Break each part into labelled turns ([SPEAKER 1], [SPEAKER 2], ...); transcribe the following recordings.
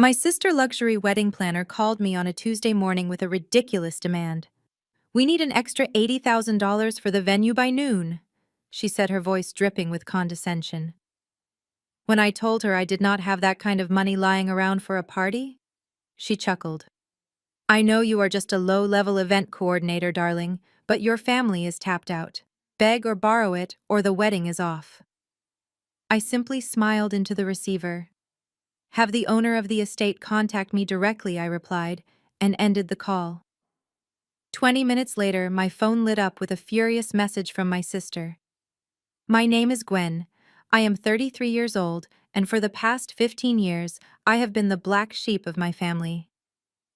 [SPEAKER 1] My sister luxury wedding planner called me on a Tuesday morning with a ridiculous demand. "We need an extra $80,000 for the venue by noon," she said, her voice dripping with condescension. When I told her I did not have that kind of money lying around for a party, she chuckled. "I know you are just a low-level event coordinator, darling, but your family is tapped out. Beg or borrow it, or the wedding is off." I simply smiled into the receiver. "Have the owner of the estate contact me directly," I replied, and ended the call. 20 minutes later, my phone lit up with a furious message from my sister. "My name is Gwen. I am 33 years old, and for the past 15 years, I have been the black sheep of my family.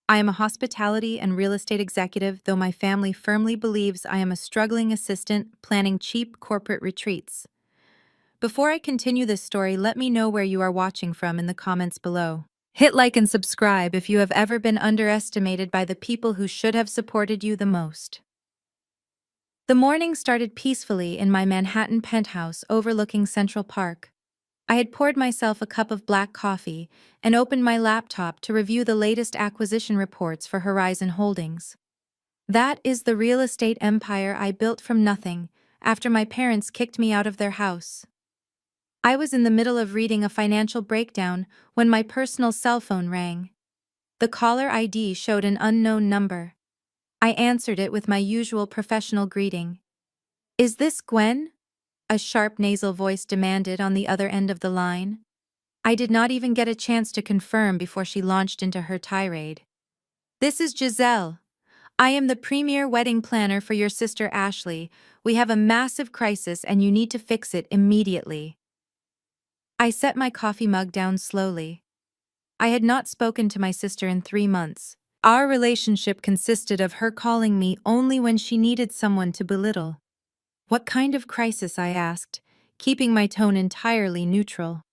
[SPEAKER 1] I am a hospitality and real estate executive, though my family firmly believes I am a struggling assistant planning cheap corporate retreats." Before I continue this story, let me know where you are watching from in the comments below. Hit like and subscribe if you have ever been underestimated by the people who should have supported you the most. The morning started peacefully in my Manhattan penthouse overlooking Central Park. I had poured myself a cup of black coffee and opened my laptop to review the latest acquisition reports for Horizon Holdings. That is the real estate empire I built from nothing after my parents kicked me out of their house. I was in the middle of reading a financial breakdown when my personal cell phone rang. The caller ID showed an unknown number. I answered it with my usual professional greeting. "Is this Gwen?" a sharp nasal voice demanded on the other end of the line. I did not even get a chance to confirm before she launched into her tirade. "This is Giselle. I am the premier wedding planner for your sister Ashley. We have a massive crisis and you need to fix it immediately." I set my coffee mug down slowly. I had not spoken to my sister in 3 months. Our relationship consisted of her calling me only when she needed someone to belittle. "What kind of crisis?" I asked, keeping my tone entirely neutral.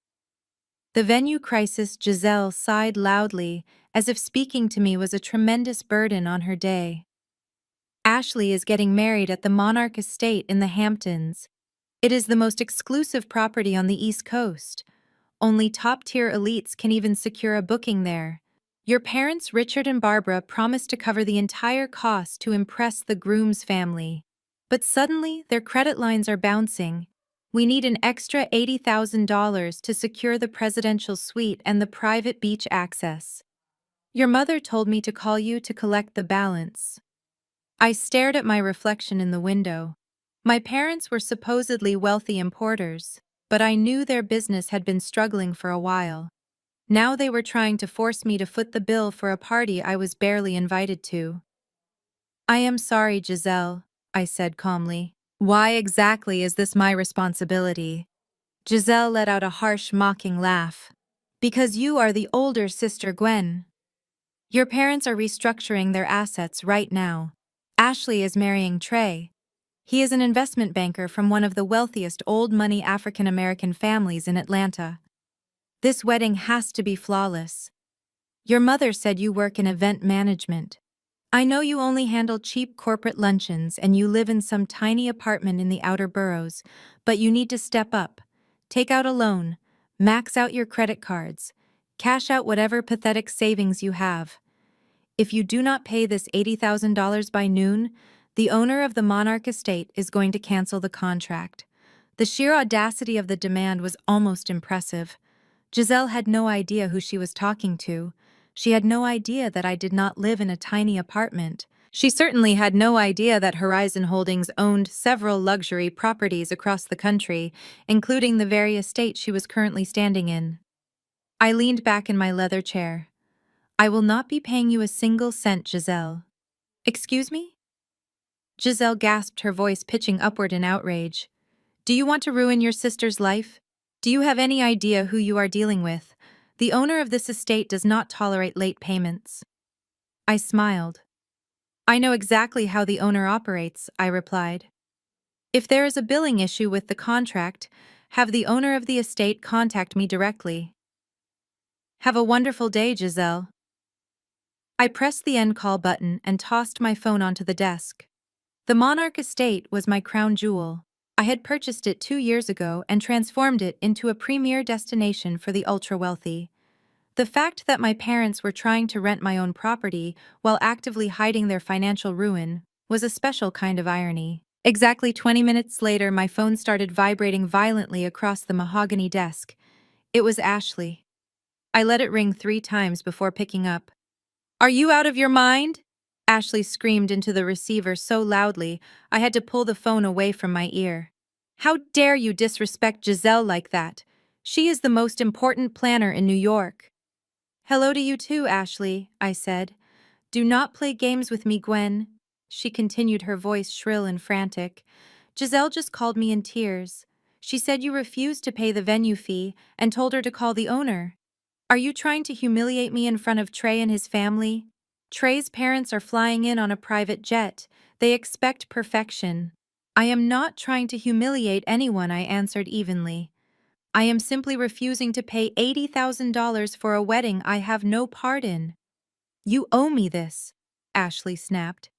[SPEAKER 1] "The venue crisis." Giselle sighed loudly, as if speaking to me was a tremendous burden on her day. "Ashley is getting married at the Monarch Estate in the Hamptons. It is the most exclusive property on the East Coast. Only top-tier elites can even secure a booking there. Your parents, Richard and Barbara, promised to cover the entire cost to impress the groom's family. But suddenly, their credit lines are bouncing. We need an extra $80,000 to secure the presidential suite and the private beach access. Your mother told me to call you to collect the balance." I stared at my reflection in the window. My parents were supposedly wealthy importers, but I knew their business had been struggling for a while. Now they were trying to force me to foot the bill for a party I was barely invited to. "I am sorry, Giselle," I said calmly. "Why exactly is this my responsibility?" Giselle let out a harsh, mocking laugh. "Because you are the older sister, Gwen. Your parents are restructuring their assets right now. Ashley is marrying Trey. He is an investment banker from one of the wealthiest old-money African-American families in Atlanta. This wedding has to be flawless. Your mother said you work in event management. I know you only handle cheap corporate luncheons and you live in some tiny apartment in the outer boroughs, but you need to step up. Take out a loan, max out your credit cards, cash out whatever pathetic savings you have. If you do not pay this $80,000 by noon, the owner of the Monarch Estate is going to cancel the contract." The sheer audacity of the demand was almost impressive. Giselle had no idea who she was talking to. She had no idea that I did not live in a tiny apartment. She certainly had no idea that Horizon Holdings owned several luxury properties across the country, including the very estate she was currently standing in. I leaned back in my leather chair. "I will not be paying you a single cent, Giselle." "Excuse me?" Giselle gasped, her voice pitching upward in outrage. "Do you want to ruin your sister's life? Do you have any idea who you are dealing with? The owner of this estate does not tolerate late payments." I smiled. "I know exactly how the owner operates," I replied. "If there is a billing issue with the contract, have the owner of the estate contact me directly." "Have a wonderful day, Giselle." I pressed the end call button and tossed my phone onto the desk. The Monarch Estate was my crown jewel. I had purchased it 2 years ago and transformed it into a premier destination for the ultra-wealthy. The fact that my parents were trying to rent my own property while actively hiding their financial ruin was a special kind of irony. Exactly 20 minutes later, my phone started vibrating violently across the mahogany desk. It was Ashley. I let it ring 3 times before picking up. "Are you out of your mind?" Ashley screamed into the receiver so loudly, I had to pull the phone away from my ear. "How dare you disrespect Giselle like that? She is the most important planner in New York." "Hello to you too, Ashley," I said. "Do not play games with me, Gwen." She continued, her voice shrill and frantic. "Giselle just called me in tears. She said you refused to pay the venue fee and told her to call the owner. Are you trying to humiliate me in front of Trey and his family? Trey's parents are flying in on a private jet. They expect perfection." "I am not trying to humiliate anyone," I answered evenly. "I am simply refusing to pay $80,000 for a wedding I have no part in." "You owe me this," Ashley snapped.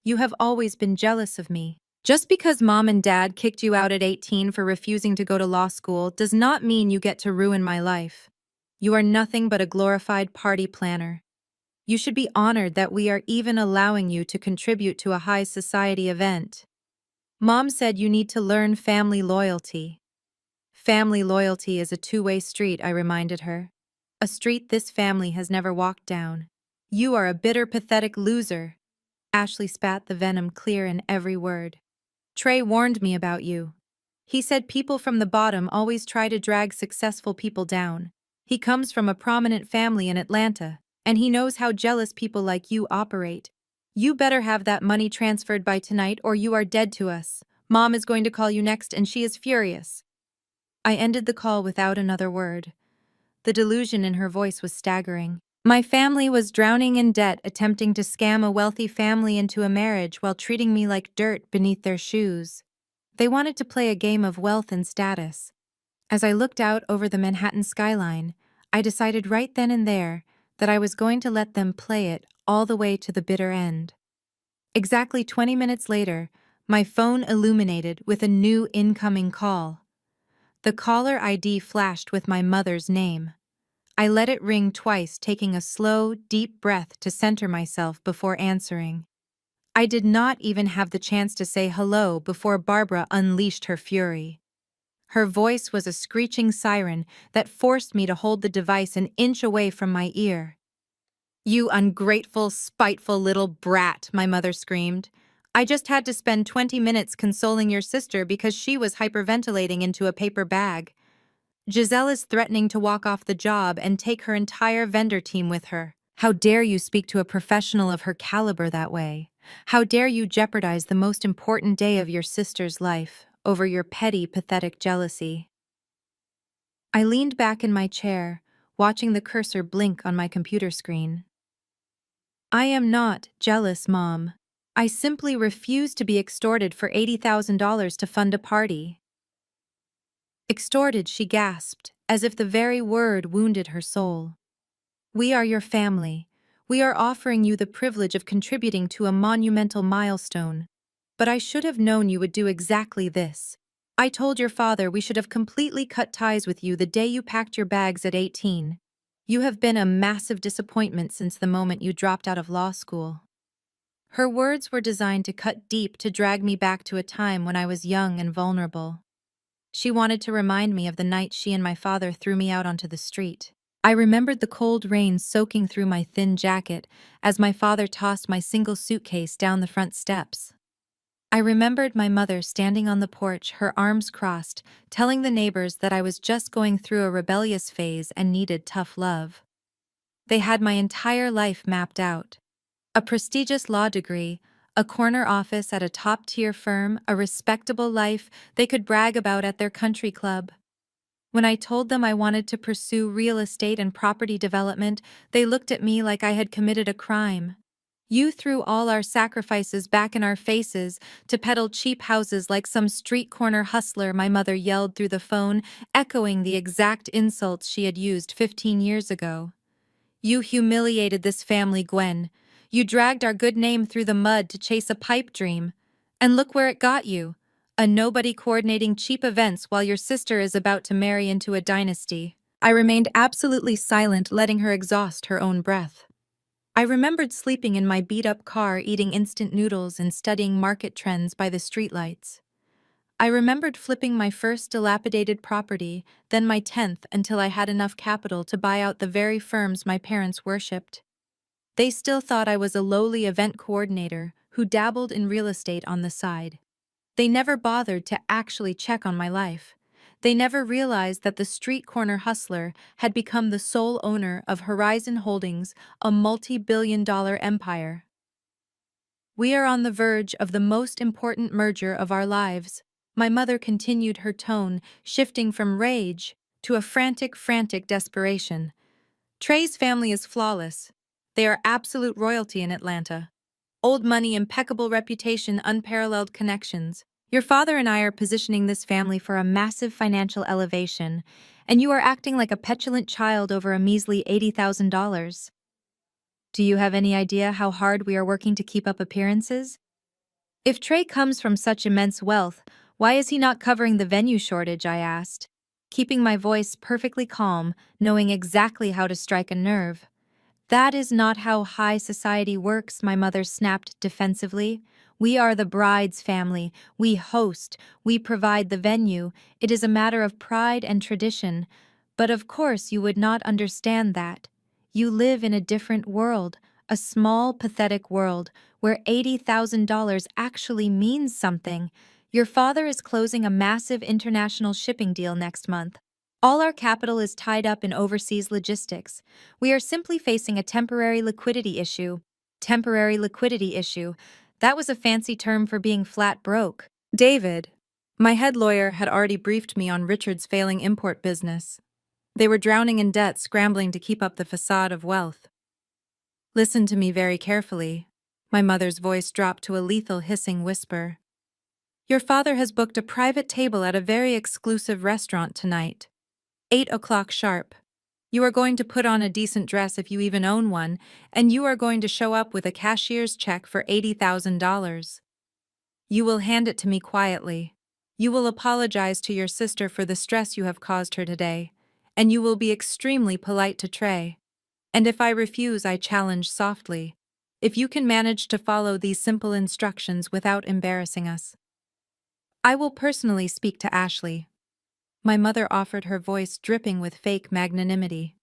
[SPEAKER 1] "You have always been jealous of me. Just because mom and dad kicked you out at 18 for refusing to go to law school does not mean you get to ruin my life. You are nothing but a glorified party planner. You should be honored that we are even allowing you to contribute to a high society event. Mom said you need to learn family loyalty." "Family loyalty is a two-way street," I reminded her. "A street this family has never walked down. You are a bitter, pathetic loser." Ashley spat the venom clear in every word. "Trey warned me about you. He said people from the bottom always try to drag successful people down. He comes from a prominent family in Atlanta, and he knows how jealous people like you operate. You better have that money transferred by tonight or you are dead to us. Mom is going to call you next and she is furious." I ended the call without another word. The delusion in her voice was staggering. My family was drowning in debt, attempting to scam a wealthy family into a marriage while treating me like dirt beneath their shoes. They wanted to play a game of wealth and status. As I looked out over the Manhattan skyline, I decided right then and there that I was going to let them play it all the way to the bitter end. Exactly 20 minutes later, my phone illuminated with a new incoming call. The caller ID flashed with my mother's name. I let it ring twice, taking a slow, deep breath to center myself before answering. I did not even have the chance to say hello before Barbara unleashed her fury. Her voice was a screeching siren that forced me to hold the device an inch away from my ear. "You ungrateful, spiteful little brat," my mother screamed. "I just had to spend 20 minutes consoling your sister because she was hyperventilating into a paper bag. Giselle is threatening to walk off the job and take her entire vendor team with her. How dare you speak to a professional of her caliber that way? How dare you jeopardize the most important day of your sister's life over your petty, pathetic jealousy?" I leaned back in my chair, watching the cursor blink on my computer screen. "I am not jealous, Mom. I simply refuse to be extorted for $80,000 to fund a party." "Extorted," she gasped, as if the very word wounded her soul. "We are your family. We are offering you the privilege of contributing to a monumental milestone. But I should have known you would do exactly this. I told your father we should have completely cut ties with you the day you packed your bags at 18. You have been a massive disappointment since the moment you dropped out of law school." Her words were designed to cut deep, to drag me back to a time when I was young and vulnerable. She wanted to remind me of the night she and my father threw me out onto the street. I remembered the cold rain soaking through my thin jacket as my father tossed my single suitcase down the front steps. I remembered my mother standing on the porch, her arms crossed, telling the neighbors that I was just going through a rebellious phase and needed tough love. They had my entire life mapped out. A prestigious law degree, a corner office at a top-tier firm, a respectable life they could brag about at their country club. When I told them I wanted to pursue real estate and property development, they looked at me like I had committed a crime. "You threw all our sacrifices back in our faces to peddle cheap houses like some street corner hustler," my mother yelled through the phone, echoing the exact insults she had used 15 years ago. "You humiliated this family, Gwen. You dragged our good name through the mud to chase a pipe dream. And look where it got you. A nobody coordinating cheap events while your sister is about to marry into a dynasty." I remained absolutely silent, letting her exhaust her own breath. I remembered sleeping in my beat-up car, eating instant noodles and studying market trends by the streetlights. I remembered flipping my first dilapidated property, then my 10th, until I had enough capital to buy out the very firms my parents worshipped. They still thought I was a lowly event coordinator who dabbled in real estate on the side. They never bothered to actually check on my life. They never realized that the street corner hustler had become the sole owner of Horizon Holdings, a multi-billion-dollar empire. We are on the verge of the most important merger of our lives. My mother continued, her tone shifting from rage to a frantic desperation. Trey's family is flawless. They are absolute royalty in Atlanta. Old money, impeccable reputation, unparalleled connections. Your father and I are positioning this family for a massive financial elevation, and you are acting like a petulant child over a measly $80,000. Do you have any idea how hard we are working to keep up appearances? If Trey comes from such immense wealth, why is he not covering the venue shortage? I asked, keeping my voice perfectly calm, knowing exactly how to strike a nerve. That is not how high society works, my mother snapped defensively. We are the bride's family. We host. We provide the venue. It is a matter of pride and tradition. But of course you would not understand that. You live in a different world, a small, pathetic world, where $80,000 actually means something. Your father is closing a massive international shipping deal next month. All our capital is tied up in overseas logistics. We are simply facing a temporary liquidity issue. Temporary liquidity issue. That was a fancy term for being flat broke. David, my head lawyer, had already briefed me on Richard's failing import business. They were drowning in debt, scrambling to keep up the facade of wealth. Listen to me very carefully. My mother's voice dropped to a lethal hissing whisper. Your father has booked a private table at a very exclusive restaurant tonight. 8 o'clock sharp. You are going to put on a decent dress if you even own one, and you are going to show up with a cashier's check for $80,000. You will hand it to me quietly. You will apologize to your sister for the stress you have caused her today, and you will be extremely polite to Trey. And if I refuse, I challenge softly. If you can manage to follow these simple instructions without embarrassing us, I will personally speak to Ashley. My mother offered, her voice dripping with fake magnanimity.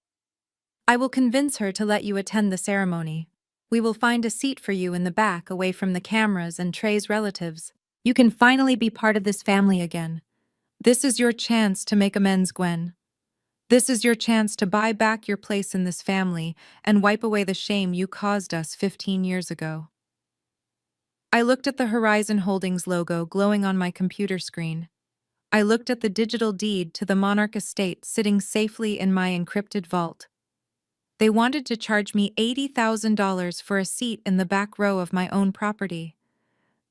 [SPEAKER 1] I will convince her to let you attend the ceremony. We will find a seat for you in the back, away from the cameras and Trey's relatives. You can finally be part of this family again. This is your chance to make amends, Gwen. This is your chance to buy back your place in this family and wipe away the shame you caused us 15 years ago. I looked at the Horizon Holdings logo glowing on my computer screen. I looked at the digital deed to the Monarch estate sitting safely in my encrypted vault. They wanted to charge me $80,000 for a seat in the back row of my own property.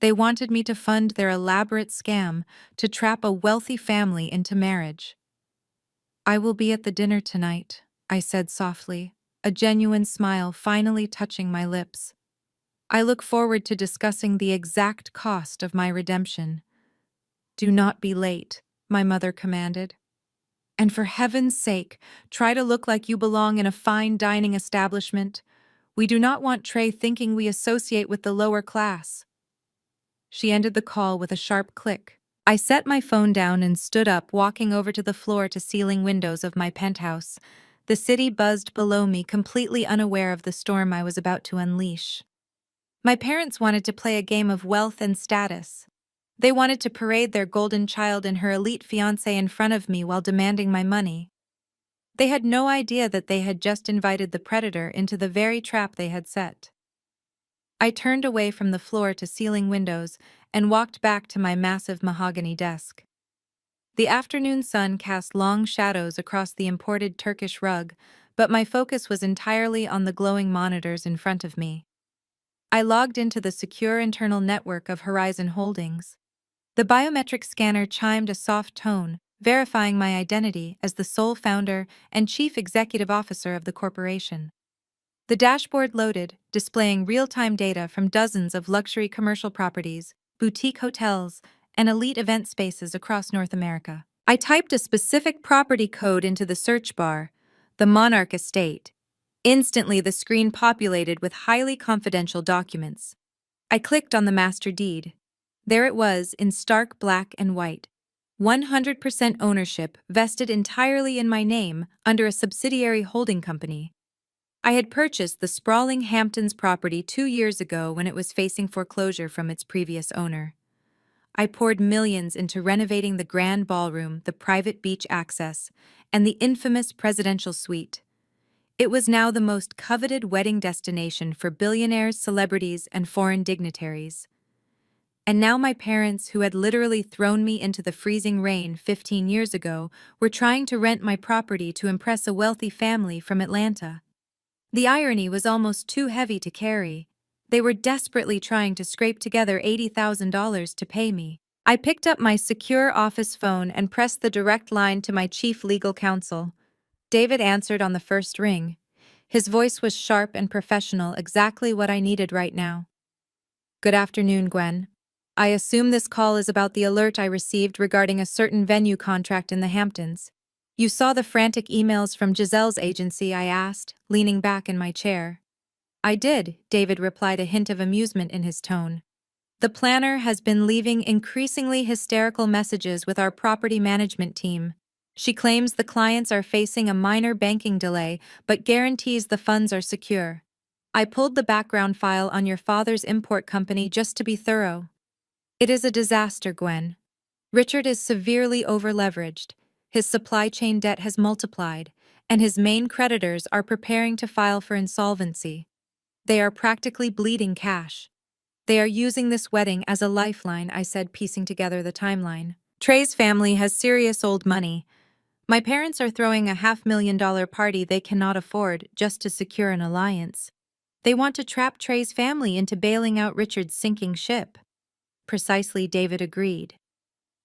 [SPEAKER 1] They wanted me to fund their elaborate scam to trap a wealthy family into marriage. I will be at the dinner tonight, I said softly, a genuine smile finally touching my lips. I look forward to discussing the exact cost of my redemption. Do not be late, my mother commanded. And for heaven's sake, try to look like you belong in a fine dining establishment. We do not want Trey thinking we associate with the lower class. She ended the call with a sharp click. I set my phone down and stood up, walking over to the floor-to-ceiling windows of my penthouse. The city buzzed below me, completely unaware of the storm I was about to unleash. My parents wanted to play a game of wealth and status. They wanted to parade their golden child and her elite fiancé in front of me while demanding my money. They had no idea that they had just invited the predator into the very trap they had set. I turned away from the floor-to-ceiling windows and walked back to my massive mahogany desk. The afternoon sun cast long shadows across the imported Turkish rug, but my focus was entirely on the glowing monitors in front of me. I logged into the secure internal network of Horizon Holdings. The biometric scanner chimed a soft tone, verifying my identity as the sole founder and chief executive officer of the corporation. The dashboard loaded, displaying real-time data from dozens of luxury commercial properties, boutique hotels, and elite event spaces across North America. I typed a specific property code into the search bar, the Monarch Estate. Instantly, the screen populated with highly confidential documents. I clicked on the master deed. There it was, in stark black and white. 100% ownership vested entirely in my name under a subsidiary holding company. I had purchased the sprawling Hamptons property 2 years ago when it was facing foreclosure from its previous owner. I poured millions into renovating the grand ballroom, the private beach access, and the infamous presidential suite. It was now the most coveted wedding destination for billionaires, celebrities, and foreign dignitaries. And now my parents, who had literally thrown me into the freezing rain 15 years ago, were trying to rent my property to impress a wealthy family from Atlanta. The irony was almost too heavy to carry. They were desperately trying to scrape together $80,000 to pay me. I picked up my secure office phone and pressed the direct line to my chief legal counsel. David answered on the first ring. His voice was sharp and professional, exactly what I needed right now. Good afternoon, Gwen. I assume this call is about the alert I received regarding a certain venue contract in the Hamptons. You saw the frantic emails from Giselle's agency, I asked, leaning back in my chair. I did, David replied, a hint of amusement in his tone. The planner has been leaving increasingly hysterical messages with our property management team. She claims the clients are facing a minor banking delay, but guarantees the funds are secure. I pulled the background file on your father's import company just to be thorough. It is a disaster, Gwen. Richard is severely over-leveraged. His supply chain debt has multiplied, and his main creditors are preparing to file for insolvency. They are practically bleeding cash. They are using this wedding as a lifeline, I said, piecing together the timeline. Trey's family has serious old money. My parents are throwing a $500,000 party they cannot afford just to secure an alliance. They want to trap Trey's family into bailing out Richard's sinking ship. Precisely, David agreed.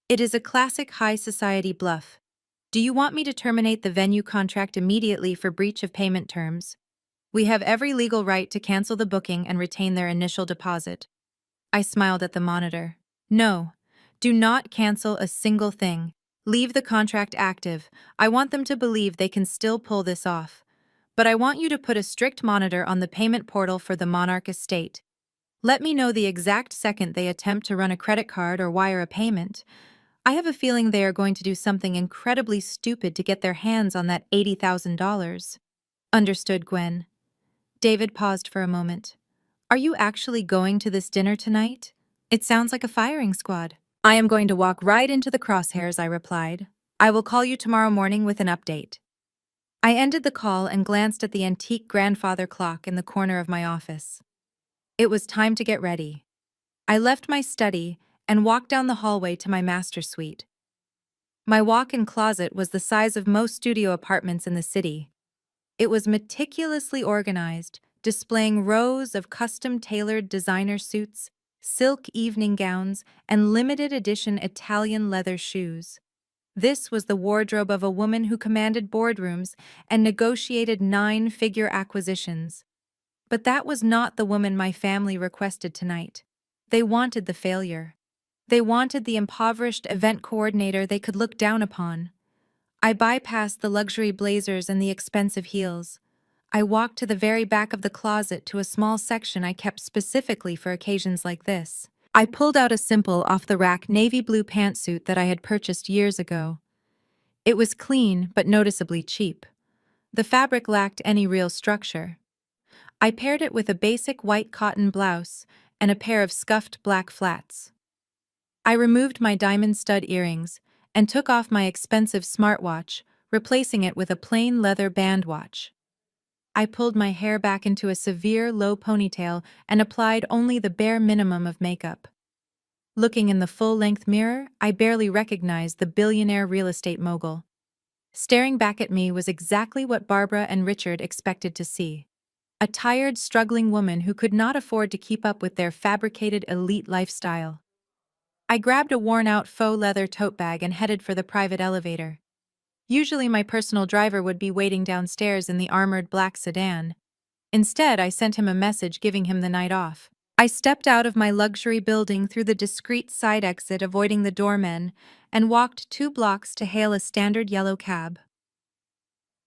[SPEAKER 1] It is a classic high society bluff. Do you want me to terminate the venue contract immediately for breach of payment terms? We have every legal right to cancel the booking and retain their initial deposit. I smiled at the monitor. No, do not cancel a single thing. Leave the contract active. I want them to believe they can still pull this off. But I want you to put a strict monitor on the payment portal for the Monarch Estate. Let me know the exact second they attempt to run a credit card or wire a payment. I have a feeling they are going to do something incredibly stupid to get their hands on that $80,000. Understood, Gwen. David paused for a moment. Are you actually going to this dinner tonight? It sounds like a firing squad. I am going to walk right into the crosshairs, I replied. I will call you tomorrow morning with an update. I ended the call and glanced at the antique grandfather clock in the corner of my office. It was time to get ready. I left my study and walked down the hallway to my master suite. My walk-in closet was the size of most studio apartments in the city. It was meticulously organized, displaying rows of custom-tailored designer suits, silk evening gowns, and limited-edition Italian leather shoes. This was the wardrobe of a woman who commanded boardrooms and negotiated 9-figure acquisitions. But that was not the woman my family requested tonight. They wanted the failure. They wanted the impoverished event coordinator they could look down upon. I bypassed the luxury blazers and the expensive heels. I walked to the very back of the closet to a small section I kept specifically for occasions like this. I pulled out a simple, off-the-rack navy blue pantsuit that I had purchased years ago. It was clean, but noticeably cheap. The fabric lacked any real structure. I paired it with a basic white cotton blouse and a pair of scuffed black flats. I removed my diamond stud earrings and took off my expensive smartwatch, replacing it with a plain leather band watch. I pulled my hair back into a severe low ponytail and applied only the bare minimum of makeup. Looking in the full-length mirror, I barely recognized the billionaire real estate mogul. Staring back at me was exactly what Barbara and Richard expected to see. A tired, struggling woman who could not afford to keep up with their fabricated elite lifestyle. I grabbed a worn-out faux leather tote bag and headed for the private elevator. Usually my personal driver would be waiting downstairs in the armored black sedan. Instead, I sent him a message giving him the night off. I stepped out of my luxury building through the discreet side exit, avoiding the doormen, and walked 2 blocks to hail a standard yellow cab.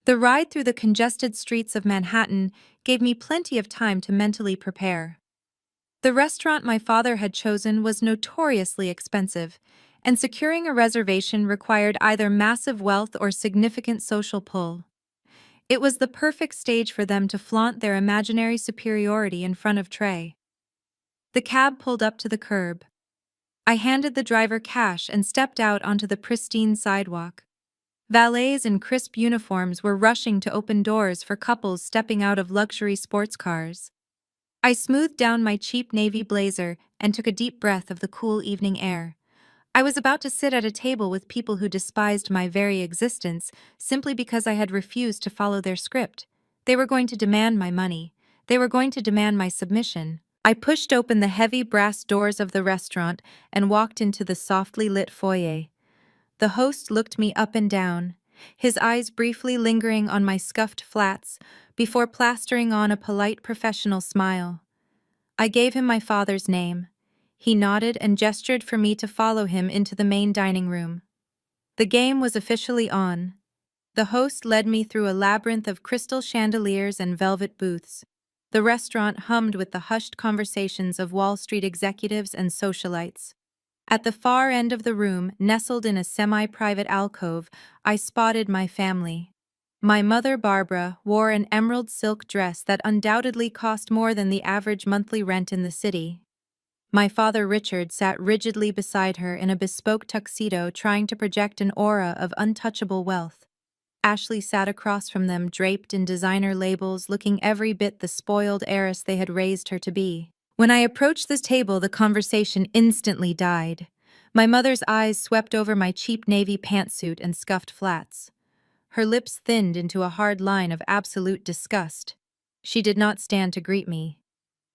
[SPEAKER 1] The ride through the congested streets of Manhattan gave me plenty of time to mentally prepare. The restaurant my father had chosen was notoriously expensive, and securing a reservation required either massive wealth or significant social pull. It was the perfect stage for them to flaunt their imaginary superiority in front of Trey. The cab pulled up to the curb. I handed the driver cash and stepped out onto the pristine sidewalk. Valets in crisp uniforms were rushing to open doors for couples stepping out of luxury sports cars. I smoothed down my cheap navy blazer and took a deep breath of the cool evening air. I was about to sit at a table with people who despised my very existence simply because I had refused to follow their script. They were going to demand my money. They were going to demand my submission. I pushed open the heavy brass doors of the restaurant and walked into the softly lit foyer. The host looked me up and down, his eyes briefly lingering on my scuffed flats before plastering on a polite professional smile. I gave him my father's name. He nodded and gestured for me to follow him into the main dining room. The game was officially on. The host led me through a labyrinth of crystal chandeliers and velvet booths. The restaurant hummed with the hushed conversations of Wall Street executives and socialites. At the far end of the room, nestled in a semi-private alcove, I spotted my family. My mother, Barbara, wore an emerald silk dress that undoubtedly cost more than the average monthly rent in the city. My father, Richard, sat rigidly beside her in a bespoke tuxedo, trying to project an aura of untouchable wealth. Ashley sat across from them, draped in designer labels, looking every bit the spoiled heiress they had raised her to be. When I approached the table, the conversation instantly died. My mother's eyes swept over my cheap navy pantsuit and scuffed flats. Her lips thinned into a hard line of absolute disgust. She did not stand to greet me.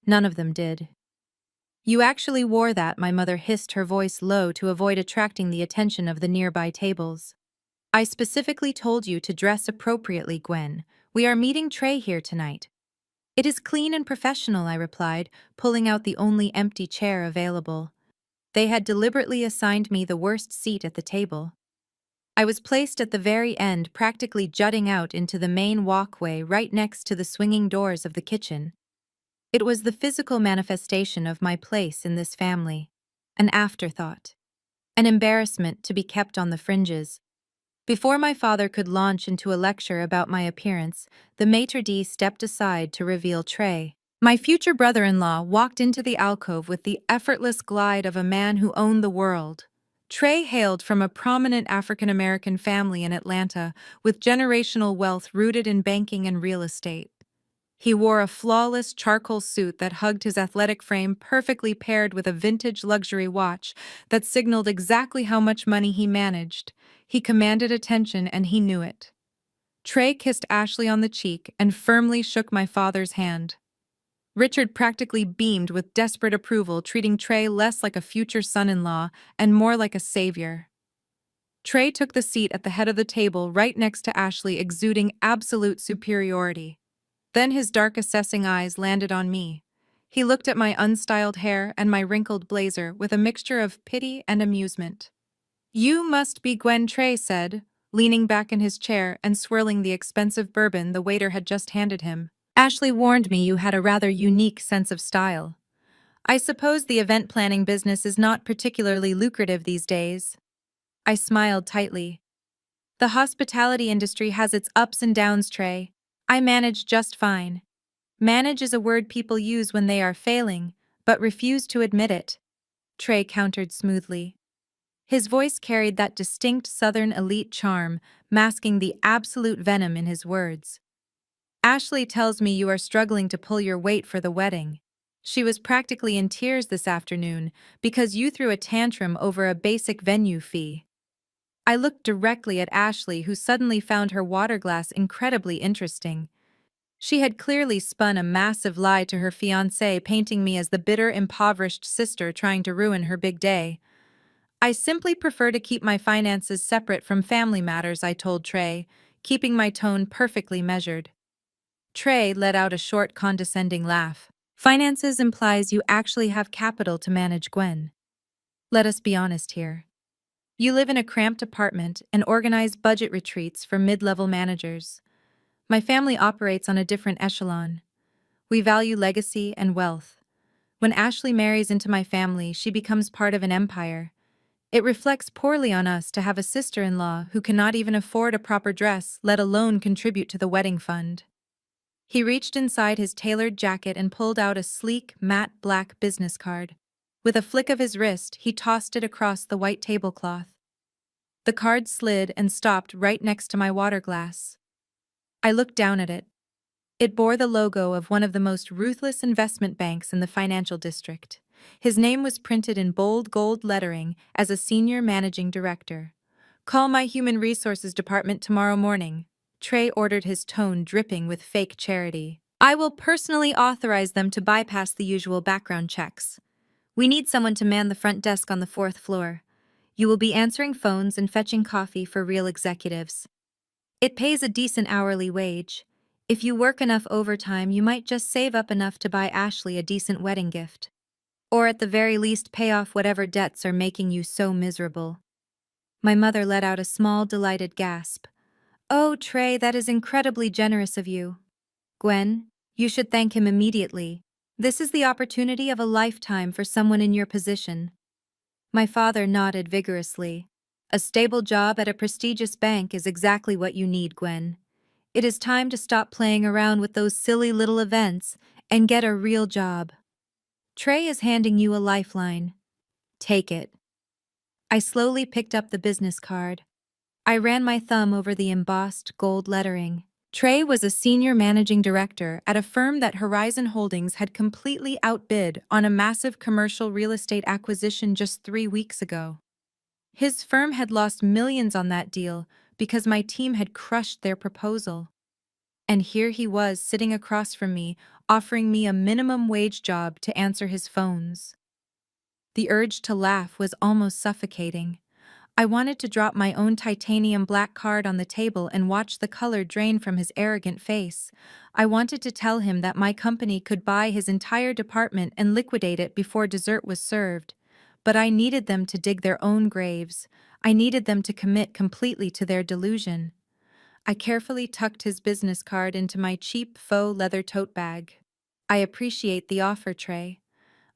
[SPEAKER 1] None of them did. "You actually wore that," my mother hissed, her voice low to avoid attracting the attention of the nearby tables. "I specifically told you to dress appropriately, Gwen. We are meeting Trey here tonight." "It is clean and professional," I replied, pulling out the only empty chair available. They had deliberately assigned me the worst seat at the table. I was placed at the very end, practically jutting out into the main walkway right next to the swinging doors of the kitchen. It was the physical manifestation of my place in this family. An afterthought. An embarrassment to be kept on the fringes. Before my father could launch into a lecture about my appearance, the maitre d' stepped aside to reveal Trey. My future brother-in-law walked into the alcove with the effortless glide of a man who owned the world. Trey hailed from a prominent African-American family in Atlanta with generational wealth rooted in banking and real estate. He wore a flawless charcoal suit that hugged his athletic frame, perfectly paired with a vintage luxury watch that signaled exactly how much money he managed. He commanded attention, and he knew it. Trey kissed Ashley on the cheek and firmly shook my father's hand. Richard practically beamed with desperate approval, treating Trey less like a future son-in-law and more like a savior. Trey took the seat at the head of the table right next to Ashley, exuding absolute superiority. Then his dark, assessing eyes landed on me. He looked at my unstyled hair and my wrinkled blazer with a mixture of pity and amusement. "You must be Gwen," Trey said, leaning back in his chair and swirling the expensive bourbon the waiter had just handed him. "Ashley warned me you had a rather unique sense of style. I suppose the event planning business is not particularly lucrative these days." I smiled tightly. "The hospitality industry has its ups and downs, Trey. I manage just fine." "Manage is a word people use when they are failing, but refuse to admit it," Trey countered smoothly. His voice carried that distinct Southern elite charm, masking the absolute venom in his words. "Ashley tells me you are struggling to pull your weight for the wedding. She was practically in tears this afternoon because you threw a tantrum over a basic venue fee." I looked directly at Ashley, who suddenly found her water glass incredibly interesting. She had clearly spun a massive lie to her fiancé, painting me as the bitter, impoverished sister trying to ruin her big day. "I simply prefer to keep my finances separate from family matters," I told Trey, keeping my tone perfectly measured. Trey let out a short, condescending laugh. Finances implies you actually have capital to manage, Gwen. Let us be honest here. You live in a cramped apartment and organize budget retreats for mid-level managers. My family operates on a different echelon. We value legacy and wealth. When Ashley marries into my family, she becomes part of an empire. It reflects poorly on us to have a sister-in-law who cannot even afford a proper dress, let alone contribute to the wedding fund. He reached inside his tailored jacket and pulled out a sleek, matte black business card. With a flick of his wrist, he tossed it across the white tablecloth. The card slid and stopped right next to my water glass. I looked down at it. It bore the logo of one of the most ruthless investment banks in the financial district. His name was printed in bold gold lettering as a senior managing director. "Call my human resources department tomorrow morning," Trey ordered, his tone dripping with fake charity. "I will personally authorize them to bypass the usual background checks. We need someone to man the front desk on the 4th floor. You will be answering phones and fetching coffee for real executives. It pays a decent hourly wage. If you work enough overtime, you might just save up enough to buy Ashley a decent wedding gift. Or at the very least pay off whatever debts are making you so miserable." My mother let out a small, delighted gasp. "Oh, Trey, that is incredibly generous of you. Gwen, you should thank him immediately. This is the opportunity of a lifetime for someone in your position." My father nodded vigorously. "A stable job at a prestigious bank is exactly what you need, Gwen. It is time to stop playing around with those silly little events and get a real job. Trey is handing you a lifeline. Take it." I slowly picked up the business card. I ran my thumb over the embossed gold lettering. Trey was a senior managing director at a firm that Horizon Holdings had completely outbid on a massive commercial real estate acquisition just 3 weeks ago. His firm had lost millions on that deal because my team had crushed their proposal. And here he was sitting across from me, offering me a minimum wage job to answer his phones. The urge to laugh was almost suffocating. I wanted to drop my own titanium black card on the table and watch the color drain from his arrogant face. I wanted to tell him that my company could buy his entire department and liquidate it before dessert was served. But I needed them to dig their own graves. I needed them to commit completely to their delusion. I carefully tucked his business card into my cheap faux leather tote bag. "I appreciate the offer, Trey,"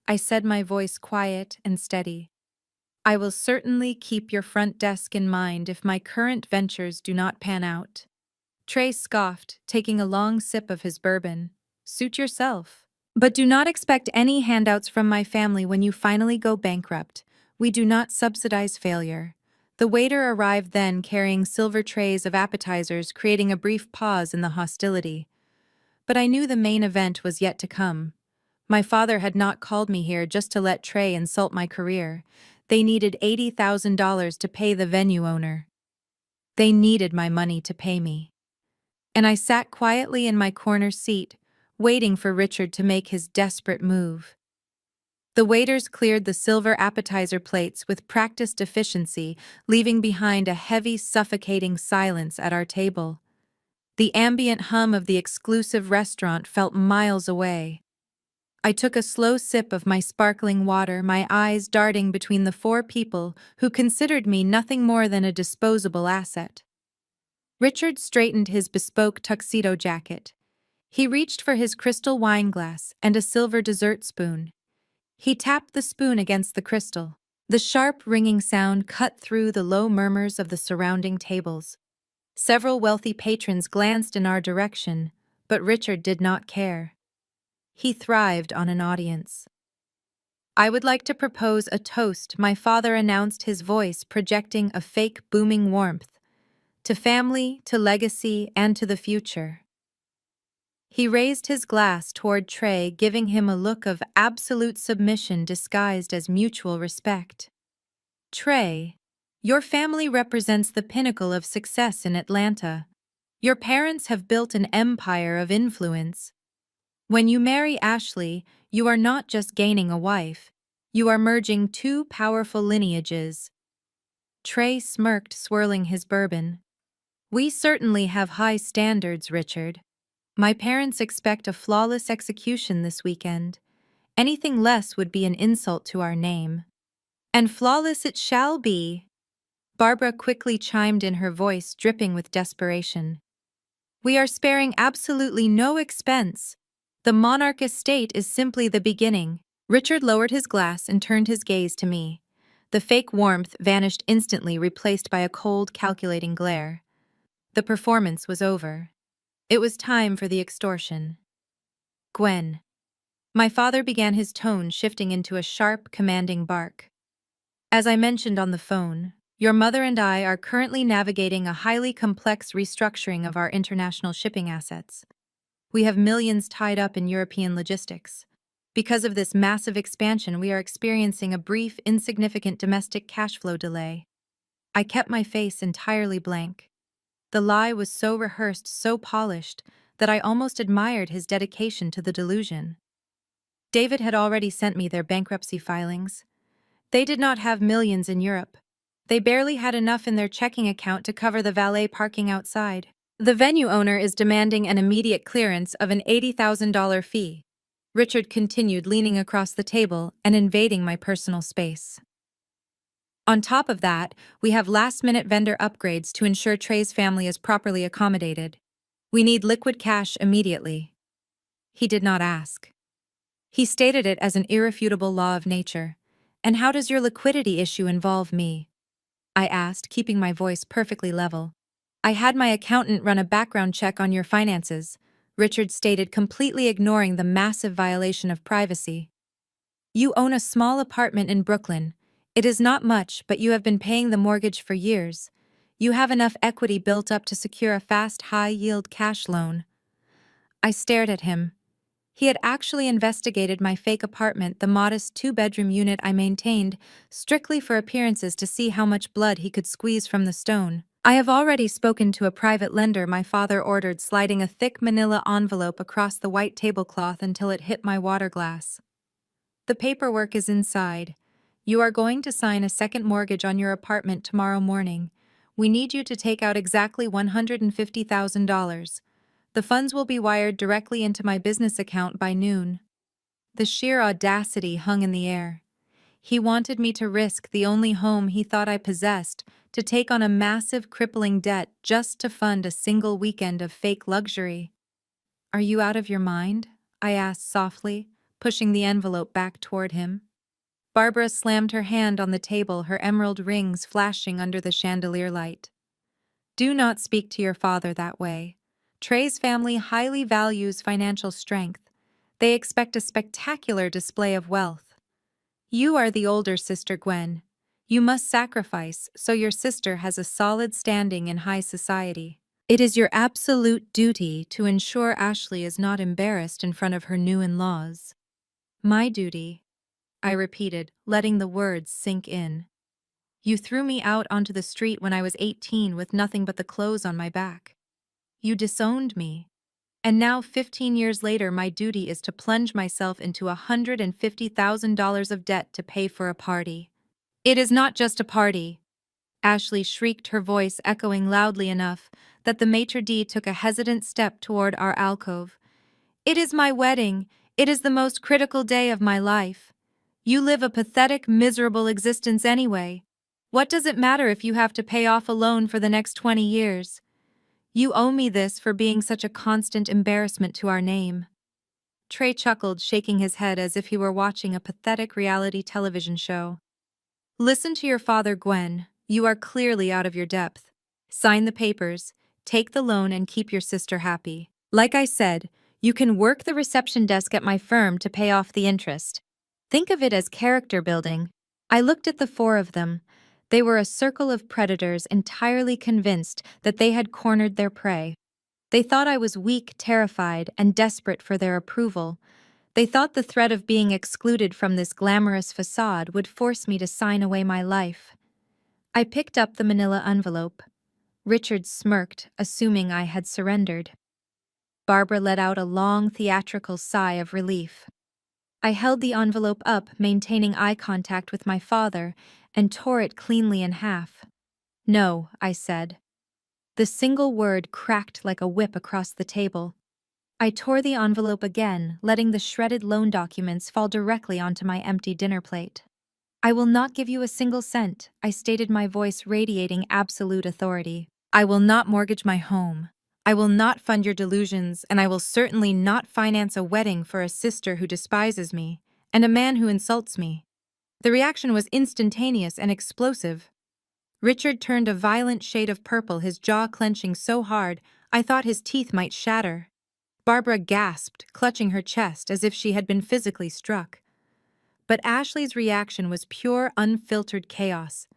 [SPEAKER 1] I said, my voice quiet and steady. "I will certainly keep your front desk in mind if my current ventures do not pan out." Trey scoffed, taking a long sip of his bourbon. "Suit yourself. But do not expect any handouts from my family when you finally go bankrupt. We do not subsidize failure." The waiter arrived then, carrying silver trays of appetizers, creating a brief pause in the hostility. But I knew the main event was yet to come. My father had not called me here just to let Trey insult my career. They needed $80,000 to pay the venue owner. They needed my money to pay me. And I sat quietly in my corner seat, waiting for Richard to make his desperate move. The waiters cleared the silver appetizer plates with practiced efficiency, leaving behind a heavy, suffocating silence at our table. The ambient hum of the exclusive restaurant felt miles away. I took a slow sip of my sparkling water, my eyes darting between the 4 people who considered me nothing more than a disposable asset. Richard straightened his bespoke tuxedo jacket. He reached for his crystal wine glass and a silver dessert spoon. He tapped the spoon against the crystal. The sharp, ringing sound cut through the low murmurs of the surrounding tables. Several wealthy patrons glanced in our direction, but Richard did not care. He thrived on an audience. "I would like to propose a toast," my father announced, his voice projecting a fake booming warmth. "To family, to legacy, and to the future." He raised his glass toward Trey, giving him a look of absolute submission disguised as mutual respect. "Trey, your family represents the pinnacle of success in Atlanta. Your parents have built an empire of influence. When you marry Ashley, you are not just gaining a wife, you are merging 2 powerful lineages." Trey smirked, swirling his bourbon. "We certainly have high standards, Richard. My parents expect a flawless execution this weekend. Anything less would be an insult to our name. And flawless it shall be. Barbara quickly chimed in, her voice dripping with desperation. We are sparing absolutely no expense. The monarch estate is simply the beginning. Richard lowered his glass and turned his gaze to me. The fake warmth vanished instantly, replaced by a cold, calculating glare. The performance was over. It was time for the extortion. Gwen. My father began, his tone shifting into a sharp, commanding bark. As I mentioned on the phone, your mother and I are currently navigating a highly complex restructuring of our international shipping assets. We have millions tied up in European logistics. Because of this massive expansion, we are experiencing a brief, insignificant domestic cash flow delay. I kept my face entirely blank. The lie was so rehearsed, so polished, that I almost admired his dedication to the delusion. David had already sent me their bankruptcy filings. They did not have millions in Europe. They barely had enough in their checking account to cover the valet parking outside. The venue owner is demanding an immediate clearance of an $80,000 fee. Richard continued, leaning across the table and invading my personal space. On top of that, we have last-minute vendor upgrades to ensure Trey's family is properly accommodated. We need liquid cash immediately. He did not ask. He stated it as an irrefutable law of nature. And how does your liquidity issue involve me? I asked, keeping my voice perfectly level. I had my accountant run a background check on your finances, Richard stated, completely ignoring the massive violation of privacy. You own a small apartment in Brooklyn. It is not much, but you have been paying the mortgage for years. You have enough equity built up to secure a fast, high-yield cash loan. I stared at him. He had actually investigated my fake apartment, the modest two-bedroom unit I maintained, strictly for appearances, to see how much blood he could squeeze from the stone. I have already spoken to a private lender, my father ordered, sliding a thick manila envelope across the white tablecloth until it hit my water glass. The paperwork is inside. You are going to sign a second mortgage on your apartment tomorrow morning. We need you to take out exactly $150,000. The funds will be wired directly into my business account by noon. The sheer audacity hung in the air. He wanted me to risk the only home he thought I possessed, to take on a massive, crippling debt just to fund a single weekend of fake luxury. Are you out of your mind? I asked softly, pushing the envelope back toward him. Barbara slammed her hand on the table, her emerald rings flashing under the chandelier light. Do not speak to your father that way. Trey's family highly values financial strength. They expect a spectacular display of wealth. You are the older sister, Gwen. You must sacrifice so your sister has a solid standing in high society. It is your absolute duty to ensure Ashley is not embarrassed in front of her new in-laws. My duty, I repeated, letting the words sink in. You threw me out onto the street when I was 18 with nothing but the clothes on my back. You disowned me. And now, 15 years later, my duty is to plunge myself into $150,000 of debt to pay for a party. It is not just a party, Ashley shrieked, her voice echoing loudly enough that the maitre d' took a hesitant step toward our alcove. It is my wedding. It is the most critical day of my life. You live a pathetic, miserable existence anyway. What does it matter if you have to pay off a loan for the next 20 years? You owe me this for being such a constant embarrassment to our name. Trey chuckled, shaking his head as if he were watching a pathetic reality television show. Listen to your father, Gwen. You are clearly out of your depth. Sign the papers, take the loan, and keep your sister happy. Like I said, you can work the reception desk at my firm to pay off the interest. Think of it as character building. I looked at the four of them. They were a circle of predators, entirely convinced that they had cornered their prey. They thought I was weak, terrified, and desperate for their approval. They thought the threat of being excluded from this glamorous facade would force me to sign away my life. I picked up the manila envelope. Richard smirked, assuming I had surrendered. Barbara let out a long, theatrical sigh of relief. I held the envelope up, maintaining eye contact with my father, and tore it cleanly in half. No, I said. The single word cracked like a whip across the table. I tore the envelope again, letting the shredded loan documents fall directly onto my empty dinner plate. I will not give you a single cent, I stated, my voice radiating absolute authority. I will not mortgage my home. I will not fund your delusions, and I will certainly not finance a wedding for a sister who despises me, and a man who insults me. The reaction was instantaneous and explosive. Richard turned a violent shade of purple, his jaw clenching so hard I thought his teeth might shatter. Barbara gasped, clutching her chest as if she had been physically struck. But Ashley's reaction was pure, unfiltered chaos.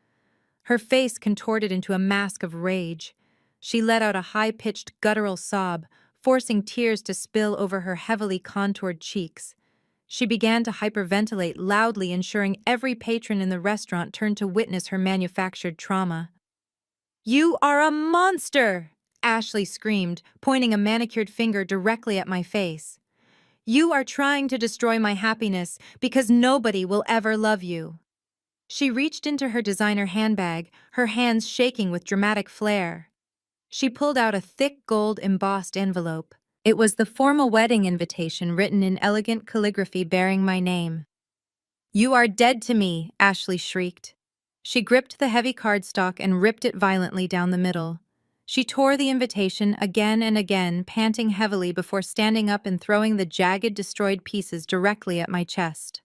[SPEAKER 1] Her face contorted into a mask of rage. She let out a high-pitched, guttural sob, forcing tears to spill over her heavily contoured cheeks. She began to hyperventilate loudly, ensuring every patron in the restaurant turned to witness her manufactured trauma. "You are a monster!" Ashley screamed, pointing a manicured finger directly at my face. "You are trying to destroy my happiness because nobody will ever love you." She reached into her designer handbag, her hands shaking with dramatic flair. She pulled out a thick gold embossed envelope. It was the formal wedding invitation written in elegant calligraphy bearing my name. "You are dead to me," Ashley shrieked. She gripped the heavy cardstock and ripped it violently down the middle. She tore the invitation again and again, panting heavily before standing up and throwing the jagged, destroyed pieces directly at my chest.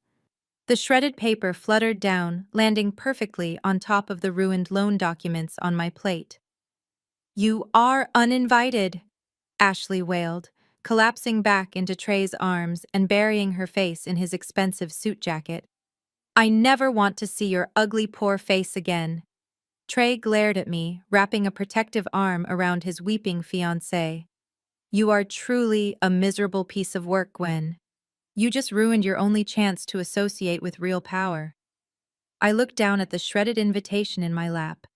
[SPEAKER 1] The shredded paper fluttered down, landing perfectly on top of the ruined loan documents on my plate. "You are uninvited," Ashley wailed, collapsing back into Trey's arms and burying her face in his expensive suit jacket. "I never want to see your ugly, poor face again." Trey glared at me, wrapping a protective arm around his weeping fiancée. "You are truly a miserable piece of work, Gwen. You just ruined your only chance to associate with real power." I looked down at the shredded invitation in my lap.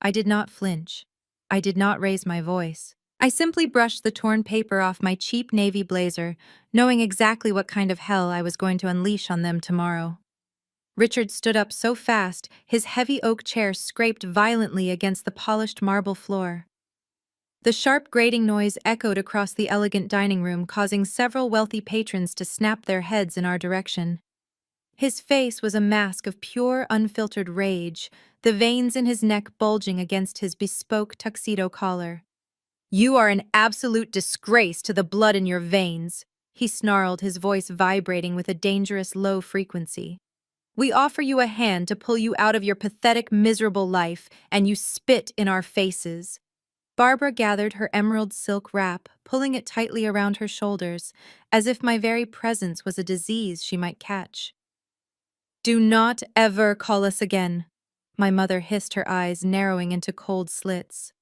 [SPEAKER 1] I did not flinch. I did not raise my voice. I simply brushed the torn paper off my cheap navy blazer, knowing exactly what kind of hell I was going to unleash on them tomorrow. Richard stood up so fast, his heavy oak chair scraped violently against the polished marble floor. The sharp grating noise echoed across the elegant dining room, causing several wealthy patrons to snap their heads in our direction. His face was a mask of pure, unfiltered rage, the veins in his neck bulging against his bespoke tuxedo collar. "You are an absolute disgrace to the blood in your veins," he snarled, his voice vibrating with a dangerous low frequency. "We offer you a hand to pull you out of your pathetic, miserable life, and you spit in our faces." Barbara gathered her emerald silk wrap, pulling it tightly around her shoulders, as if my very presence was a disease she might catch. "Do not ever call us again," my mother hissed, her eyes narrowing into cold slits.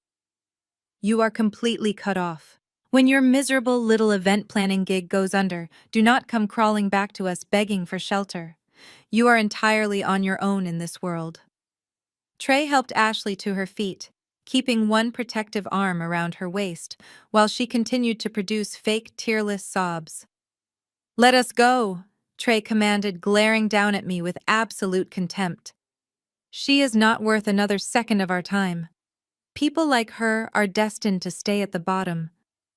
[SPEAKER 1] "You are completely cut off. When your miserable little event planning gig goes under, do not come crawling back to us begging for shelter. You are entirely on your own in this world." Trey helped Ashley to her feet, keeping one protective arm around her waist, while she continued to produce fake, tearless sobs. "Let us go," Trey commanded, glaring down at me with absolute contempt. "She is not worth another second of our time. People like her are destined to stay at the bottom.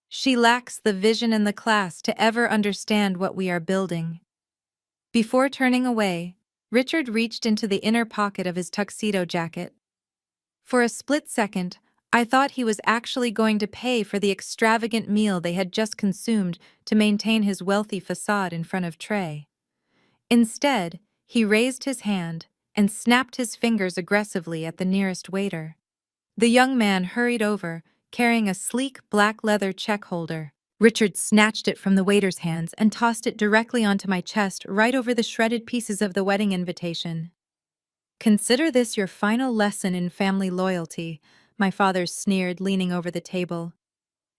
[SPEAKER 1] She lacks the vision and the class to ever understand what we are building." Before turning away, Richard reached into the inner pocket of his tuxedo jacket. For a split second, I thought he was actually going to pay for the extravagant meal they had just consumed to maintain his wealthy facade in front of Trey. Instead, he raised his hand and snapped his fingers aggressively at the nearest waiter. The young man hurried over, carrying a sleek black leather check holder. Richard snatched it from the waiter's hands and tossed it directly onto my chest, right over the shredded pieces of the wedding invitation. "Consider this your final lesson in family loyalty," my father sneered, leaning over the table.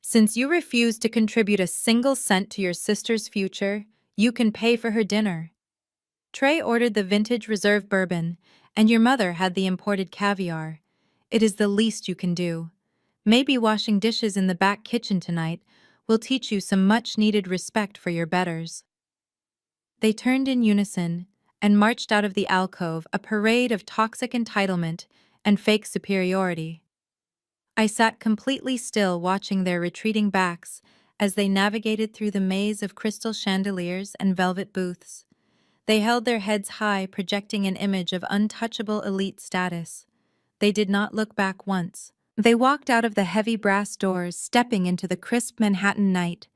[SPEAKER 1] "Since you refuse to contribute a single cent to your sister's future, you can pay for her dinner. Trey ordered the vintage reserve bourbon, and your mother had the imported caviar. It is the least you can do. Maybe washing dishes in the back kitchen tonight will teach you some much-needed respect for your betters." They turned in unison and marched out of the alcove, a parade of toxic entitlement and fake superiority. I sat completely still, watching their retreating backs as they navigated through the maze of crystal chandeliers and velvet booths. They held their heads high, projecting an image of untouchable elite status. They did not look back once. They walked out of the heavy brass doors, stepping into the crisp Manhattan night,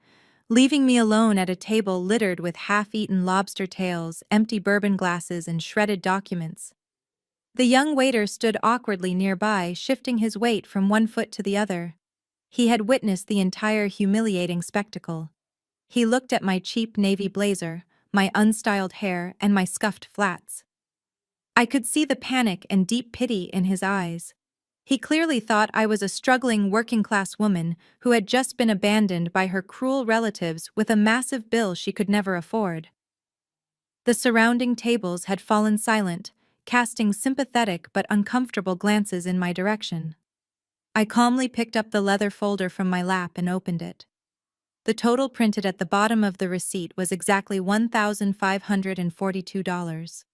[SPEAKER 1] leaving me alone at a table littered with half-eaten lobster tails, empty bourbon glasses, and shredded documents. The young waiter stood awkwardly nearby, shifting his weight from one foot to the other. He had witnessed the entire humiliating spectacle. He looked at my cheap navy blazer, my unstyled hair, and my scuffed flats. I could see the panic and deep pity in his eyes. He clearly thought I was a struggling working-class woman who had just been abandoned by her cruel relatives with a massive bill she could never afford. The surrounding tables had fallen silent, casting sympathetic but uncomfortable glances in my direction. I calmly picked up the leather folder from my lap and opened it. The total printed at the bottom of the receipt was exactly $1,542.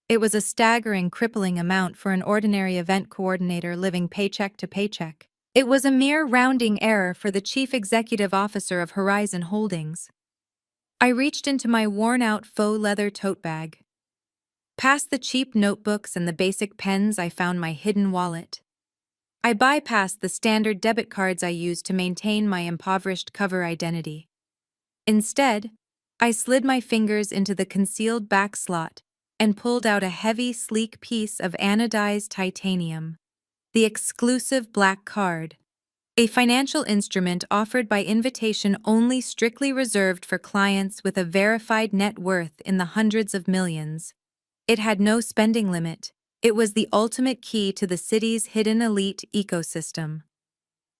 [SPEAKER 1] It was a staggering, crippling amount for an ordinary event coordinator living paycheck to paycheck. It was a mere rounding error for the chief executive officer of Horizon Holdings. I reached into my worn-out faux leather tote bag. Past the cheap notebooks and the basic pens, I found my hidden wallet. I bypassed the standard debit cards I used to maintain my impoverished cover identity. Instead, I slid my fingers into the concealed back slot and pulled out a heavy, sleek piece of anodized titanium. The exclusive black card, a financial instrument offered by invitation only, strictly reserved for clients with a verified net worth in the hundreds of millions. It had no spending limit. It was the ultimate key to the city's hidden elite ecosystem.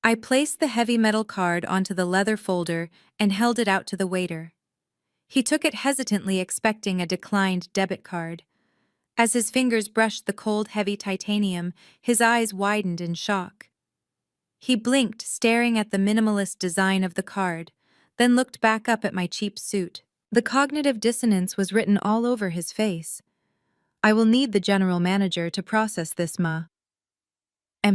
[SPEAKER 1] I placed the heavy metal card onto the leather folder and held it out to the waiter. He took it hesitantly, expecting a declined debit card. As his fingers brushed the cold, heavy titanium, his eyes widened in shock. He blinked, staring at the minimalist design of the card, then looked back up at my cheap suit. The cognitive dissonance was written all over his face. "I will need the general manager to process this, ma."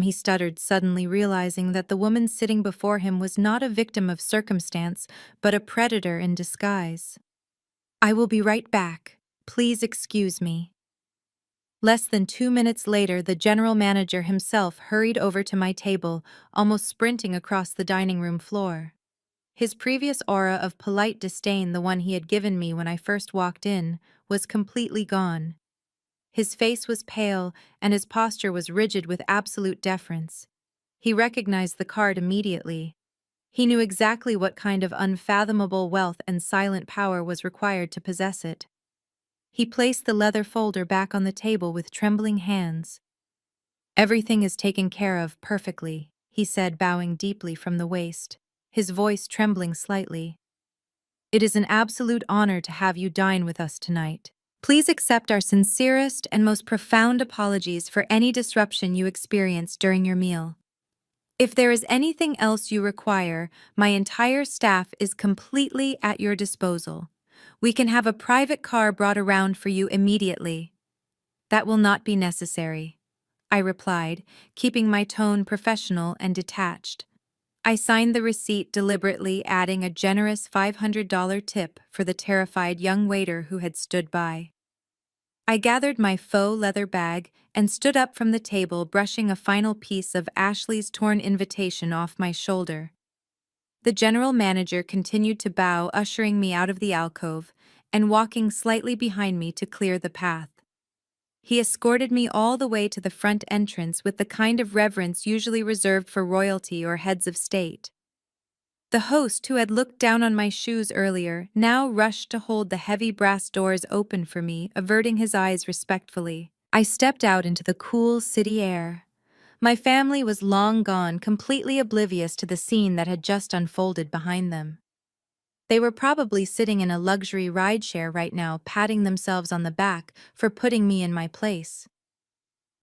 [SPEAKER 1] He stuttered, suddenly realizing that the woman sitting before him was not a victim of circumstance, but a predator in disguise. "I will be right back. Please excuse me." Less than 2 minutes later, the general manager himself hurried over to my table, almost sprinting across the dining room floor. His previous aura of polite disdain, the one he had given me when I first walked in, was completely gone. His face was pale, and his posture was rigid with absolute deference. He recognized the card immediately. He knew exactly what kind of unfathomable wealth and silent power was required to possess it. He placed the leather folder back on the table with trembling hands. "Everything is taken care of perfectly," he said, bowing deeply from the waist, his voice trembling slightly. "It is an absolute honor to have you dine with us tonight. Please accept our sincerest and most profound apologies for any disruption you experienced during your meal. If there is anything else you require, my entire staff is completely at your disposal. We can have a private car brought around for you immediately." "That will not be necessary," I replied, keeping my tone professional and detached. I signed the receipt deliberately, adding a generous $500 tip for the terrified young waiter who had stood by. I gathered my faux leather bag and stood up from the table, brushing a final piece of Ashley's torn invitation off my shoulder. The general manager continued to bow, ushering me out of the alcove and walking slightly behind me to clear the path. He escorted me all the way to the front entrance with the kind of reverence usually reserved for royalty or heads of state. The host, who had looked down on my shoes earlier, now rushed to hold the heavy brass doors open for me, averting his eyes respectfully. I stepped out into the cool city air. My family was long gone, completely oblivious to the scene that had just unfolded behind them. They were probably sitting in a luxury rideshare right now, patting themselves on the back for putting me in my place.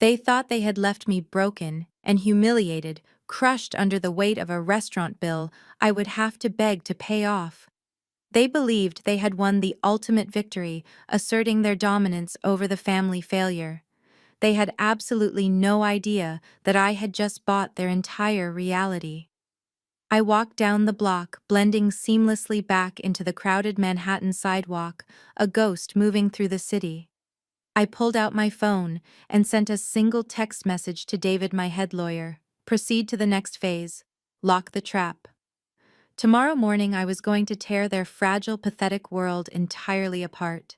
[SPEAKER 1] They thought they had left me broken and humiliated, crushed under the weight of a restaurant bill I would have to beg to pay off. They believed they had won the ultimate victory, asserting their dominance over the family failure. They had absolutely no idea that I had just bought their entire reality. I walked down the block, blending seamlessly back into the crowded Manhattan sidewalk, a ghost moving through the city. I pulled out my phone and sent a single text message to David, my head lawyer. Proceed to the next phase. Lock the trap. Tomorrow morning I was going to tear their fragile, pathetic world entirely apart.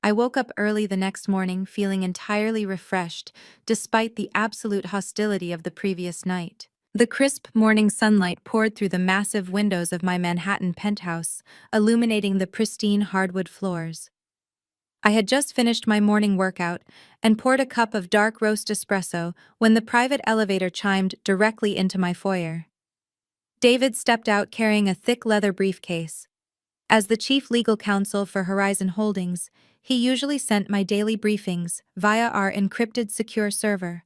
[SPEAKER 1] I woke up early the next morning feeling entirely refreshed, despite the absolute hostility of the previous night. The crisp morning sunlight poured through the massive windows of my Manhattan penthouse, illuminating the pristine hardwood floors. I had just finished my morning workout and poured a cup of dark roast espresso when the private elevator chimed directly into my foyer. David stepped out carrying a thick leather briefcase. As the chief legal counsel for Horizon Holdings, he usually sent my daily briefings via our encrypted secure server.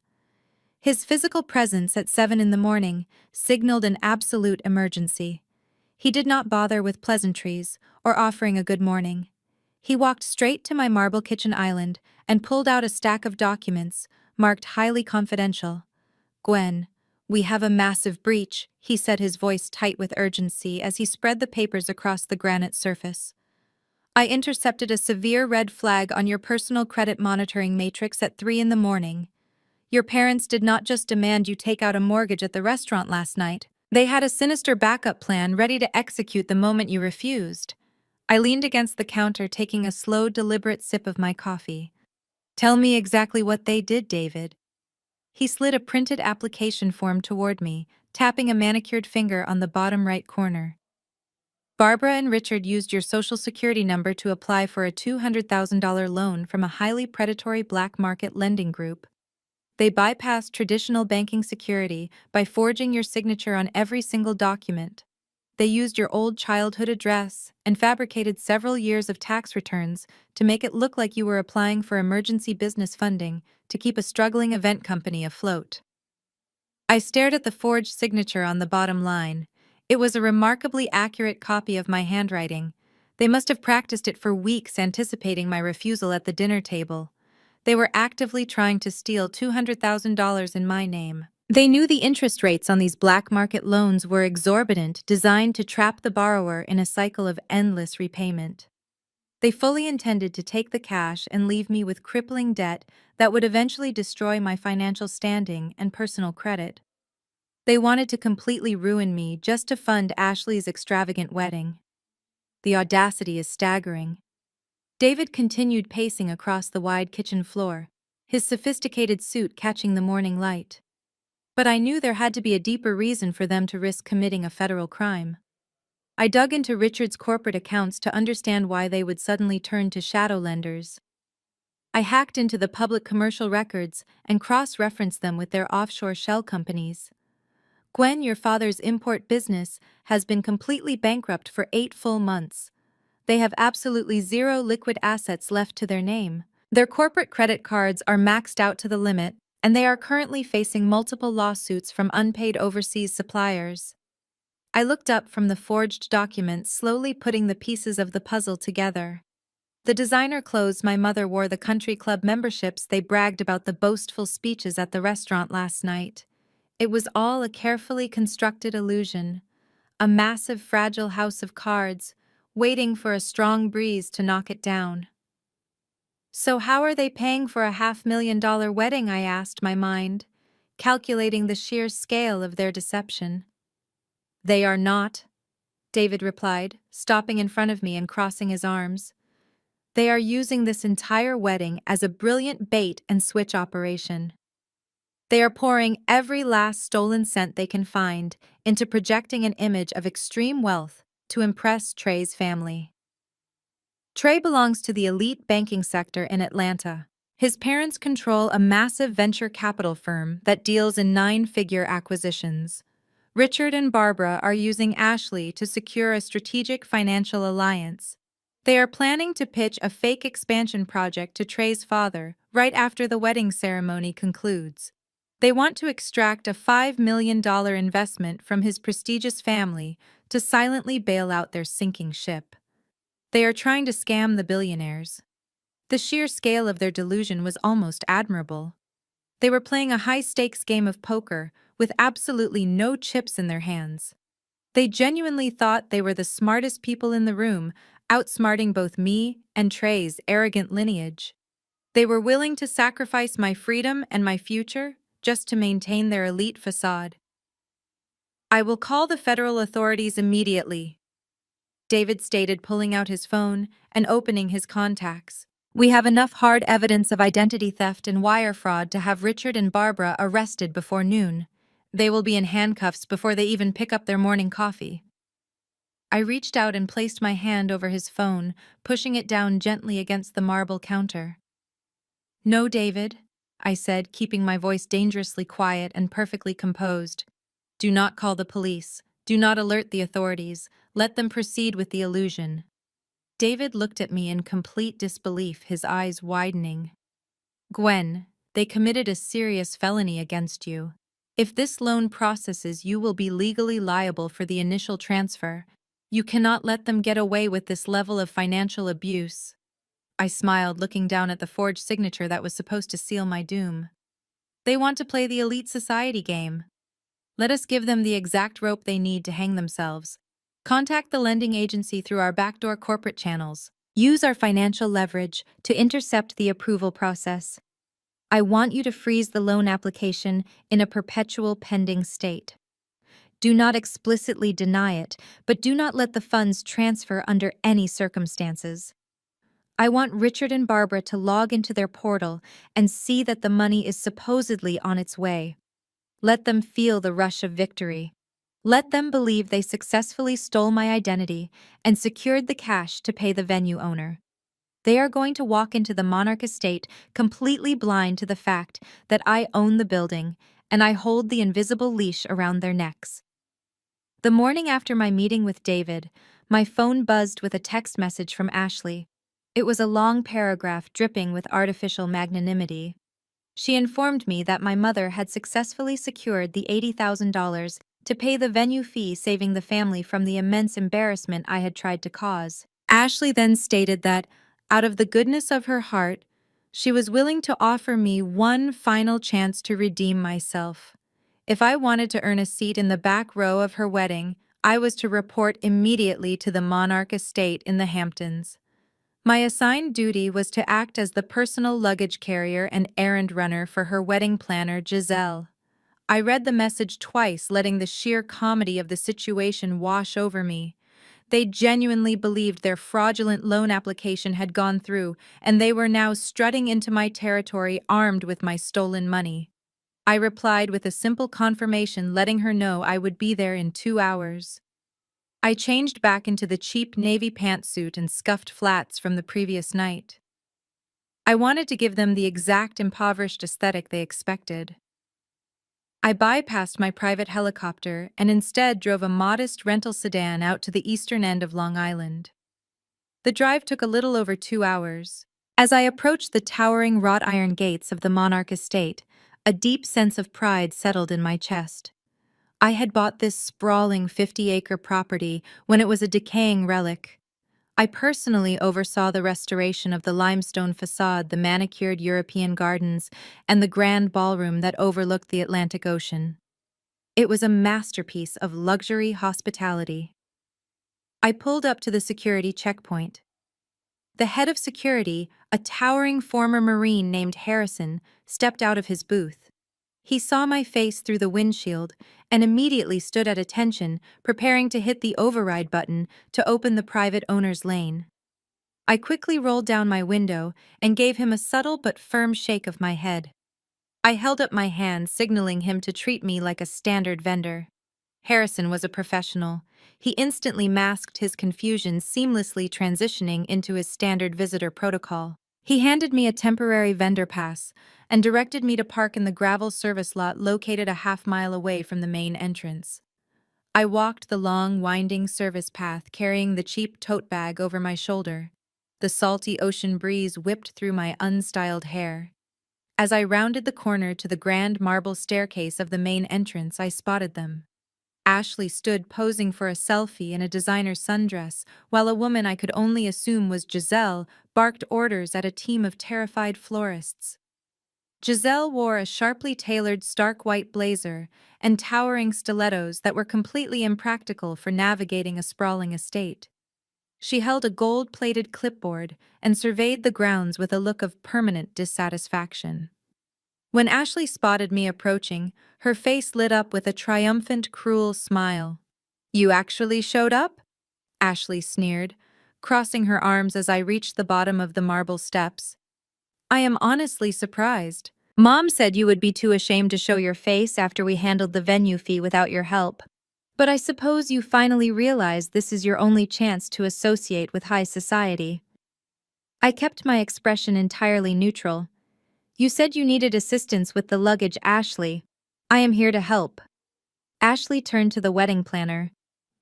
[SPEAKER 1] His physical presence at 7 in the morning signaled an absolute emergency. He did not bother with pleasantries or offering a good morning. He walked straight to my marble kitchen island and pulled out a stack of documents marked highly confidential. "Gwen, we have a massive breach," he said, his voice tight with urgency as he spread the papers across the granite surface. "I intercepted a severe red flag on your personal credit monitoring matrix at 3 in the morning. Your parents did not just demand you take out a mortgage at the restaurant last night. They had a sinister backup plan ready to execute the moment you refused." I leaned against the counter, taking a slow, deliberate sip of my coffee. "Tell me exactly what they did, David." He slid a printed application form toward me, tapping a manicured finger on the bottom right corner. "Barbara and Richard used your social security number to apply for a $200,000 loan from a highly predatory black market lending group. They bypassed traditional banking security by forging your signature on every single document. They used your old childhood address and fabricated several years of tax returns to make it look like you were applying for emergency business funding to keep a struggling event company afloat." I stared at the forged signature on the bottom line. It was a remarkably accurate copy of my handwriting. They must have practiced it for weeks, anticipating my refusal at the dinner table. They were actively trying to steal $200,000 in my name. They knew the interest rates on these black market loans were exorbitant, designed to trap the borrower in a cycle of endless repayment. They fully intended to take the cash and leave me with crippling debt that would eventually destroy my financial standing and personal credit. They wanted to completely ruin me just to fund Ashley's extravagant wedding. The audacity is staggering. David continued pacing across the wide kitchen floor, his sophisticated suit catching the morning light. But I knew there had to be a deeper reason for them to risk committing a federal crime. I dug into Richard's corporate accounts to understand why they would suddenly turn to shadow lenders. I hacked into the public commercial records and cross-referenced them with their offshore shell companies. "Gwen, your father's import business has been completely bankrupt for 8 full months. They have absolutely zero liquid assets left to their name. Their corporate credit cards are maxed out to the limit, and they are currently facing multiple lawsuits from unpaid overseas suppliers." I looked up from the forged documents, slowly putting the pieces of the puzzle together. The designer clothes my mother wore, the country club memberships they bragged about, the boastful speeches at the restaurant last night. It was all a carefully constructed illusion. A massive, fragile house of cards, waiting for a strong breeze to knock it down. "So how are they paying for a $500,000 wedding?" I asked, my mind calculating the sheer scale of their deception. "They are not," David replied, stopping in front of me and crossing his arms. "They are using this entire wedding as a brilliant bait and switch operation. They are pouring every last stolen cent they can find into projecting an image of extreme wealth to impress Trey's family." Trey belongs to the elite banking sector in Atlanta. His parents control a massive venture capital firm that deals in 9-figure acquisitions. Richard and Barbara are using Ashley to secure a strategic financial alliance. They are planning to pitch a fake expansion project to Trey's father right after the wedding ceremony concludes. They want to extract a $5 million investment from his prestigious family to silently bail out their sinking ship. They are trying to scam the billionaires. The sheer scale of their delusion was almost admirable. They were playing a high-stakes game of poker with absolutely no chips in their hands. They genuinely thought they were the smartest people in the room, outsmarting both me and Trey's arrogant lineage. They were willing to sacrifice my freedom and my future just to maintain their elite facade. "I will call the federal authorities immediately," David stated, pulling out his phone and opening his contacts. "We have enough hard evidence of identity theft and wire fraud to have Richard and Barbara arrested before noon. They will be in handcuffs before they even pick up their morning coffee." I reached out and placed my hand over his phone, pushing it down gently against the marble counter. "No, David," I said, keeping my voice dangerously quiet and perfectly composed. "Do not call the police. Do not alert the authorities. Let them proceed with the illusion." David looked at me in complete disbelief, his eyes widening. "Gwen, they committed a serious felony against you. If this loan processes, you will be legally liable for the initial transfer. You cannot let them get away with this level of financial abuse." I smiled, looking down at the forged signature that was supposed to seal my doom. "They want to play the elite society game. Let us give them the exact rope they need to hang themselves. Contact the lending agency through our backdoor corporate channels. Use our financial leverage to intercept the approval process. I want you to freeze the loan application in a perpetual pending state. Do not explicitly deny it, but do not let the funds transfer under any circumstances. I want Richard and Barbara to log into their portal and see that the money is supposedly on its way. Let them feel the rush of victory. Let them believe they successfully stole my identity and secured the cash to pay the venue owner. They are going to walk into the Monarch estate completely blind to the fact that I own the building and I hold the invisible leash around their necks." The morning after my meeting with David, my phone buzzed with a text message from Ashley. It was a long paragraph dripping with artificial magnanimity. She informed me that my mother had successfully secured the $80,000 to pay the venue fee, saving the family from the immense embarrassment I had tried to cause. Ashley then stated that, out of the goodness of her heart, she was willing to offer me one final chance to redeem myself. If I wanted to earn a seat in the back row of her wedding, I was to report immediately to the Monarch estate in the Hamptons. My assigned duty was to act as the personal luggage carrier and errand runner for her wedding planner, Giselle. I read the message twice, letting the sheer comedy of the situation wash over me. They genuinely believed their fraudulent loan application had gone through, and they were now strutting into my territory armed with my stolen money. I replied with a simple confirmation, letting her know I would be there in 2 hours. I changed back into the cheap navy pantsuit and scuffed flats from the previous night. I wanted to give them the exact impoverished aesthetic they expected. I bypassed my private helicopter and instead drove a modest rental sedan out to the eastern end of Long Island. The drive took a little over 2 hours. As I approached the towering wrought iron gates of the Monarch estate, a deep sense of pride settled in my chest. I had bought this sprawling 50-acre property when it was a decaying relic. I personally oversaw the restoration of the limestone facade, the manicured European gardens, and the grand ballroom that overlooked the Atlantic Ocean. It was a masterpiece of luxury hospitality. I pulled up to the security checkpoint. The head of security, a towering former Marine named Harrison, stepped out of his booth. He saw my face through the windshield and immediately stood at attention, preparing to hit the override button to open the private owner's lane. I quickly rolled down my window and gave him a subtle but firm shake of my head. I held up my hand, signaling him to treat me like a standard vendor. Harrison was a professional. He instantly masked his confusion, seamlessly transitioning into his standard visitor protocol. He handed me a temporary vendor pass and directed me to park in the gravel service lot located a half-mile away from the main entrance. I walked the long, winding service path, carrying the cheap tote bag over my shoulder. The salty ocean breeze whipped through my unstyled hair. As I rounded the corner to the grand marble staircase of the main entrance, I spotted them. Ashley stood posing for a selfie in a designer sundress, while a woman I could only assume was Giselle barked orders at a team of terrified florists. Giselle wore a sharply tailored stark white blazer and towering stilettos that were completely impractical for navigating a sprawling estate. She held a gold-plated clipboard and surveyed the grounds with a look of permanent dissatisfaction. When Ashley spotted me approaching, her face lit up with a triumphant, cruel smile. "You actually showed up?" Ashley sneered, crossing her arms as I reached the bottom of the marble steps. "I am honestly surprised. Mom said you would be too ashamed to show your face after we handled the venue fee without your help. But I suppose you finally realize this is your only chance to associate with high society." I kept my expression entirely neutral. "You said you needed assistance with the luggage, Ashley. I am here to help." Ashley turned to the wedding planner.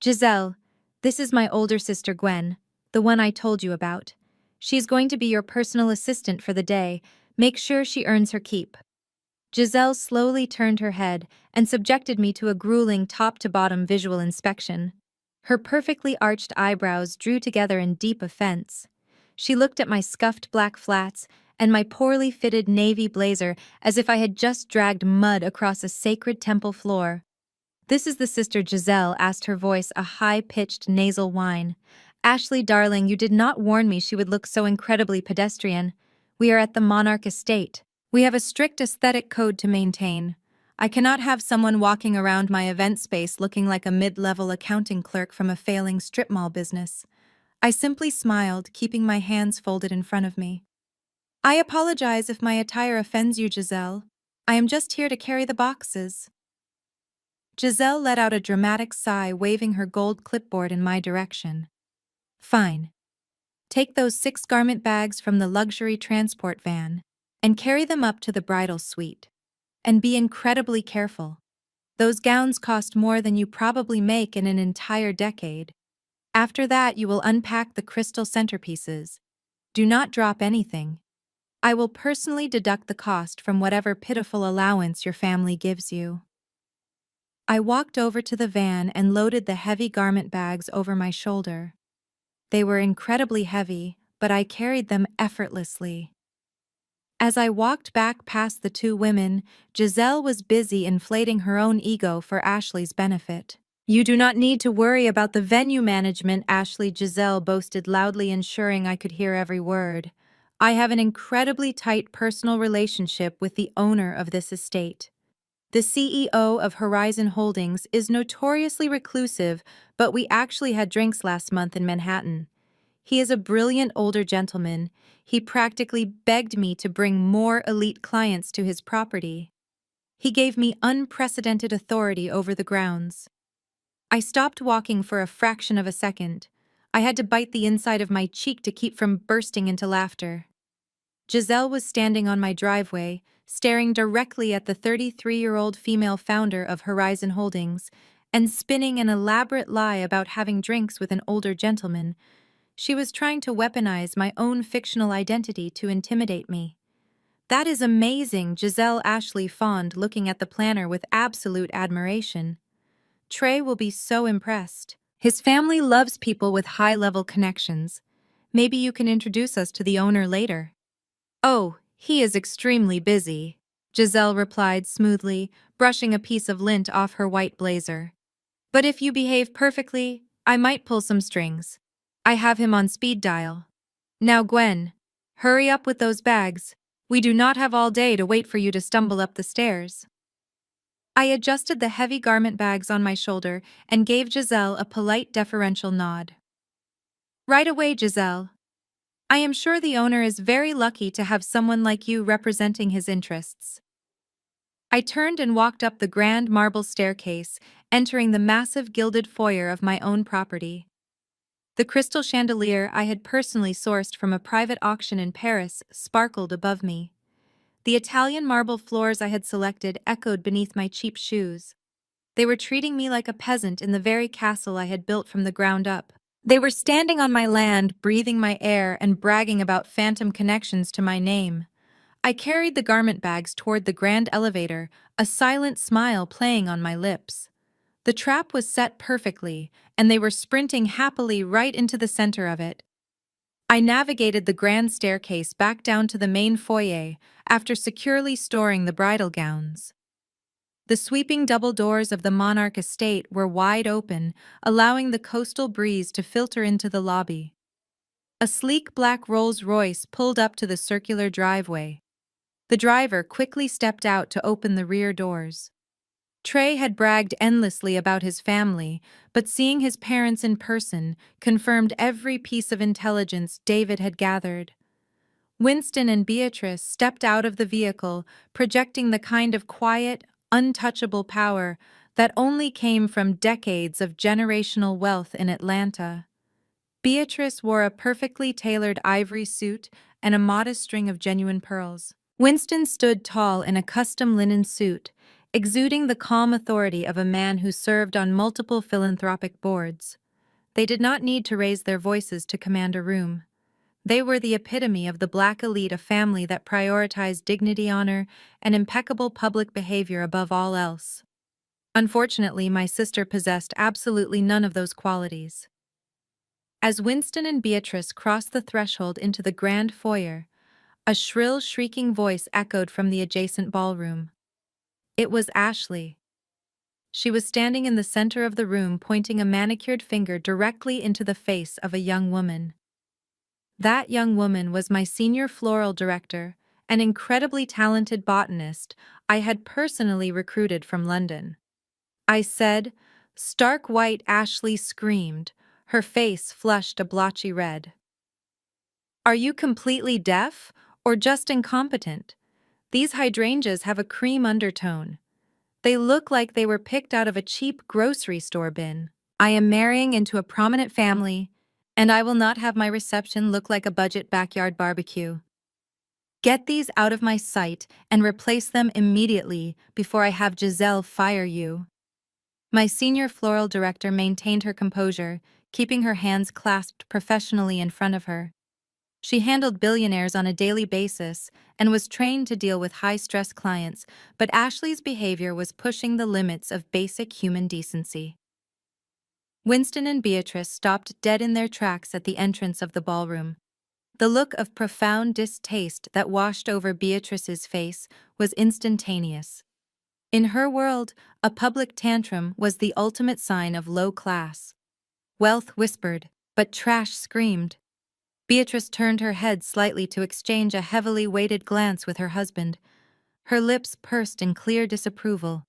[SPEAKER 1] "Giselle, this is my older sister Gwen, the one I told you about. She's going to be your personal assistant for the day. Make sure she earns her keep." Giselle slowly turned her head and subjected me to a grueling top-to-bottom visual inspection. Her perfectly arched eyebrows drew together in deep offense. She looked at my scuffed black flats and my poorly fitted navy blazer as if I had just dragged mud across a sacred temple floor. "This is the sister Giselle," asked, her voice a high-pitched nasal whine. "Ashley, darling, you did not warn me she would look so incredibly pedestrian. We are at the Monarch Estate. We have a strict aesthetic code to maintain. I cannot have someone walking around my event space looking like a mid-level accounting clerk from a failing strip mall business." I simply smiled, keeping my hands folded in front of me. "I apologize if my attire offends you, Giselle. I am just here to carry the boxes." Giselle let out a dramatic sigh, waving her gold clipboard in my direction. "Fine. Take those 6 garment bags from the luxury transport van and carry them up to the bridal suite. And be incredibly careful. Those gowns cost more than you probably make in an entire decade. After that, you will unpack the crystal centerpieces. Do not drop anything. I will personally deduct the cost from whatever pitiful allowance your family gives you." I walked over to the van and loaded the heavy garment bags over my shoulder. They were incredibly heavy, but I carried them effortlessly. As I walked back past the 2 women, Giselle was busy inflating her own ego for Ashley's benefit. "You do not need to worry about the venue management," Giselle boasted loudly, ensuring I could hear every word. "I have an incredibly tight personal relationship with the owner of this estate. The CEO of Horizon Holdings is notoriously reclusive, but we actually had drinks last month in Manhattan. He is a brilliant older gentleman. He practically begged me to bring more elite clients to his property. He gave me unprecedented authority over the grounds." I stopped walking for a fraction of a second. I had to bite the inside of my cheek to keep from bursting into laughter. Giselle was standing on my driveway, staring directly at the 33-year-old female founder of Horizon Holdings and spinning an elaborate lie about having drinks with an older gentleman. She was trying to weaponize my own fictional identity to intimidate me. "That is amazing," Giselle Ashley fawned, looking at the planner with absolute admiration. "Trey will be so impressed. His family loves people with high-level connections. Maybe you can introduce us to the owner later." "Oh, he is extremely busy," Giselle replied smoothly, brushing a piece of lint off her white blazer. "But if you behave perfectly, I might pull some strings. I have him on speed dial. Now, Gwen, hurry up with those bags. We do not have all day to wait for you to stumble up the stairs." I adjusted the heavy garment bags on my shoulder and gave Giselle a polite deferential nod. "Right away, Giselle. I am sure the owner is very lucky to have someone like you representing his interests." I turned and walked up the grand marble staircase, entering the massive gilded foyer of my own property. The crystal chandelier I had personally sourced from a private auction in Paris sparkled above me. The Italian marble floors I had selected echoed beneath my cheap shoes. They were treating me like a peasant in the very castle I had built from the ground up. They were standing on my land, breathing my air, and bragging about phantom connections to my name. I carried the garment bags toward the grand elevator, a silent smile playing on my lips. The trap was set perfectly, and they were sprinting happily right into the center of it. I navigated the grand staircase back down to the main foyer after securely storing the bridal gowns. The sweeping double doors of the Monarch estate were wide open, allowing the coastal breeze to filter into the lobby. A sleek black Rolls-Royce pulled up to the circular driveway. The driver quickly stepped out to open the rear doors. Trey had bragged endlessly about his family, but seeing his parents in person confirmed every piece of intelligence David had gathered. Winston and Beatrice stepped out of the vehicle, projecting the kind of quiet, untouchable power that only came from decades of generational wealth in Atlanta. Beatrice wore a perfectly tailored ivory suit and a modest string of genuine pearls. Winston stood tall in a custom linen suit, exuding the calm authority of a man who served on multiple philanthropic boards. They did not need to raise their voices to command a room. They were the epitome of the black elite, a family that prioritized dignity, honor, and impeccable public behavior above all else. Unfortunately, my sister possessed absolutely none of those qualities. As Winston and Beatrice crossed the threshold into the grand foyer, a shrill, shrieking voice echoed from the adjacent ballroom. It was Ashley. She was standing in the center of the room, pointing a manicured finger directly into the face of a young woman. That young woman was my senior floral director, an incredibly talented botanist I had personally recruited from London. I said, stark white. Ashley screamed, her face flushed a blotchy red. Are you completely deaf, or just incompetent? These hydrangeas have a cream undertone. They look like they were picked out of a cheap grocery store bin. I am marrying into a prominent family, and I will not have my reception look like a budget backyard barbecue. Get these out of my sight and replace them immediately before I have Giselle fire you. My senior floral director maintained her composure, keeping her hands clasped professionally in front of her. She handled billionaires on a daily basis and was trained to deal with high-stress clients, but Ashley's behavior was pushing the limits of basic human decency. Winston and Beatrice stopped dead in their tracks at the entrance of the ballroom. The look of profound distaste that washed over Beatrice's face was instantaneous. In her world, a public tantrum was the ultimate sign of low class. Wealth whispered, but trash screamed. Beatrice turned her head slightly to exchange a heavily weighted glance with her husband. Her lips pursed in clear disapproval.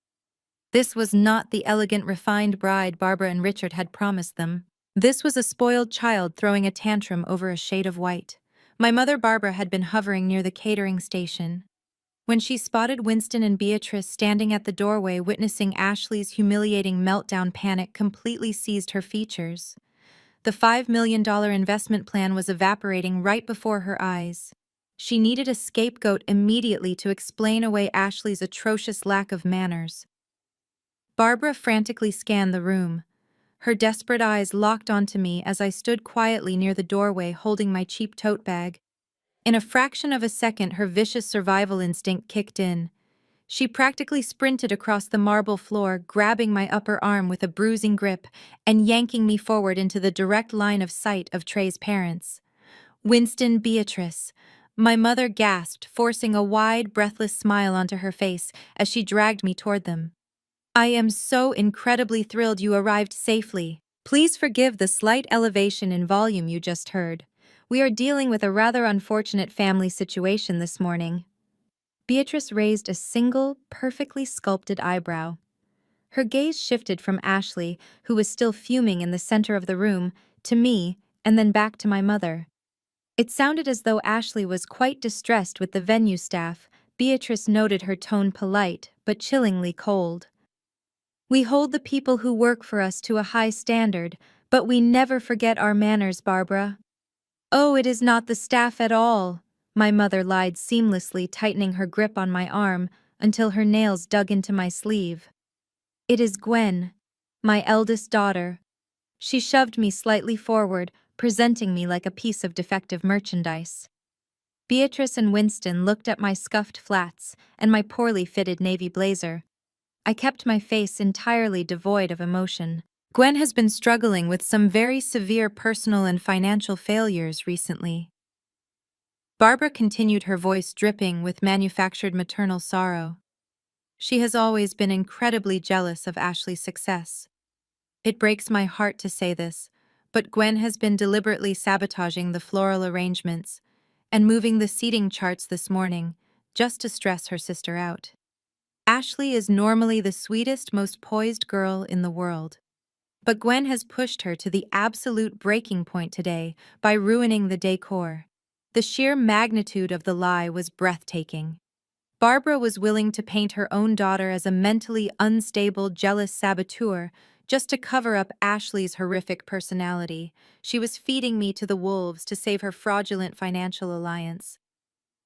[SPEAKER 1] This was not the elegant, refined bride Barbara and Richard had promised them. This was a spoiled child throwing a tantrum over a shade of white. My mother Barbara had been hovering near the catering station. When she spotted Winston and Beatrice standing at the doorway witnessing Ashley's humiliating meltdown, panic completely seized her features. The $5 million investment plan was evaporating right before her eyes. She needed a scapegoat immediately to explain away Ashley's atrocious lack of manners. Barbara frantically scanned the room. Her desperate eyes locked onto me as I stood quietly near the doorway holding my cheap tote bag. In a fraction of a second, her vicious survival instinct kicked in. She practically sprinted across the marble floor, grabbing my upper arm with a bruising grip and yanking me forward into the direct line of sight of Trey's parents. Winston, Beatrice. My mother gasped, forcing a wide, breathless smile onto her face as she dragged me toward them. I am so incredibly thrilled you arrived safely. Please forgive the slight elevation in volume you just heard. We are dealing with a rather unfortunate family situation this morning. Beatrice raised a single, perfectly sculpted eyebrow. Her gaze shifted from Ashley, who was still fuming in the center of the room, to me, and then back to my mother. It sounded as though Ashley was quite distressed with the venue staff. Beatrice noted her tone polite, but chillingly cold. We hold the people who work for us to a high standard, but we never forget our manners, Barbara. Oh, it is not the staff at all, my mother lied seamlessly, tightening her grip on my arm until her nails dug into my sleeve. It is Gwen, my eldest daughter. She shoved me slightly forward, presenting me like a piece of defective merchandise. Beatrice and Winston looked at my scuffed flats and my poorly fitted navy blazer. I kept my face entirely devoid of emotion. Gwen has been struggling with some very severe personal and financial failures recently. Barbara continued, her voice dripping with manufactured maternal sorrow. She has always been incredibly jealous of Ashley's success. It breaks my heart to say this, but Gwen has been deliberately sabotaging the floral arrangements and moving the seating charts this morning just to stress her sister out. Ashley is normally the sweetest, most poised girl in the world. But Gwen has pushed her to the absolute breaking point today by ruining the decor. The sheer magnitude of the lie was breathtaking. Barbara was willing to paint her own daughter as a mentally unstable, jealous saboteur just to cover up Ashley's horrific personality. She was feeding me to the wolves to save her fraudulent financial alliance.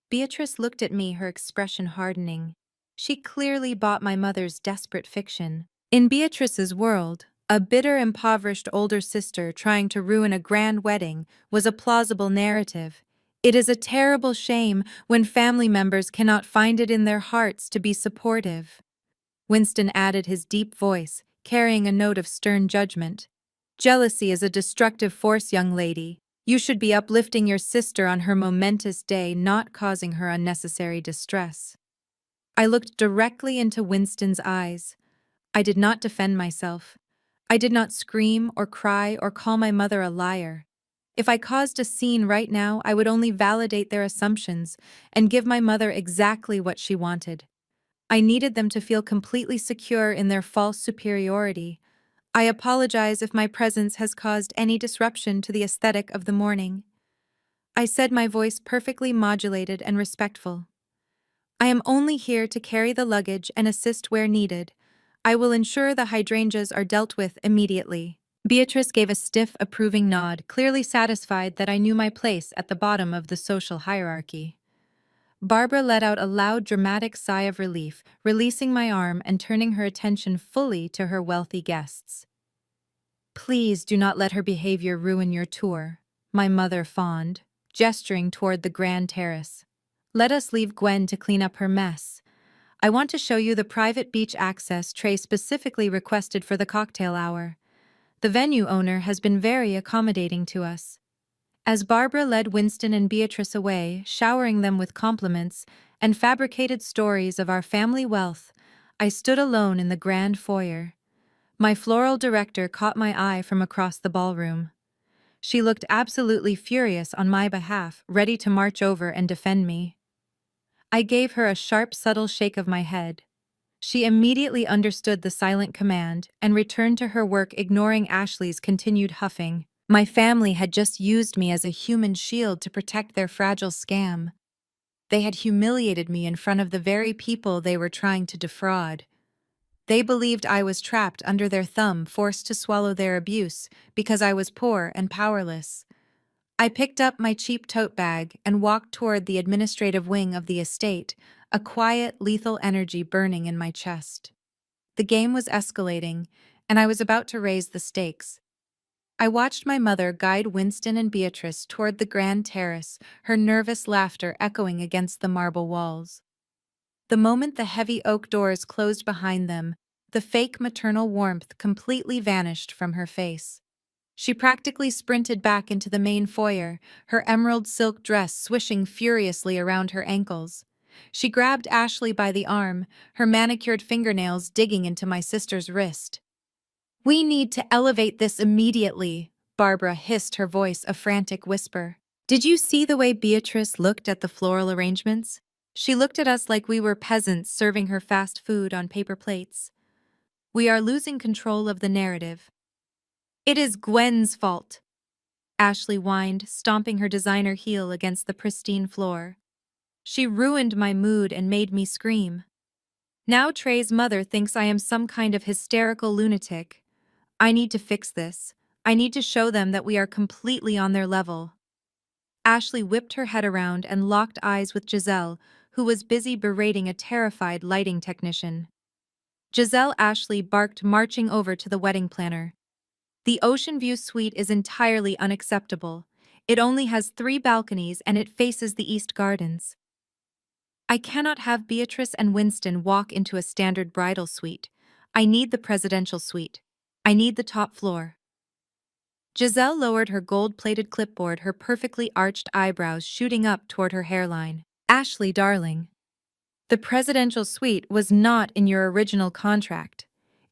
[SPEAKER 1] Beatrice looked at me, her expression hardening. She clearly bought my mother's desperate fiction. In Beatrice's world, a bitter, impoverished older sister trying to ruin a grand wedding was a plausible narrative. It is a terrible shame when family members cannot find it in their hearts to be supportive. Winston added, his deep voice, carrying a note of stern judgment. Jealousy is a destructive force, young lady. You should be uplifting your sister on her momentous day, not causing her unnecessary distress. I looked directly into Winston's eyes. I did not defend myself. I did not scream or cry or call my mother a liar. If I caused a scene right now, I would only validate their assumptions and give my mother exactly what she wanted. I needed them to feel completely secure in their false superiority. I apologize if my presence has caused any disruption to the aesthetic of the morning. I said, my voice perfectly modulated and respectful. I am only here to carry the luggage and assist where needed. I will ensure the hydrangeas are dealt with immediately. Beatrice gave a stiff, approving nod, clearly satisfied that I knew my place at the bottom of the social hierarchy. Barbara let out a loud, dramatic sigh of relief, releasing my arm and turning her attention fully to her wealthy guests. Please do not let her behavior ruin your tour, my mother fawned, gesturing toward the grand terrace. Let us leave Gwen to clean up her mess. I want to show you the private beach access Trey specifically requested for the cocktail hour. The venue owner has been very accommodating to us. As Barbara led Winston and Beatrice away, showering them with compliments and fabricated stories of our family wealth, I stood alone in the grand foyer. My floral director caught my eye from across the ballroom. She looked absolutely furious on my behalf, ready to march over and defend me. I gave her a sharp, subtle shake of my head. She immediately understood the silent command and returned to her work, ignoring Ashley's continued huffing. My family had just used me as a human shield to protect their fragile scam. They had humiliated me in front of the very people they were trying to defraud. They believed I was trapped under their thumb, forced to swallow their abuse because I was poor and powerless. I picked up my cheap tote bag and walked toward the administrative wing of the estate, a quiet, lethal energy burning in my chest. The game was escalating, and I was about to raise the stakes. I watched my mother guide Winston and Beatrice toward the grand terrace, her nervous laughter echoing against the marble walls. The moment the heavy oak doors closed behind them, the fake maternal warmth completely vanished from her face. She practically sprinted back into the main foyer, her emerald silk dress swishing furiously around her ankles. She grabbed Ashley by the arm, her manicured fingernails digging into my sister's wrist. "We need to elevate this immediately," Barbara hissed, her voice a frantic whisper. Did you see the way Beatrice looked at the floral arrangements? She looked at us like we were peasants serving her fast food on paper plates. We are losing control of the narrative. It is Gwen's fault, Ashley whined, stomping her designer heel against the pristine floor. She ruined my mood and made me scream. Now Trey's mother thinks I am some kind of hysterical lunatic. I need to fix this. I need to show them that we are completely on their level. Ashley whipped her head around and locked eyes with Giselle, who was busy berating a terrified lighting technician. Giselle Ashley barked, marching over to the wedding planner. The Ocean View suite is entirely unacceptable. It only has 3 balconies and it faces the East Gardens. I cannot have Beatrice and Winston walk into a standard bridal suite. I need the presidential suite. I need the top floor. Giselle lowered her gold-plated clipboard, her perfectly arched eyebrows shooting up toward her hairline. Ashley, darling. The presidential suite was not in your original contract.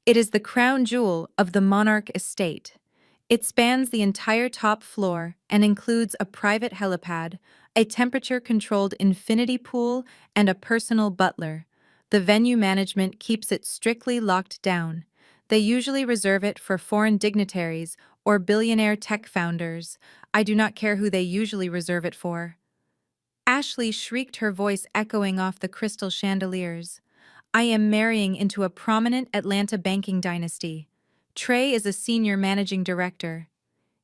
[SPEAKER 1] It is the crown jewel of the monarch estate. It spans the entire top floor and includes a private helipad, a temperature-controlled infinity pool, and a personal butler. The venue management keeps it strictly locked down. They usually reserve it for foreign dignitaries or billionaire tech founders. I do not care who they usually reserve it for. Ashley shrieked, her voice echoing off the crystal chandeliers. I am marrying into a prominent Atlanta banking dynasty. Trey is a senior managing director.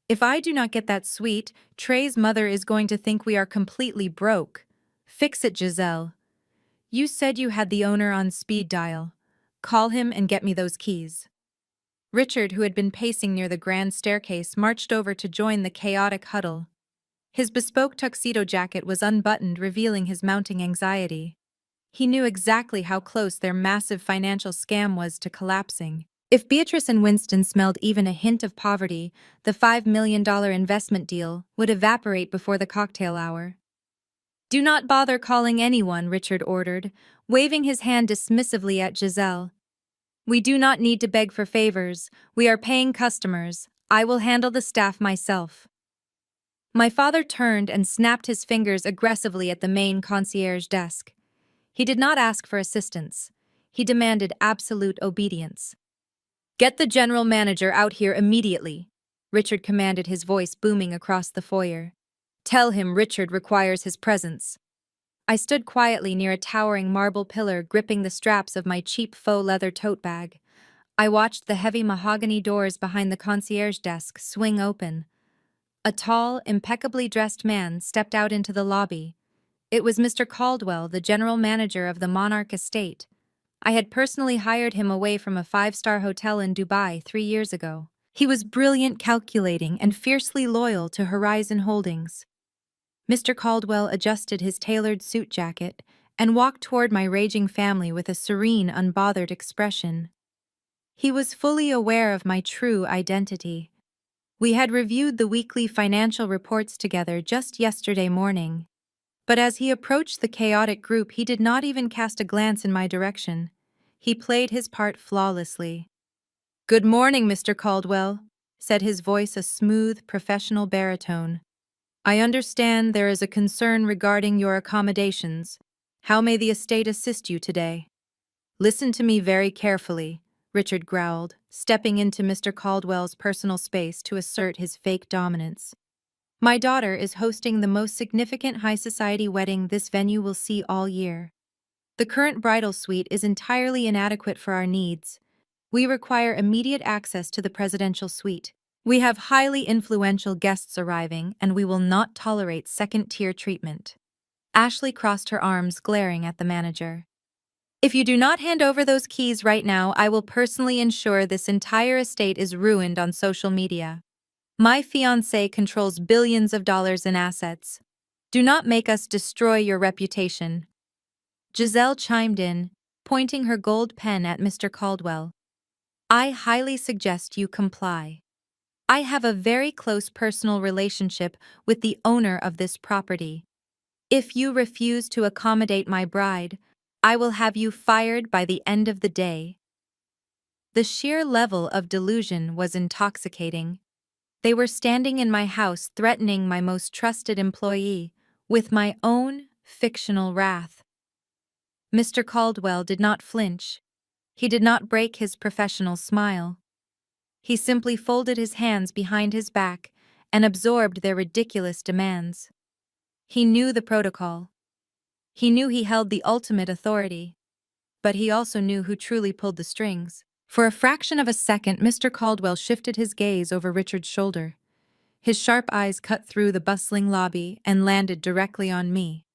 [SPEAKER 1] If I do not get that suite, Trey's mother is going to think we are completely broke. Fix it, Giselle. You said you had the owner on speed dial. Call him and get me those keys. Richard, who had been pacing near the grand staircase, marched over to join the chaotic huddle. His bespoke tuxedo jacket was unbuttoned, revealing his mounting anxiety. He knew exactly how close their massive financial scam was to collapsing. If Beatrice and Winston smelled even a hint of poverty, the $5 million investment deal would evaporate before the cocktail hour. Do not bother calling anyone, Richard ordered, waving his hand dismissively at Giselle. We do not need to beg for favors. We are paying customers. I will handle the staff myself. My father turned and snapped his fingers aggressively at the main concierge desk. He did not ask for assistance. He demanded absolute obedience. Get the general manager out here immediately, Richard commanded, his voice booming across the foyer. Tell him Richard requires his presence. I stood quietly near a towering marble pillar, gripping the straps of my cheap faux leather tote bag. I watched the heavy mahogany doors behind the concierge desk swing open. A tall, impeccably dressed man stepped out into the lobby. It was Mr. Caldwell, the general manager of the Monarch Estate. I had personally hired him away from a five-star hotel in Dubai 3 years ago. He was brilliant, calculating, and fiercely loyal to Horizon Holdings. Mr. Caldwell adjusted his tailored suit jacket and walked toward my raging family with a serene, unbothered expression. He was fully aware of my true identity. We had reviewed the weekly financial reports together just yesterday morning. But as he approached the chaotic group, he did not even cast a glance in my direction. He played his part flawlessly. Good morning, Mr. Caldwell, said his voice a smooth, professional baritone. I understand there is a concern regarding your accommodations. How may the estate assist you today? Listen to me very carefully, Richard growled, stepping into Mr. Caldwell's personal space to assert his fake dominance. My daughter is hosting the most significant high society wedding this venue will see all year. The current bridal suite is entirely inadequate for our needs. We require immediate access to the presidential suite. We have highly influential guests arriving, and we will not tolerate second-tier treatment. Ashley crossed her arms, glaring at the manager. If you do not hand over those keys right now, I will personally ensure this entire estate is ruined on social media. My fiancé controls billions of dollars in assets. Do not make us destroy your reputation. Giselle chimed in, pointing her gold pen at Mr. Caldwell. I highly suggest you comply. I have a very close personal relationship with the owner of this property. If you refuse to accommodate my bride, I will have you fired by the end of the day. The sheer level of delusion was intoxicating. They were standing in my house, threatening my most trusted employee with my own fictional wrath. Mr. Caldwell did not flinch. He did not break his professional smile. He simply folded his hands behind his back and absorbed their ridiculous demands. He knew the protocol. He knew he held the ultimate authority. But he also knew who truly pulled the strings. For a fraction of a second, Mr. Caldwell shifted his gaze over Richard's shoulder. His sharp eyes cut through the bustling lobby and landed directly on me.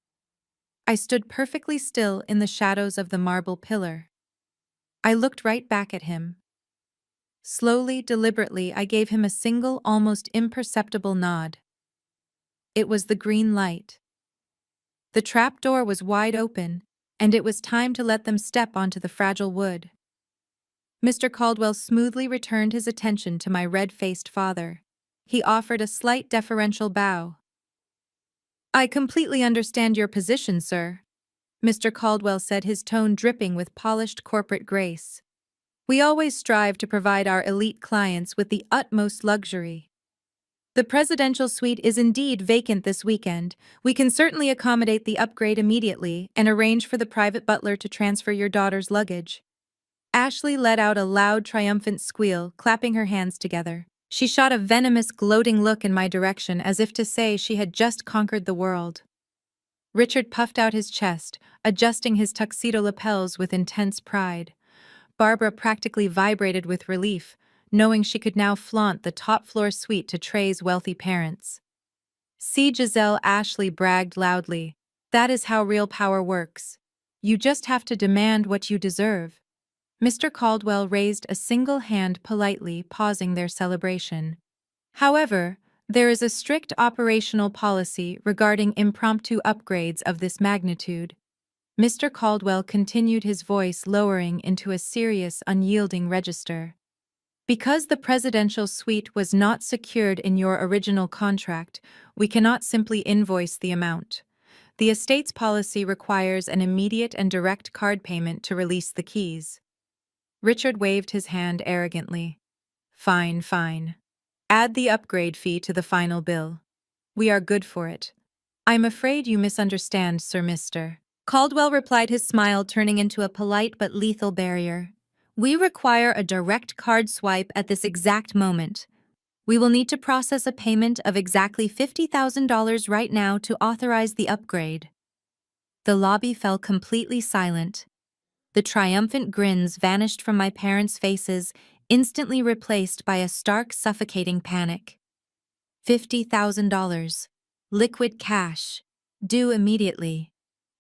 [SPEAKER 1] I stood perfectly still in the shadows of the marble pillar. I looked right back at him. Slowly, deliberately, I gave him a single, almost imperceptible nod. It was the green light. The trap door was wide open, and it was time to let them step onto the fragile wood. Mr. Caldwell smoothly returned his attention to my red-faced father. He offered a slight deferential bow. "I completely understand your position, sir," Mr. Caldwell said, his tone dripping with polished corporate grace. "We always strive to provide our elite clients with the utmost luxury. The presidential suite is indeed vacant this weekend. We can certainly accommodate the upgrade immediately and arrange for the private butler to transfer your daughter's luggage." Ashley let out a loud, triumphant squeal, clapping her hands together. She shot a venomous, gloating look in my direction as if to say she had just conquered the world. Richard puffed out his chest, adjusting his tuxedo lapels with intense pride. Barbara practically vibrated with relief, knowing she could now flaunt the top-floor suite to Trey's wealthy parents. "See, Giselle," Ashley bragged loudly. "That is how real power works. You just have to demand what you deserve." Mr. Caldwell raised a single hand politely, pausing their celebration. "However, there is a strict operational policy regarding impromptu upgrades of this magnitude." Mr. Caldwell continued, his voice lowering into a serious, unyielding register. "Because the presidential suite was not secured in your original contract, we cannot simply invoice the amount. The estate's policy requires an immediate and direct card payment to release the keys." Richard waved his hand arrogantly. "Fine, fine. Add the upgrade fee to the final bill. We are good for it." "I'm afraid you misunderstand, Sir Mr. Caldwell replied, his smile turning into a polite but lethal barrier. "We require a direct card swipe at this exact moment. We will need to process a payment of exactly $50,000 right now to authorize the upgrade." The lobby fell completely silent. The triumphant grins vanished from my parents' faces, instantly replaced by a stark, suffocating panic. $50,000. Liquid cash. Due immediately.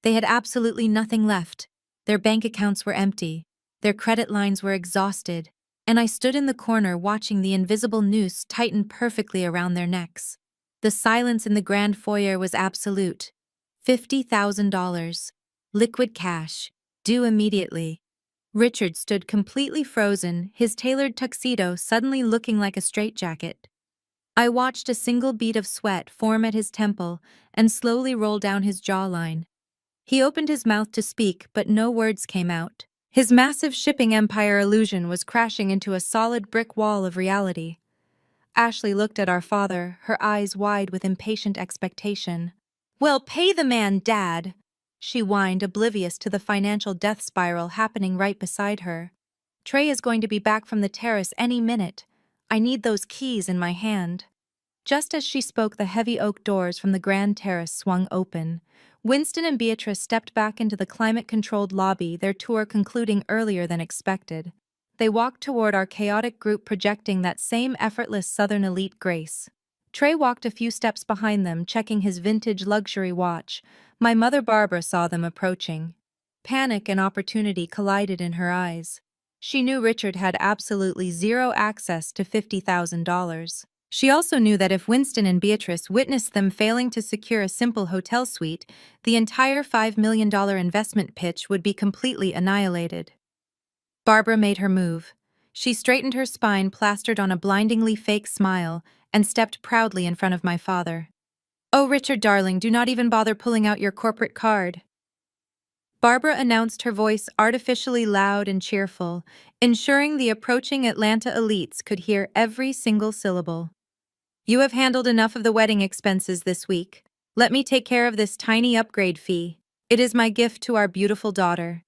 [SPEAKER 1] They had absolutely nothing left. Their bank accounts were empty. Their credit lines were exhausted. And I stood in the corner watching the invisible noose tighten perfectly around their necks. The silence in the grand foyer was absolute. $50,000. Liquid cash. Due immediately. Richard stood completely frozen, his tailored tuxedo suddenly looking like a straitjacket. I watched a single bead of sweat form at his temple and slowly roll down his jawline. He opened his mouth to speak, but no words came out. His massive shipping empire illusion was crashing into a solid brick wall of reality. Ashley looked at our father, her eyes wide with impatient expectation. "Well, pay the man, Dad," she whined, oblivious to the financial death spiral happening right beside her. "Trey is going to be back from the terrace any minute. I need those keys in my hand." Just as she spoke, the heavy oak doors from the grand terrace swung open. Winston and Beatrice stepped back into the climate-controlled lobby, their tour concluding earlier than expected. They walked toward our chaotic group, projecting that same effortless Southern elite grace. Trey walked a few steps behind them, checking his vintage luxury watch. My mother Barbara saw them approaching. Panic and opportunity collided in her eyes. She knew Richard had absolutely zero access to $50,000. She also knew that if Winston and Beatrice witnessed them failing to secure a simple hotel suite, the entire $5 million investment pitch would be completely annihilated. Barbara made her move. She straightened her spine, plastered on a blindingly fake smile, and stepped proudly in front of my father. "Oh, Richard, darling, do not even bother pulling out your corporate card," Barbara announced, her voice artificially loud and cheerful, ensuring the approaching Atlanta elites could hear every single syllable. "You have handled enough of the wedding expenses this week. Let me take care of this tiny upgrade fee. It is my gift to our beautiful daughter."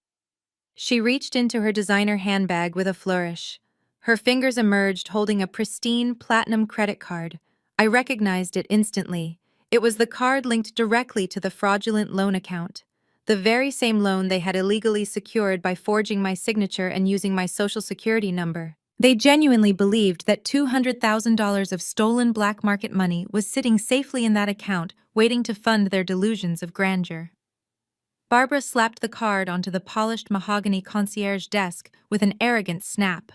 [SPEAKER 1] She reached into her designer handbag with a flourish. Her fingers emerged holding a pristine platinum credit card. I recognized it instantly. It was the card linked directly to the fraudulent loan account. The very same loan they had illegally secured by forging my signature and using my social security number. They genuinely believed that $200,000 of stolen black market money was sitting safely in that account, waiting to fund their delusions of grandeur. Barbara slapped the card onto the polished mahogany concierge desk with an arrogant snap.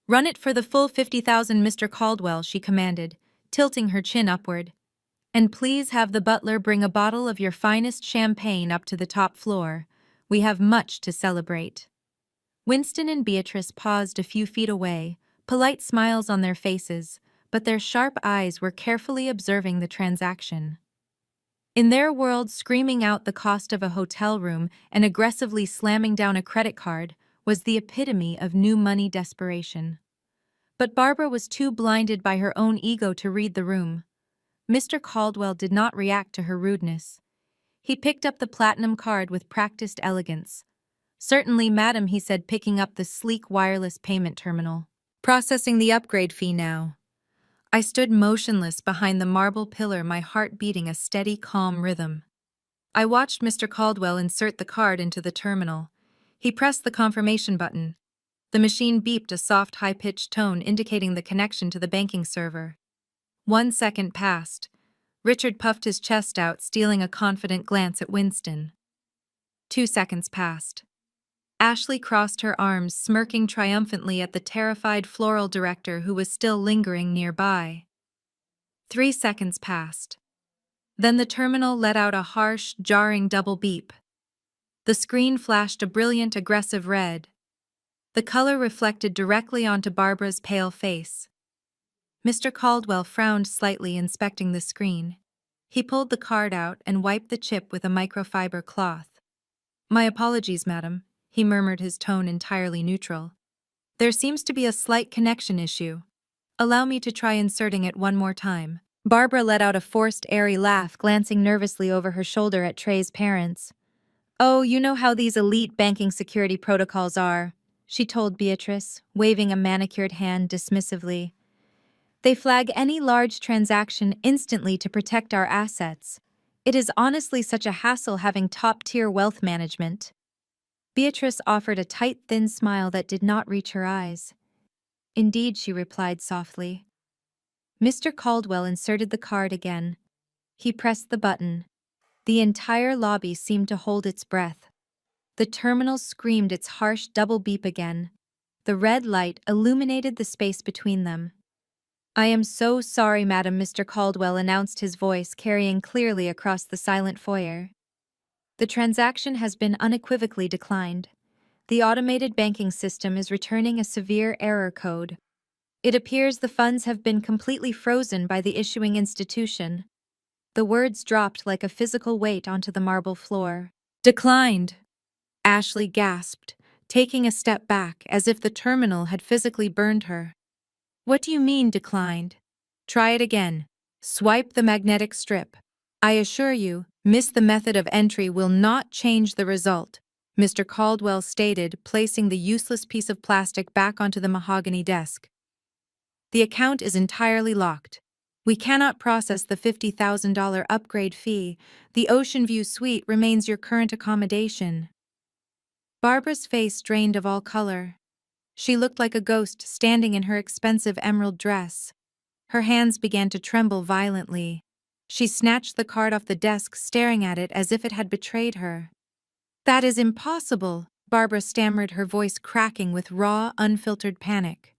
[SPEAKER 1] "Run it for the full $50,000, Mr. Caldwell," she commanded, tilting her chin upward. "And please have the butler bring a bottle of your finest champagne up to the top floor. We have much to celebrate." Winston and Beatrice paused a few feet away, polite smiles on their faces, but their sharp eyes were carefully observing the transaction. In their world, screaming out the cost of a hotel room and aggressively slamming down a credit card was the epitome of new money desperation. But Barbara was too blinded by her own ego to read the room. Mr. Caldwell did not react to her rudeness. He picked up the platinum card with practiced elegance. "Certainly, madam," he said, picking up the sleek wireless payment terminal. "Processing the upgrade fee now." I stood motionless behind the marble pillar, my heart beating a steady, calm rhythm. I watched Mr. Caldwell insert the card into the terminal. He pressed the confirmation button. The machine beeped a soft, high-pitched tone indicating the connection to the banking server. 1 second passed. Richard puffed his chest out, stealing a confident glance at Winston. 2 seconds passed. Ashley crossed her arms, smirking triumphantly at the terrified floral director who was still lingering nearby. 3 seconds passed. Then the terminal let out a harsh, jarring double beep. The screen flashed a brilliant, aggressive red. The color reflected directly onto Barbara's pale face. Mr. Caldwell frowned slightly, inspecting the screen. He pulled the card out and wiped the chip with a microfiber cloth. "My apologies, madam," he murmured, his tone entirely neutral. "There seems to be a slight connection issue. Allow me to try inserting it one more time." Barbara let out a forced, airy laugh, glancing nervously over her shoulder at Trey's parents. "Oh, you know how these elite banking security protocols are," she told Beatrice, waving a manicured hand dismissively. "They flag any large transaction instantly to protect our assets. It is honestly such a hassle having top-tier wealth management." Beatrice offered a tight, thin smile that did not reach her eyes. "Indeed," she replied softly. Mr. Caldwell inserted the card again. He pressed the button. The entire lobby seemed to hold its breath. The terminal screamed its harsh double beep again. The red light illuminated the space between them. "I am so sorry, madam," Mr. Caldwell announced, his voice carrying clearly across the silent foyer. "The transaction has been unequivocally declined. The automated banking system is returning a severe error code. It appears the funds have been completely frozen by the issuing institution." The words dropped like a physical weight onto the marble floor. "Declined!" Ashley gasped, taking a step back as if the terminal had physically burned her. "What do you mean, declined?" "Try it again. Swipe the magnetic strip. I assure you, miss the method of entry will not change the result," Mr. Caldwell stated, placing the useless piece of plastic back onto the mahogany desk. "The account is entirely locked. We cannot process the $50,000 upgrade fee. The Ocean View Suite remains your current accommodation." Barbara's face drained of all color. She looked like a ghost standing in her expensive emerald dress. Her hands began to tremble violently. She snatched the card off the desk, staring at it as if it had betrayed her. "That is impossible," Barbara stammered, her voice cracking with raw, unfiltered panic.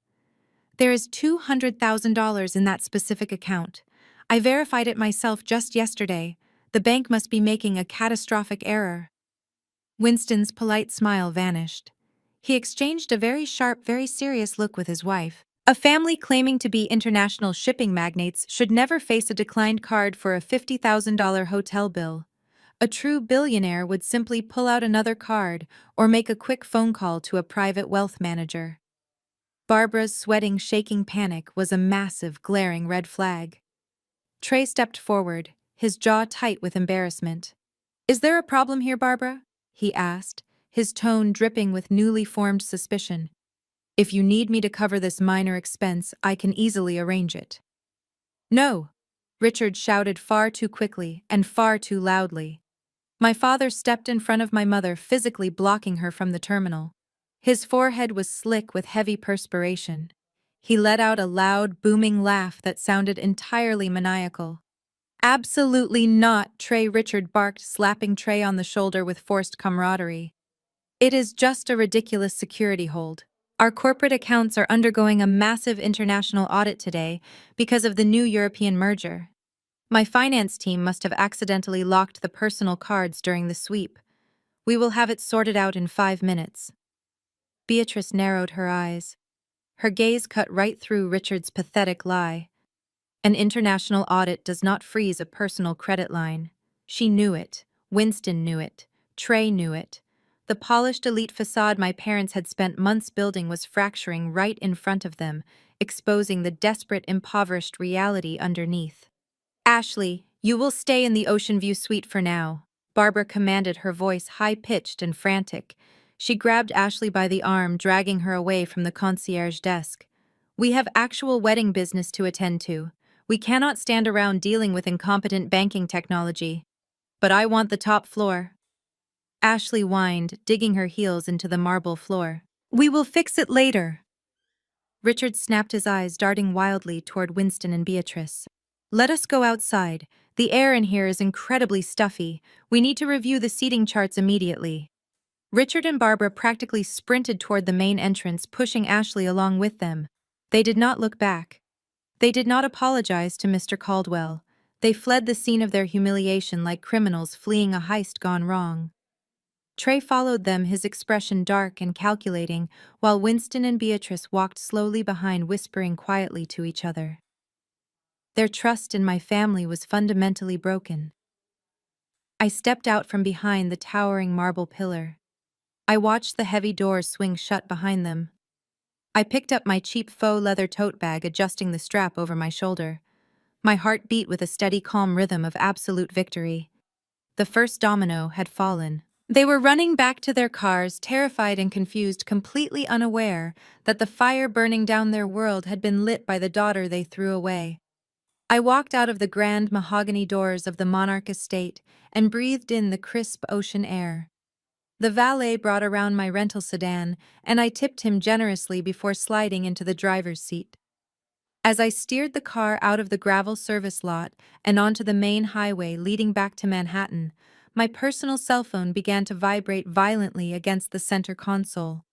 [SPEAKER 1] "There is $200,000 in that specific account. I verified it myself just yesterday. The bank must be making a catastrophic error." Winston's polite smile vanished. He exchanged a very sharp, very serious look with his wife. A family claiming to be international shipping magnates should never face a declined card for a $50,000 hotel bill. A true billionaire would simply pull out another card or make a quick phone call to a private wealth manager. Barbara's sweating, shaking panic was a massive, glaring red flag. Trey stepped forward, his jaw tight with embarrassment. "Is there a problem here, Barbara?" he asked, his tone dripping with newly formed suspicion. "If you need me to cover this minor expense, I can easily arrange it." "No!" Richard shouted far too quickly and far too loudly. My father stepped in front of my mother, physically blocking her from the terminal. His forehead was slick with heavy perspiration. He let out a loud, booming laugh that sounded entirely maniacal. "Absolutely not," Richard barked, slapping Trey on the shoulder with forced camaraderie. "It is just a ridiculous security hold. Our corporate accounts are undergoing a massive international audit today because of the new European merger. My finance team must have accidentally locked the personal cards during the sweep. We will have it sorted out in 5 minutes." Beatrice narrowed her eyes. Her gaze cut right through Richard's pathetic lie. An international audit does not freeze a personal credit line. She knew it. Winston knew it. Trey knew it. The polished elite facade my parents had spent months building was fracturing right in front of them, exposing the desperate, impoverished reality underneath. Ashley, you will stay in the Ocean View suite for now, Barbara commanded, her voice high-pitched and frantic. She grabbed Ashley by the arm, dragging her away from the concierge desk. We have actual wedding business to attend to. We cannot stand around dealing with incompetent banking technology. But I want the top floor. Ashley whined, digging her heels into the marble floor. We will fix it later. Richard snapped his eyes, darting wildly toward Winston and Beatrice. Let us go outside. The air in here is incredibly stuffy. We need to review the seating charts immediately. Richard and Barbara practically sprinted toward the main entrance, pushing Ashley along with them. They did not look back. They did not apologize to Mr. Caldwell. They fled the scene of their humiliation like criminals fleeing a heist gone wrong. Trey followed them, his expression dark and calculating, while Winston and Beatrice walked slowly behind, whispering quietly to each other. Their trust in my family was fundamentally broken. I stepped out from behind the towering marble pillar. I watched the heavy doors swing shut behind them. I picked up my cheap faux leather tote bag, adjusting the strap over my shoulder. My heart beat with a steady, calm rhythm of absolute victory. The first domino had fallen. They were running back to their cars, terrified and confused, completely unaware that the fire burning down their world had been lit by the daughter they threw away. I walked out of the grand mahogany doors of the Monarch estate and breathed in the crisp ocean air. The valet brought around my rental sedan, and I tipped him generously before sliding into the driver's seat. As I steered the car out of the gravel service lot and onto the main highway leading back to Manhattan, my personal cell phone began to vibrate violently against the center console.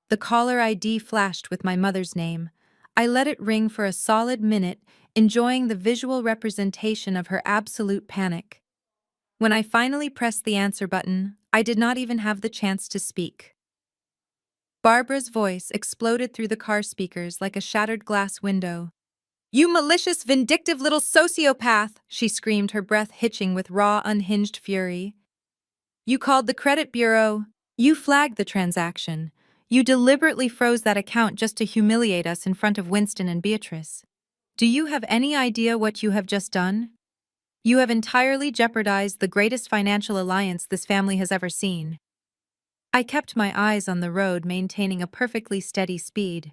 [SPEAKER 1] The caller ID flashed with my mother's name. I let it ring for a solid minute, enjoying the visual representation of her absolute panic. When I finally pressed the answer button, I did not even have the chance to speak. Barbara's voice exploded through the car speakers like a shattered glass window. "You malicious, vindictive little sociopath!" she screamed, her breath hitching with raw, unhinged fury. "You called the credit bureau. You flagged the transaction. You deliberately froze that account just to humiliate us in front of Winston and Beatrice. Do you have any idea what you have just done? You have entirely jeopardized the greatest financial alliance this family has ever seen." I kept my eyes on the road, maintaining a perfectly steady speed.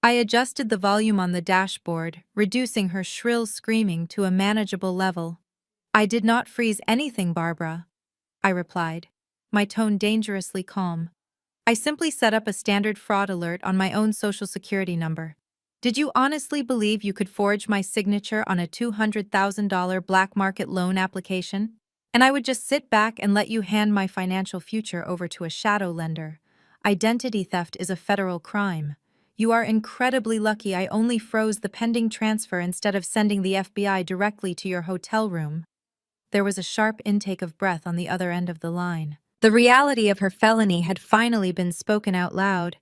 [SPEAKER 1] I adjusted the volume on the dashboard, reducing her shrill screaming to a manageable level. "I did not freeze anything, Barbara," I replied, my tone dangerously calm. "I simply set up a standard fraud alert on my own social security number. Did you honestly believe you could forge my signature on a $200,000 black market loan application? And I would just sit back and let you hand my financial future over to a shadow lender? Identity theft is a federal crime. You are incredibly lucky I only froze the pending transfer instead of sending the FBI directly to your hotel room." There was a sharp intake of breath on the other end of the line. The reality of her felony had finally been spoken out loud,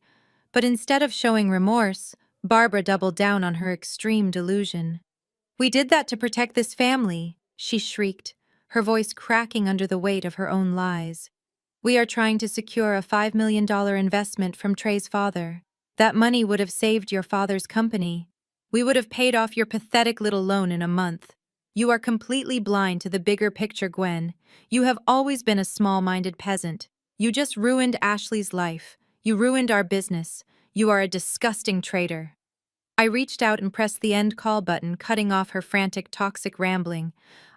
[SPEAKER 1] but instead of showing remorse, Barbara doubled down on her extreme delusion. "We did that to protect this family," she shrieked, her voice cracking under the weight of her own lies. "We are trying to secure a $5 million investment from Trey's father. That money would have saved your father's company. We would have paid off your pathetic little loan in a month. You are completely blind to the bigger picture, Gwen. You have always been a small-minded peasant. You just ruined Ashley's life. You ruined our business. You are a disgusting traitor." I reached out and pressed the end call button, cutting off her frantic, toxic rambling.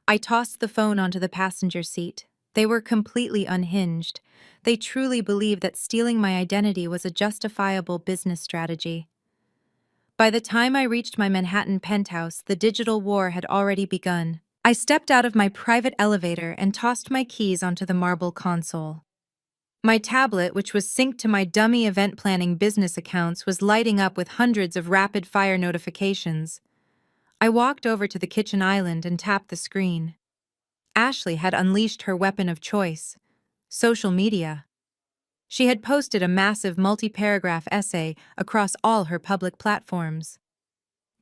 [SPEAKER 1] I tossed the phone onto the passenger seat. They were completely unhinged. They truly believed that stealing my identity was a justifiable business strategy. By the time I reached my Manhattan penthouse, the digital war had already begun. I stepped out of my private elevator and tossed my keys onto the marble console. My tablet, which was synced to my dummy event planning business accounts, was lighting up with hundreds of rapid-fire notifications. I walked over to the kitchen island and tapped the screen. Ashley had unleashed her weapon of choice: social media. She had posted a massive multi-paragraph essay across all her public platforms.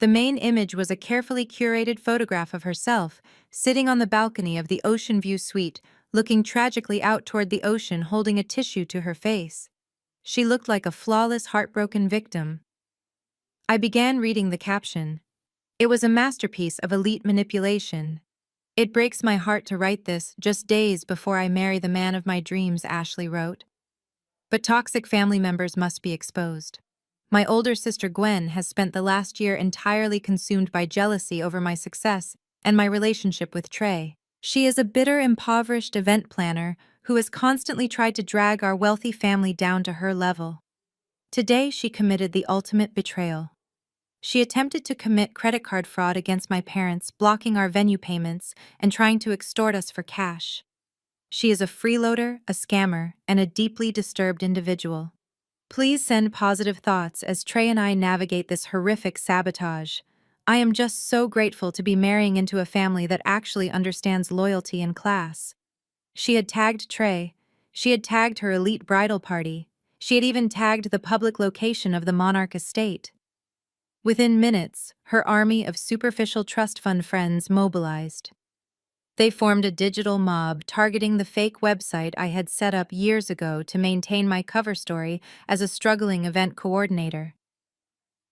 [SPEAKER 1] The main image was a carefully curated photograph of herself, sitting on the balcony of the Ocean View suite, looking tragically out toward the ocean holding a tissue to her face. She looked like a flawless, heartbroken victim. I began reading the caption. It was a masterpiece of elite manipulation. It breaks my heart to write this just days before I marry the man of my dreams, Ashley wrote. But toxic family members must be exposed. My older sister Gwen has spent the last year entirely consumed by jealousy over my success and my relationship with Trey. She is a bitter, impoverished event planner who has constantly tried to drag our wealthy family down to her level. Today, she committed the ultimate betrayal. She attempted to commit credit card fraud against my parents, blocking our venue payments and trying to extort us for cash. She is a freeloader, a scammer, and a deeply disturbed individual. Please send positive thoughts as Trey and I navigate this horrific sabotage. I am just so grateful to be marrying into a family that actually understands loyalty and class. She had tagged Trey. She had tagged her elite bridal party. She had even tagged the public location of the Monarch estate. Within minutes, her army of superficial trust fund friends mobilized. They formed a digital mob targeting the fake website I had set up years ago to maintain my cover story as a struggling event coordinator.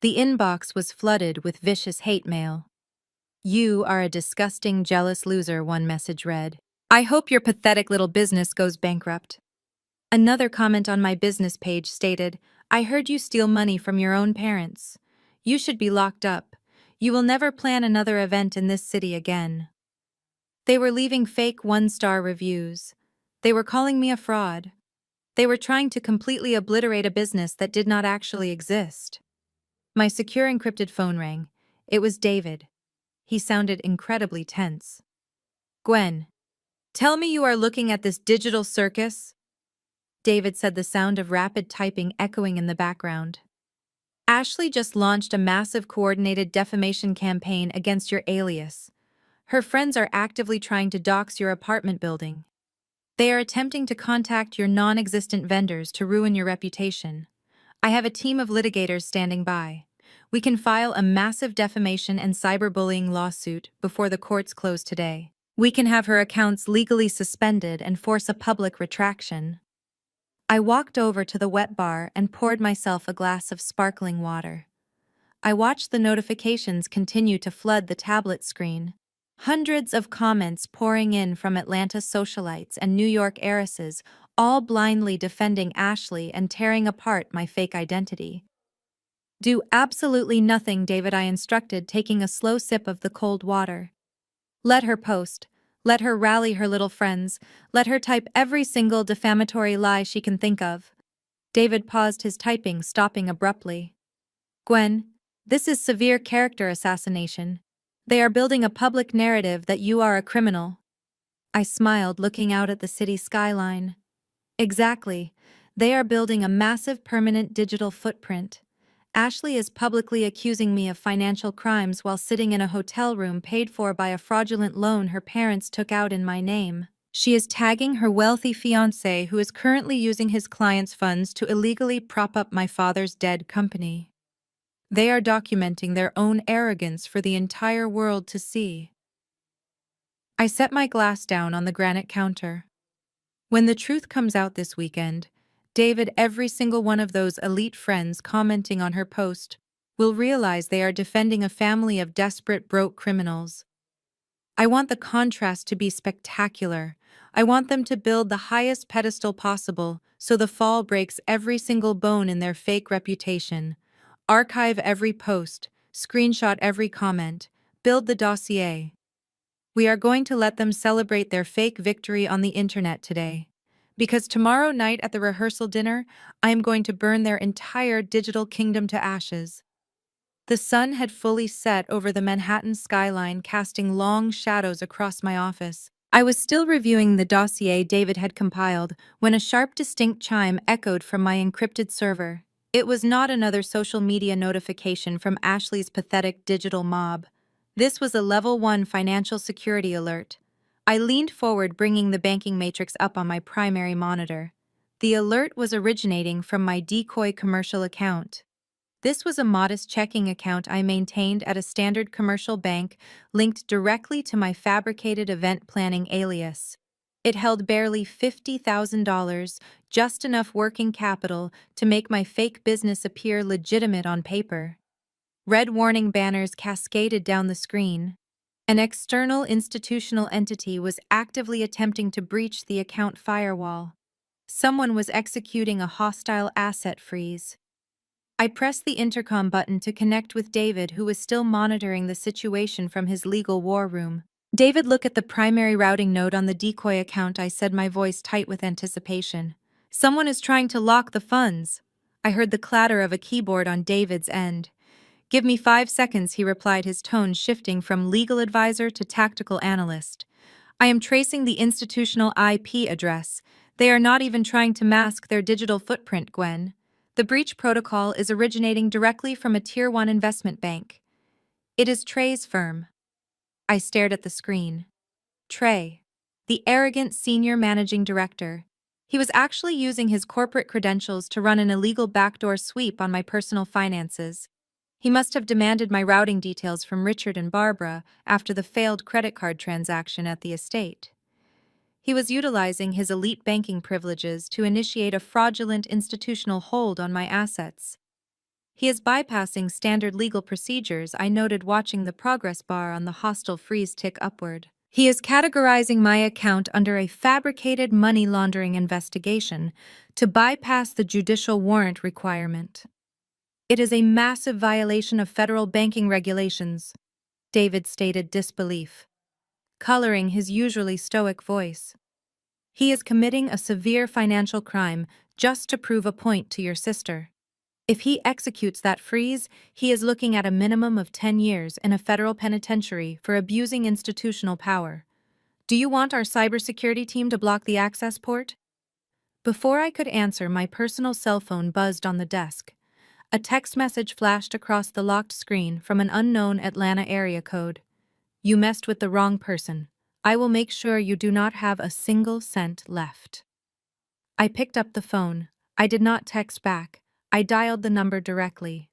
[SPEAKER 1] The inbox was flooded with vicious hate mail. "You are a disgusting, jealous loser," one message read. "I hope your pathetic little business goes bankrupt." Another comment on my business page stated, "I heard you steal money from your own parents. You should be locked up. You will never plan another event in this city again." They were leaving fake one-star reviews. They were calling me a fraud. They were trying to completely obliterate a business that did not actually exist. My secure encrypted phone rang. It was David. He sounded incredibly tense. "Gwen, tell me you are looking at this digital circus?" David said, the sound of rapid typing echoing in the background. "Ashley just launched a massive coordinated defamation campaign against your alias. Her friends are actively trying to dox your apartment building. They are attempting to contact your non-existent vendors to ruin your reputation. I have a team of litigators standing by. We can file a massive defamation and cyberbullying lawsuit before the courts close today. We can have her accounts legally suspended and force a public retraction." I walked over to the wet bar and poured myself a glass of sparkling water. I watched the notifications continue to flood the tablet screen. Hundreds of comments pouring in from Atlanta socialites and New York heiresses, all blindly defending Ashley and tearing apart my fake identity. "Do absolutely nothing," David, I instructed, taking a slow sip of the cold water. "Let her post. Let her rally her little friends. Let her type every single defamatory lie she can think of." David paused his typing, stopping abruptly. "Gwen, this is severe character assassination. They are building a public narrative that you are a criminal." I smiled, looking out at the city skyline. "Exactly. They are building a massive permanent digital footprint. Ashley is publicly accusing me of financial crimes while sitting in a hotel room paid for by a fraudulent loan her parents took out in my name. She is tagging her wealthy fiancé who is currently using his clients' funds to illegally prop up my father's dead company. They are documenting their own arrogance for the entire world to see." I set my glass down on the granite counter. When the truth comes out this weekend, David, every single one of those elite friends commenting on her post, will realize they are defending a family of desperate, broke criminals. I want the contrast to be spectacular. I want them to build the highest pedestal possible so the fall breaks every single bone in their fake reputation. Archive every post, screenshot every comment, build the dossier. We are going to let them celebrate their fake victory on the internet today. Because tomorrow night at the rehearsal dinner, I am going to burn their entire digital kingdom to ashes. The sun had fully set over the Manhattan skyline, casting long shadows across my office. I was still reviewing the dossier David had compiled when a sharp, distinct chime echoed from my encrypted server. It was not another social media notification from Ashley's pathetic digital mob. This was a Level 1 financial security alert. I leaned forward, bringing the banking matrix up on my primary monitor. The alert was originating from my decoy commercial account. This was a modest checking account I maintained at a standard commercial bank linked directly to my fabricated event planning alias. It held barely $50,000, just enough working capital to make my fake business appear legitimate on paper. Red warning banners cascaded down the screen. An external institutional entity was actively attempting to breach the account firewall. Someone was executing a hostile asset freeze. I pressed the intercom button to connect with David, who was still monitoring the situation from his legal war room. David, look at the primary routing node on the decoy account, I said, my voice tight with anticipation. Someone is trying to lock the funds. I heard the clatter of a keyboard on David's end. Give me 5 seconds, he replied, his tone shifting from legal advisor to tactical analyst. I am tracing the institutional IP address. They are not even trying to mask their digital footprint, Gwen. The breach protocol is originating directly from a Tier 1 investment bank. It is Trey's firm. I stared at the screen. Trey, the arrogant senior managing director. He was actually using his corporate credentials to run an illegal backdoor sweep on my personal finances. He must have demanded my routing details from Richard and Barbara after the failed credit card transaction at the estate. He was utilizing his elite banking privileges to initiate a fraudulent institutional hold on my assets. He is bypassing standard legal procedures, I noted, watching the progress bar on the hostile freeze tick upward. He is categorizing my account under a fabricated money laundering investigation to bypass the judicial warrant requirement. It is a massive violation of federal banking regulations, David stated, disbelief, coloring his usually stoic voice. He is committing a severe financial crime just to prove a point to your sister. If he executes that freeze, he is looking at a minimum of 10 years in a federal penitentiary for abusing institutional power. Do you want our cybersecurity team to block the access port? Before I could answer, my personal cell phone buzzed on the desk. A text message flashed across the locked screen from an unknown Atlanta area code. You messed with the wrong person. I will make sure you do not have a single cent left. I picked up the phone. I did not text back. I dialed the number directly.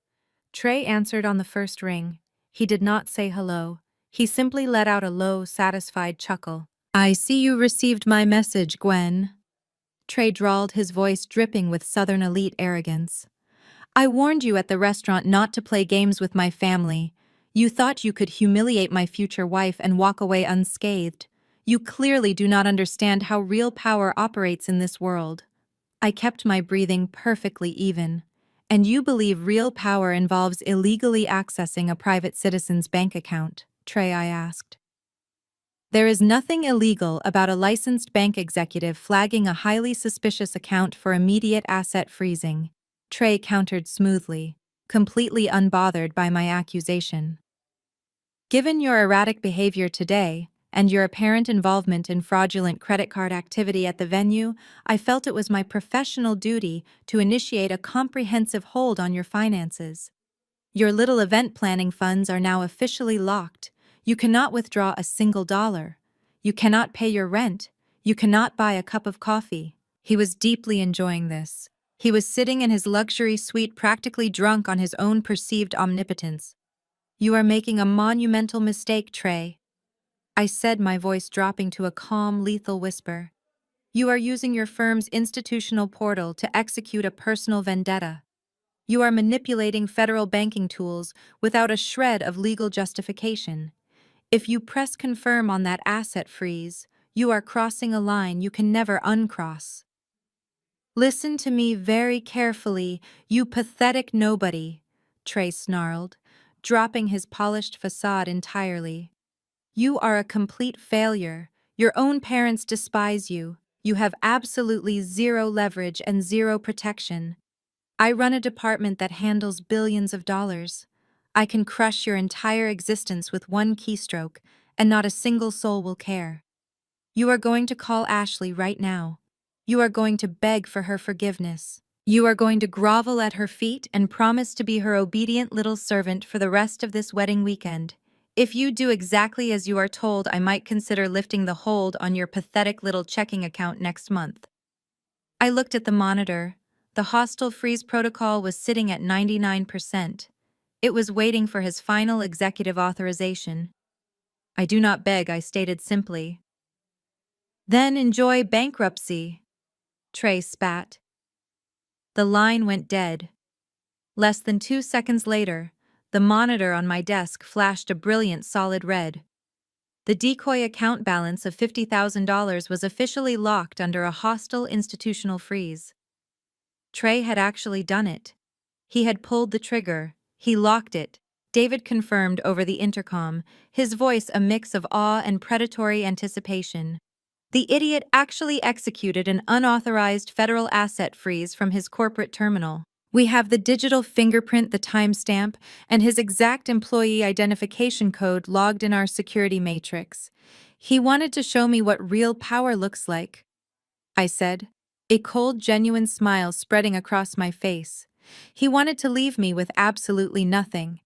[SPEAKER 1] Trey answered on the first ring. He did not say hello. He simply let out a low, satisfied chuckle. I see you received my message, Gwen. Trey drawled, his voice dripping with Southern elite arrogance. I warned you at the restaurant not to play games with my family. You thought you could humiliate my future wife and walk away unscathed. You clearly do not understand how real power operates in this world. I kept my breathing perfectly even. And you believe real power involves illegally accessing a private citizen's bank account, Trey, I asked. There is nothing illegal about a licensed bank executive flagging a highly suspicious account for immediate asset freezing, Trey countered smoothly, completely unbothered by my accusation. Given your erratic behavior today, and your apparent involvement in fraudulent credit card activity at the venue, I felt it was my professional duty to initiate a comprehensive hold on your finances. Your little event planning funds are now officially locked. You cannot withdraw a single dollar. You cannot pay your rent. You cannot buy a cup of coffee. He was deeply enjoying this. He was sitting in his luxury suite, practically drunk on his own perceived omnipotence. You are making a monumental mistake, Trey, I said, my voice dropping to a calm, lethal whisper. You are using your firm's institutional portal to execute a personal vendetta. You are manipulating federal banking tools without a shred of legal justification. If you press confirm on that asset freeze, you are crossing a line you can never uncross. Listen to me very carefully, you pathetic nobody, Trey snarled, dropping his polished facade entirely. You are a complete failure. Your own parents despise you. You have absolutely zero leverage and zero protection. I run a department that handles billions of dollars. I can crush your entire existence with one keystroke, and not a single soul will care. You are going to call Ashley right now. You are going to beg for her forgiveness. You are going to grovel at her feet and promise to be her obedient little servant for the rest of this wedding weekend. If you do exactly as you are told, I might consider lifting the hold on your pathetic little checking account next month. I looked at the monitor. The hostile freeze protocol was sitting at 99%. It was waiting for his final executive authorization. I do not beg, I stated simply. Then enjoy bankruptcy, Trey spat. The line went dead. Less than 2 seconds later, the monitor on my desk flashed a brilliant solid red. The decoy account balance of $50,000 was officially locked under a hostile institutional freeze. Trey had actually done it. He had pulled the trigger. He locked it. David confirmed over the intercom, his voice a mix of awe and predatory anticipation. The idiot actually executed an unauthorized federal asset freeze from his corporate terminal. We have the digital fingerprint, the timestamp, and his exact employee identification code logged in our security matrix. He wanted to show me what real power looks like, I said, a cold, genuine smile spreading across my face. He wanted to leave me with absolutely nothing.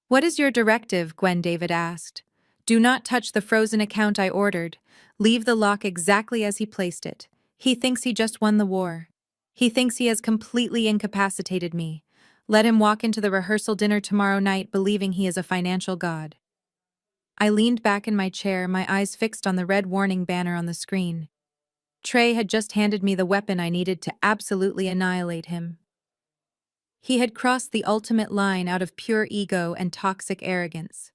[SPEAKER 1] What is your directive? Gwen David asked. Do not touch the frozen account I ordered. Leave the lock exactly as he placed it. He thinks he just won the war. He thinks he has completely incapacitated me. Let him walk into the rehearsal dinner tomorrow night believing he is a financial god. I leaned back in my chair, my eyes fixed on the red warning banner on the screen. Trey had just handed me the weapon I needed to absolutely annihilate him. He had crossed the ultimate line out of pure ego and toxic arrogance.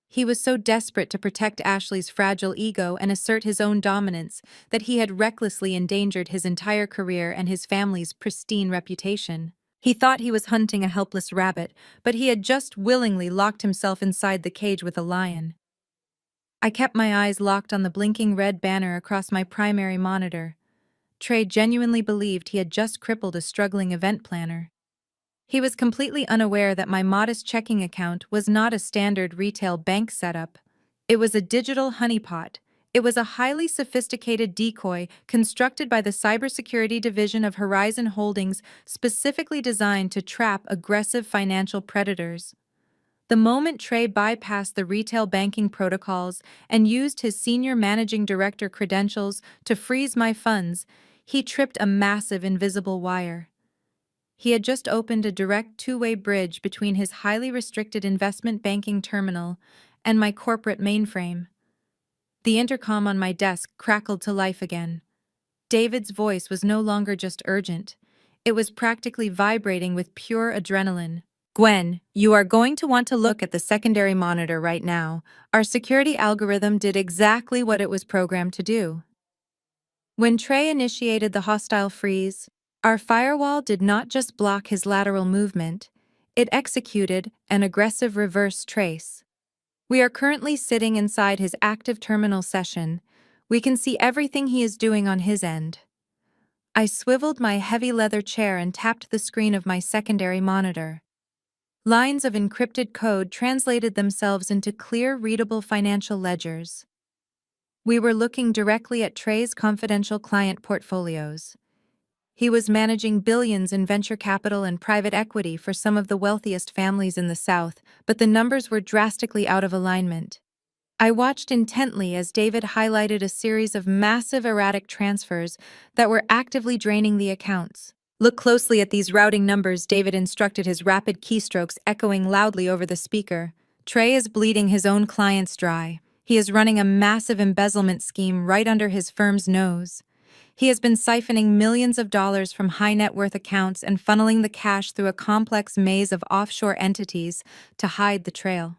[SPEAKER 1] He was so desperate to protect Ashley's fragile ego and assert his own dominance that he had recklessly endangered his entire career and his family's pristine reputation. He thought he was hunting a helpless rabbit, but he had just willingly locked himself inside the cage with a lion. I kept my eyes locked on the blinking red banner across my primary monitor. Trey genuinely believed he had just crippled a struggling event planner. He was completely unaware that my modest checking account was not a standard retail bank setup. It was a digital honeypot. It was a highly sophisticated decoy constructed by the cybersecurity division of Horizon Holdings, specifically designed to trap aggressive financial predators. The moment Trey bypassed the retail banking protocols and used his senior managing director credentials to freeze my funds, he tripped a massive invisible wire. He had just opened a direct two-way bridge between his highly restricted investment banking terminal and my corporate mainframe. The intercom on my desk crackled to life again. David's voice was no longer just urgent. It was practically vibrating with pure adrenaline. Gwen, you are going to want to look at the secondary monitor right now. Our security algorithm did exactly what it was programmed to do. When Trey initiated the hostile freeze, our firewall did not just block his lateral movement, it executed an aggressive reverse trace. We are currently sitting inside his active terminal session. We can see everything he is doing on his end. I swiveled my heavy leather chair and tapped the screen of my secondary monitor. Lines of encrypted code translated themselves into clear, readable financial ledgers. We were looking directly at Trey's confidential client portfolios. He was managing billions in venture capital and private equity for some of the wealthiest families in the South, but the numbers were drastically out of alignment. I watched intently as David highlighted a series of massive erratic transfers that were actively draining the accounts. Look closely at these routing numbers, David instructed, his rapid keystrokes echoing loudly over the speaker. Trey is bleeding his own clients dry. He is running a massive embezzlement scheme right under his firm's nose. He has been siphoning millions of dollars from high-net-worth accounts and funneling the cash through a complex maze of offshore entities to hide the trail.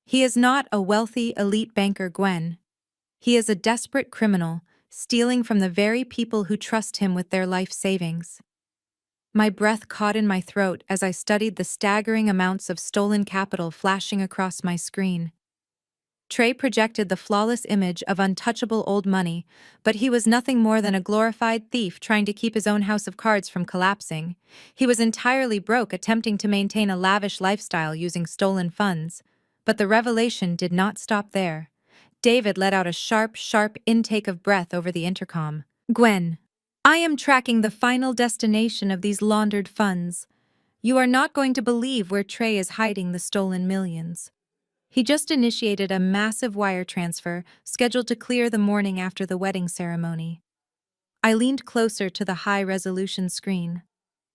[SPEAKER 1] He is not a wealthy, elite banker, Gwen. He is a desperate criminal, stealing from the very people who trust him with their life savings. My breath caught in my throat as I studied the staggering amounts of stolen capital flashing across my screen. Trey projected the flawless image of untouchable old money, but he was nothing more than a glorified thief trying to keep his own house of cards from collapsing. He was entirely broke, attempting to maintain a lavish lifestyle using stolen funds. But the revelation did not stop there. David let out a sharp, sharp intake of breath over the intercom. Gwen, I am tracking the final destination of these laundered funds. You are not going to believe where Trey is hiding the stolen millions. He just initiated a massive wire transfer scheduled to clear the morning after the wedding ceremony. I leaned closer to the high-resolution screen.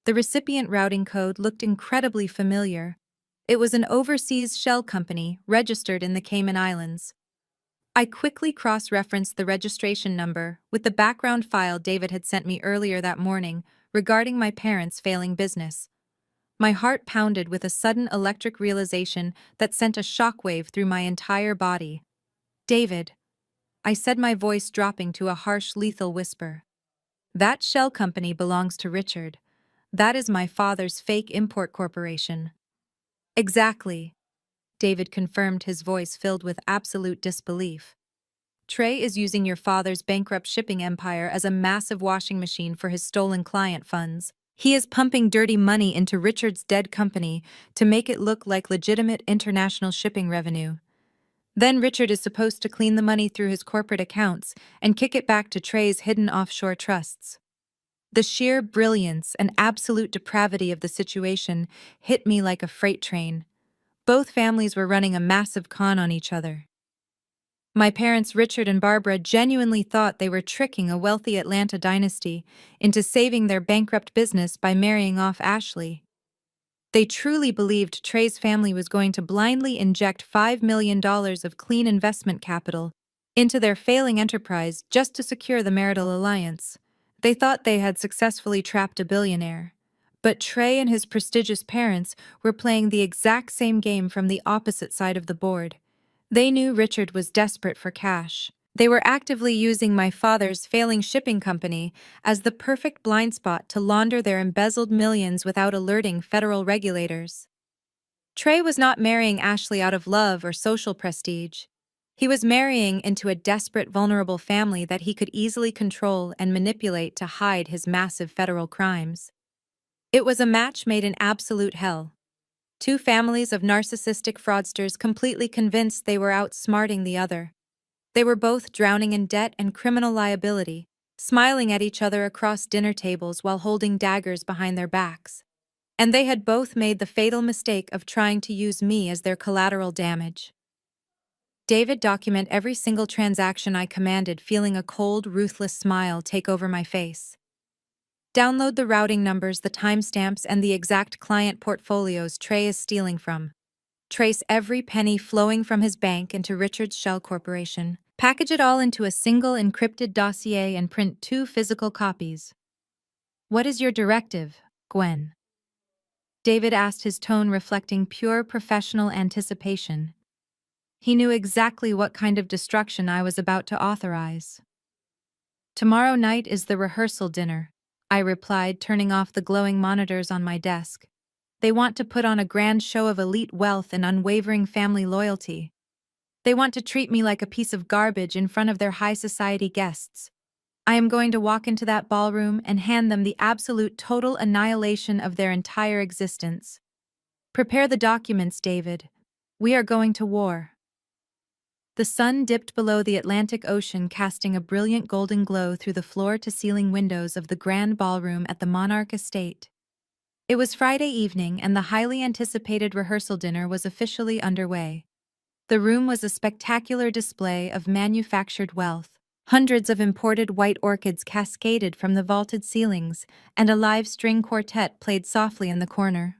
[SPEAKER 1] The recipient routing code looked incredibly familiar. It was an overseas shell company registered in the Cayman Islands. I quickly cross-referenced the registration number with the background file David had sent me earlier that morning regarding my parents' failing business. My heart pounded with a sudden electric realization that sent a shockwave through my entire body. David, I said, my voice dropping to a harsh, lethal whisper. That shell company belongs to Richard. That is my father's fake import corporation. Exactly, David confirmed, his voice filled with absolute disbelief. Trey is using your father's bankrupt shipping empire as a massive washing machine for his stolen client funds. He is pumping dirty money into Richard's dead company to make it look like legitimate international shipping revenue. Then Richard is supposed to clean the money through his corporate accounts and kick it back to Trey's hidden offshore trusts. The sheer brilliance and absolute depravity of the situation hit me like a freight train. Both families were running a massive con on each other. My parents, Richard and Barbara, genuinely thought they were tricking a wealthy Atlanta dynasty into saving their bankrupt business by marrying off Ashley. They truly believed Trey's family was going to blindly inject $5 million of clean investment capital into their failing enterprise just to secure the marital alliance. They thought they had successfully trapped a billionaire. But Trey and his prestigious parents were playing the exact same game from the opposite side of the board. They knew Richard was desperate for cash. They were actively using my father's failing shipping company as the perfect blind spot to launder their embezzled millions without alerting federal regulators. Trey was not marrying Ashley out of love or social prestige. He was marrying into a desperate, vulnerable family that he could easily control and manipulate to hide his massive federal crimes. It was a match made in absolute hell. Two families of narcissistic fraudsters completely convinced they were outsmarting the other. They were both drowning in debt and criminal liability, smiling at each other across dinner tables while holding daggers behind their backs. And they had both made the fatal mistake of trying to use me as their collateral damage. David, document every single transaction, I commanded, feeling a cold, ruthless smile take over my face. Download the routing numbers, the timestamps, and the exact client portfolios Trey is stealing from. Trace every penny flowing from his bank into Richard's Shell Corporation. Package it all into a single encrypted dossier and print 2 physical copies. What is your directive, Gwen? David asked, his tone reflecting pure professional anticipation. He knew exactly what kind of destruction I was about to authorize. Tomorrow night is the rehearsal dinner, I replied, turning off the glowing monitors on my desk. They want to put on a grand show of elite wealth and unwavering family loyalty. They want to treat me like a piece of garbage in front of their high society guests. I am going to walk into that ballroom and hand them the absolute total annihilation of their entire existence. Prepare the documents, David. We are going to war. The sun dipped below the Atlantic Ocean, casting a brilliant golden glow through the floor-to-ceiling windows of the grand ballroom at the Monarch Estate. It was Friday evening, and the highly anticipated rehearsal dinner was officially underway. The room was a spectacular display of manufactured wealth. Hundreds of imported white orchids cascaded from the vaulted ceilings, and a live string quartet played softly in the corner.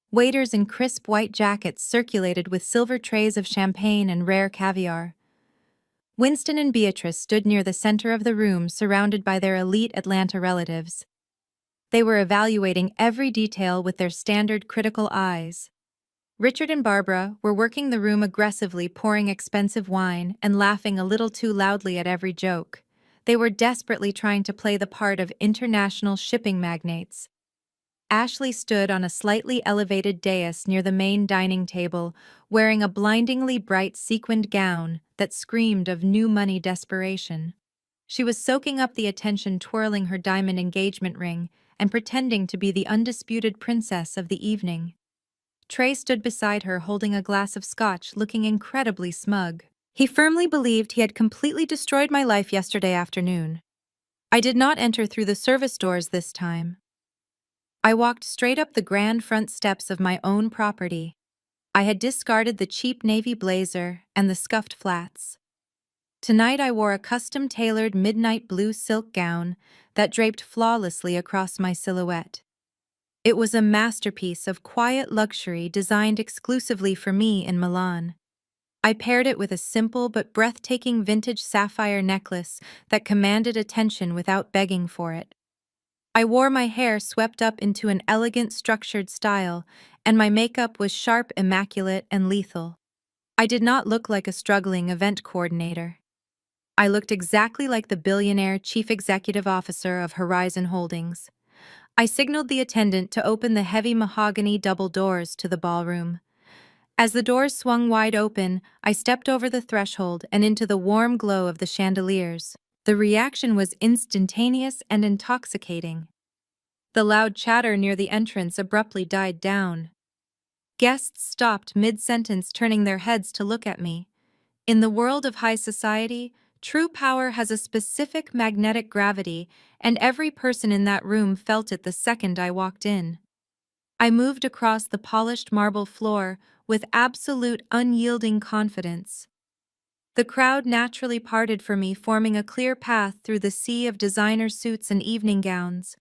[SPEAKER 1] Waiters in crisp white jackets circulated with silver trays of champagne and rare caviar. Winston and Beatrice stood near the center of the room, surrounded by their elite Atlanta relatives. They were evaluating every detail with their standard critical eyes. Richard and Barbara were working the room aggressively, pouring expensive wine and laughing a little too loudly at every joke. They were desperately trying to play the part of international shipping magnates. Ashley stood on a slightly elevated dais near the main dining table, wearing a blindingly bright sequined gown that screamed of new money desperation. She was soaking up the attention, twirling her diamond engagement ring and pretending to be the undisputed princess of the evening. Trey stood beside her, holding a glass of scotch, looking incredibly smug. He firmly believed he had completely destroyed my life yesterday afternoon. I did not enter through the service doors this time. I walked straight up the grand front steps of my own property. I had discarded the cheap navy blazer and the scuffed flats. Tonight I wore a custom-tailored midnight blue silk gown that draped flawlessly across my silhouette. It was a masterpiece of quiet luxury designed exclusively for me in Milan. I paired it with a simple but breathtaking vintage sapphire necklace that commanded attention without begging for it. I wore my hair swept up into an elegant, structured style, and my makeup was sharp, immaculate, and lethal. I did not look like a struggling event coordinator. I looked exactly like the billionaire chief executive officer of Horizon Holdings. I signaled the attendant to open the heavy mahogany double doors to the ballroom. As the doors swung wide open, I stepped over the threshold and into the warm glow of the chandeliers. The reaction was instantaneous and intoxicating. The loud chatter near the entrance abruptly died down. Guests stopped mid-sentence, turning their heads to look at me. In the world of high society, true power has a specific magnetic gravity, and every person in that room felt it the second I walked in. I moved across the polished marble floor with absolute unyielding confidence. The crowd naturally parted for me, forming a clear path through the sea of designer suits and evening gowns.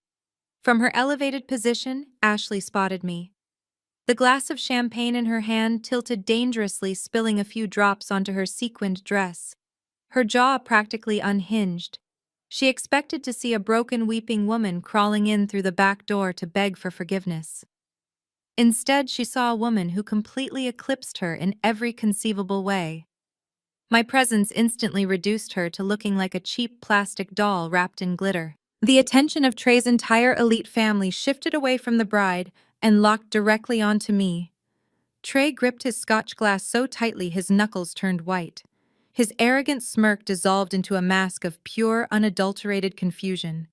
[SPEAKER 1] From her elevated position, Ashley spotted me. The glass of champagne in her hand tilted dangerously, spilling a few drops onto her sequined dress. Her jaw practically unhinged. She expected to see a broken, weeping woman crawling in through the back door to beg for forgiveness. Instead, she saw a woman who completely eclipsed her in every conceivable way. My presence instantly reduced her to looking like a cheap plastic doll wrapped in glitter. The attention of Trey's entire elite family shifted away from the bride and locked directly onto me. Trey gripped his scotch glass so tightly his knuckles turned white. His arrogant smirk dissolved into a mask of pure, unadulterated confusion.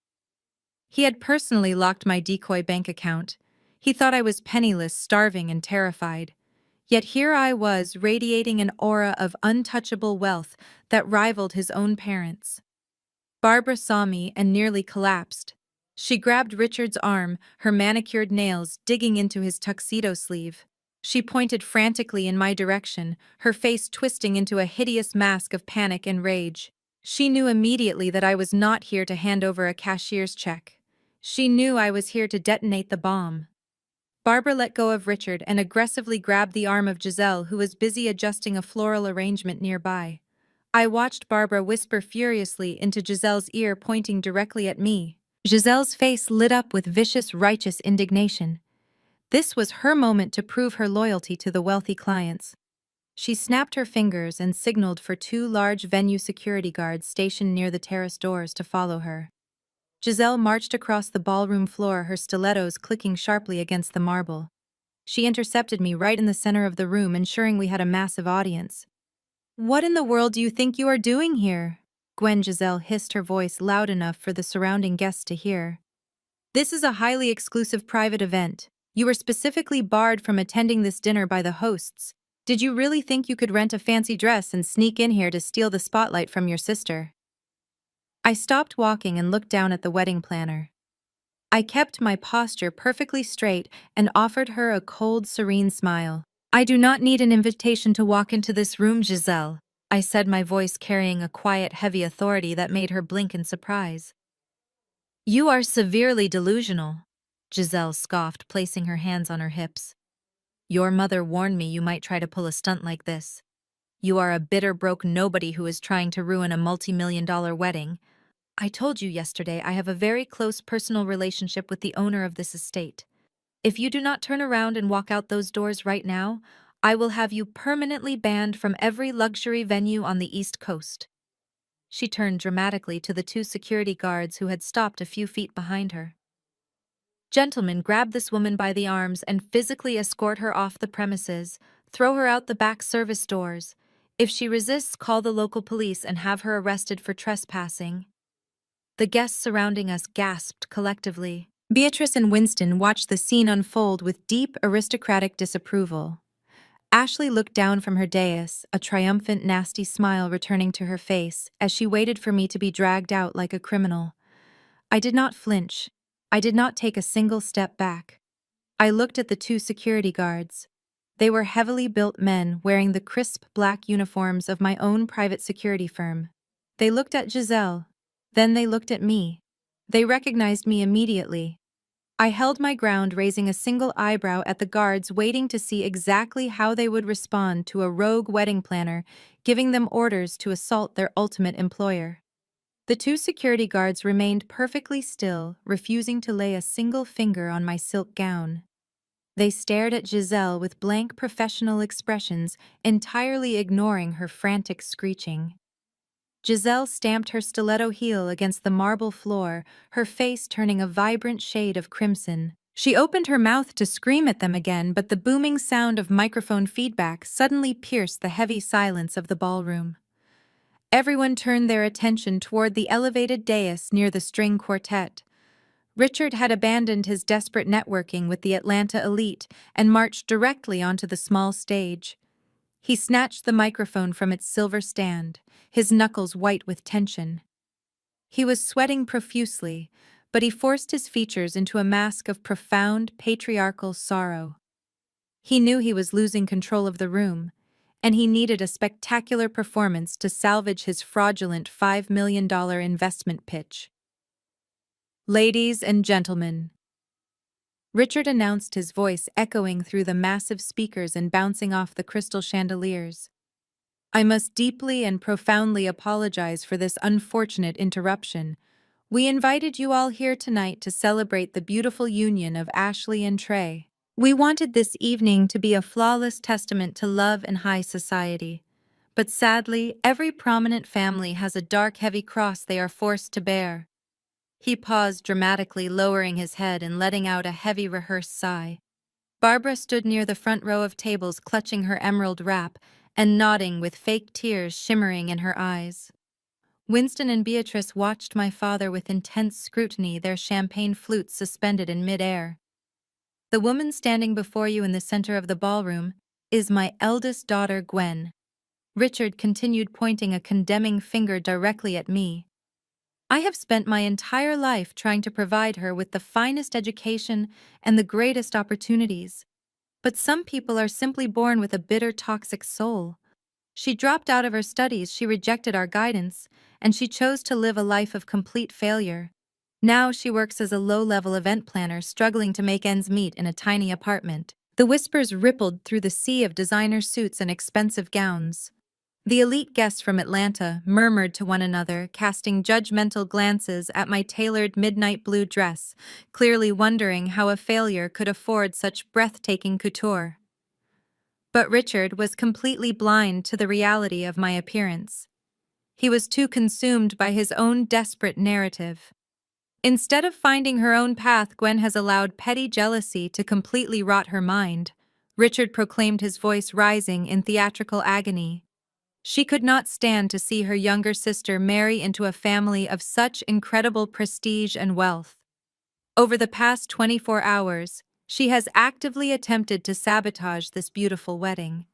[SPEAKER 1] He had personally locked my decoy bank account. He thought I was penniless, starving, and terrified. Yet here I was, radiating an aura of untouchable wealth that rivaled his own parents. Barbara saw me and nearly collapsed. She grabbed Richard's arm, her manicured nails digging into his tuxedo sleeve. She pointed frantically in my direction, her face twisting into a hideous mask of panic and rage. She knew immediately that I was not here to hand over a cashier's check. She knew I was here to detonate the bomb. Barbara let go of Richard and aggressively grabbed the arm of Giselle, who was busy adjusting a floral arrangement nearby. I watched Barbara whisper furiously into Giselle's ear, pointing directly at me. Giselle's face lit up with vicious, righteous indignation. This was her moment to prove her loyalty to the wealthy clients. She snapped her fingers and signaled for two large venue security guards stationed near the terrace doors to follow her. Giselle marched across the ballroom floor, her stilettos clicking sharply against the marble. She intercepted me right in the center of the room, ensuring we had a massive audience. "What in the world do you think you are doing here?" Giselle hissed, her voice loud enough for the surrounding guests to hear. "This is a highly exclusive private event. You were specifically barred from attending this dinner by the hosts. Did you really think you could rent a fancy dress and sneak in here to steal the spotlight from your sister?" I stopped walking and looked down at the wedding planner. I kept my posture perfectly straight and offered her a cold, serene smile. "I do not need an invitation to walk into this room, Giselle," I said, my voice carrying a quiet, heavy authority that made her blink in surprise. "You are severely delusional," Giselle scoffed, placing her hands on her hips. "Your mother warned me you might try to pull a stunt like this. You are a bitter, broke nobody who is trying to ruin a multi-million-dollar wedding. I told you yesterday I have a very close personal relationship with the owner of this estate. If you do not turn around and walk out those doors right now, I will have you permanently banned from every luxury venue on the East Coast." She turned dramatically to the two security guards who had stopped a few feet behind her. "Gentlemen, grab this woman by the arms and physically escort her off the premises. Throw her out the back service doors. If she resists, call the local police and have her arrested for trespassing." The guests surrounding us gasped collectively. Beatrice and Winston watched the scene unfold with deep, aristocratic disapproval. Ashley looked down from her dais, a triumphant, nasty smile returning to her face as she waited for me to be dragged out like a criminal. I did not flinch. I did not take a single step back. I looked at the two security guards. They were heavily built men wearing the crisp black uniforms of my own private security firm. They looked at Giselle. Then they looked at me. They recognized me immediately. I held my ground, raising a single eyebrow at the guards, waiting to see exactly how they would respond to a rogue wedding planner, giving them orders to assault their ultimate employer. The two security guards remained perfectly still, refusing to lay a single finger on my silk gown. They stared at Giselle with blank professional expressions, entirely ignoring her frantic screeching. Giselle stamped her stiletto heel against the marble floor, her face turning a vibrant shade of crimson. She opened her mouth to scream at them again, but the booming sound of microphone feedback suddenly pierced the heavy silence of the ballroom. Everyone turned their attention toward the elevated dais near the string quartet. Richard had abandoned his desperate networking with the Atlanta elite and marched directly onto the small stage. He snatched the microphone from its silver stand, his knuckles white with tension. He was sweating profusely, but he forced his features into a mask of profound, patriarchal sorrow. He knew he was losing control of the room, and he needed a spectacular performance to salvage his fraudulent $5 million investment pitch. "Ladies and gentlemen," Richard announced, his voice echoing through the massive speakers and bouncing off the crystal chandeliers. "I must deeply and profoundly apologize for this unfortunate interruption. We invited you all here tonight to celebrate the beautiful union of Ashley and Trey. We wanted this evening to be a flawless testament to love and high society. But sadly, every prominent family has a dark, heavy cross they are forced to bear." He paused dramatically, lowering his head and letting out a heavy, rehearsed sigh. Barbara stood near the front row of tables, clutching her emerald wrap and nodding with fake tears shimmering in her eyes. Winston and Beatrice watched my father with intense scrutiny, their champagne flutes suspended in mid-air. "The woman standing before you in the center of the ballroom is my eldest daughter, Gwen." Richard continued, pointing a condemning finger directly at me. "I have spent my entire life trying to provide her with the finest education and the greatest opportunities. But some people are simply born with a bitter, toxic soul. She dropped out of her studies, she rejected our guidance, and she chose to live a life of complete failure. Now she works as a low-level event planner, struggling to make ends meet in a tiny apartment." The whispers rippled through the sea of designer suits and expensive gowns. The elite guests from Atlanta murmured to one another, casting judgmental glances at my tailored midnight blue dress, clearly wondering how a failure could afford such breathtaking couture. But Richard was completely blind to the reality of my appearance. He was too consumed by his own desperate narrative. Instead of finding her own path, Gwen has allowed petty jealousy to completely rot her mind, Richard proclaimed, his voice rising in theatrical agony. She could not stand to see her younger sister marry into a family of such incredible prestige and wealth. Over the past 24 hours, she has actively attempted to sabotage this beautiful wedding.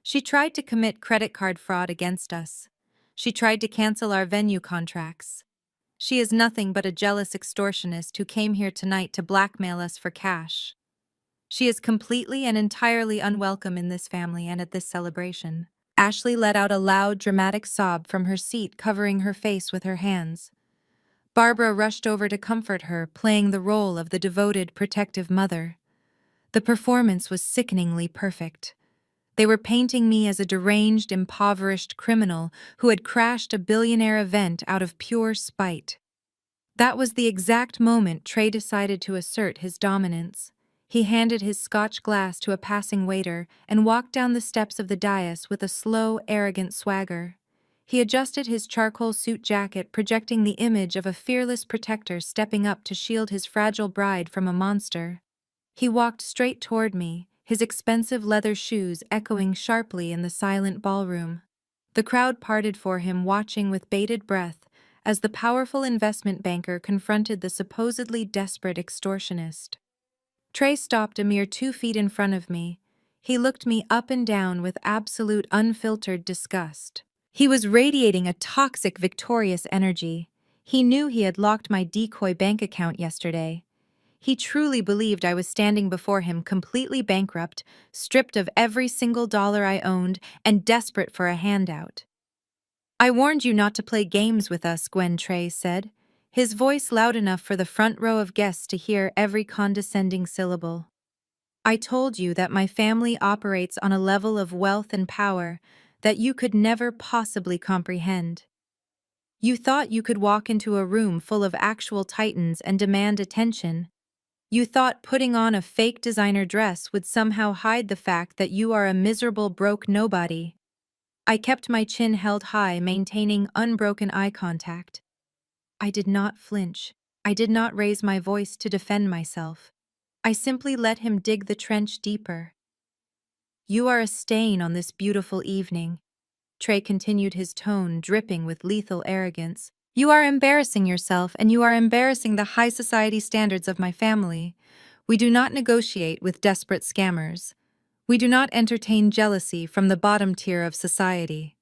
[SPEAKER 1] She tried to commit credit card fraud against us. She tried to cancel our venue contracts. She is nothing but a jealous extortionist who came here tonight to blackmail us for cash. She is completely and entirely unwelcome in this family and at this celebration." Ashley let out a loud, dramatic sob from her seat, covering her face with her hands. Barbara rushed over to comfort her, playing the role of the devoted, protective mother. The performance was sickeningly perfect. They were painting me as a deranged, impoverished criminal who had crashed a billionaire event out of pure spite. That was the exact moment Trey decided to assert his dominance. He handed his scotch glass to a passing waiter and walked down the steps of the dais with a slow, arrogant swagger. He adjusted his charcoal suit jacket, projecting the image of a fearless protector stepping up to shield his fragile bride from a monster. He walked straight toward me, his expensive leather shoes echoing sharply in the silent ballroom. The crowd parted for him, watching with bated breath as the powerful investment banker confronted the supposedly desperate extortionist. Trey stopped a mere 2 feet in front of me. He looked me up and down with absolute unfiltered disgust. He was radiating a toxic, victorious energy. He knew he had locked my decoy bank account yesterday. He truly believed I was standing before him completely bankrupt, stripped of every single dollar I owned, and desperate for a handout. "I warned you not to play games with us," Gwen Trey said, his voice loud enough for the front row of guests to hear every condescending syllable. "I told you that my family operates on a level of wealth and power that you could never possibly comprehend. You thought you could walk into a room full of actual titans and demand attention. You thought putting on a fake designer dress would somehow hide the fact that you are a miserable broke nobody." I kept my chin held high, maintaining unbroken eye contact. I did not flinch. I did not raise my voice to defend myself. I simply let him dig the trench deeper. "You are a stain on this beautiful evening." Trey continued, his tone dripping with lethal arrogance. "You are embarrassing yourself, and you are embarrassing the high society standards of my family. We do not negotiate with desperate scammers. We do not entertain jealousy from the bottom tier of society."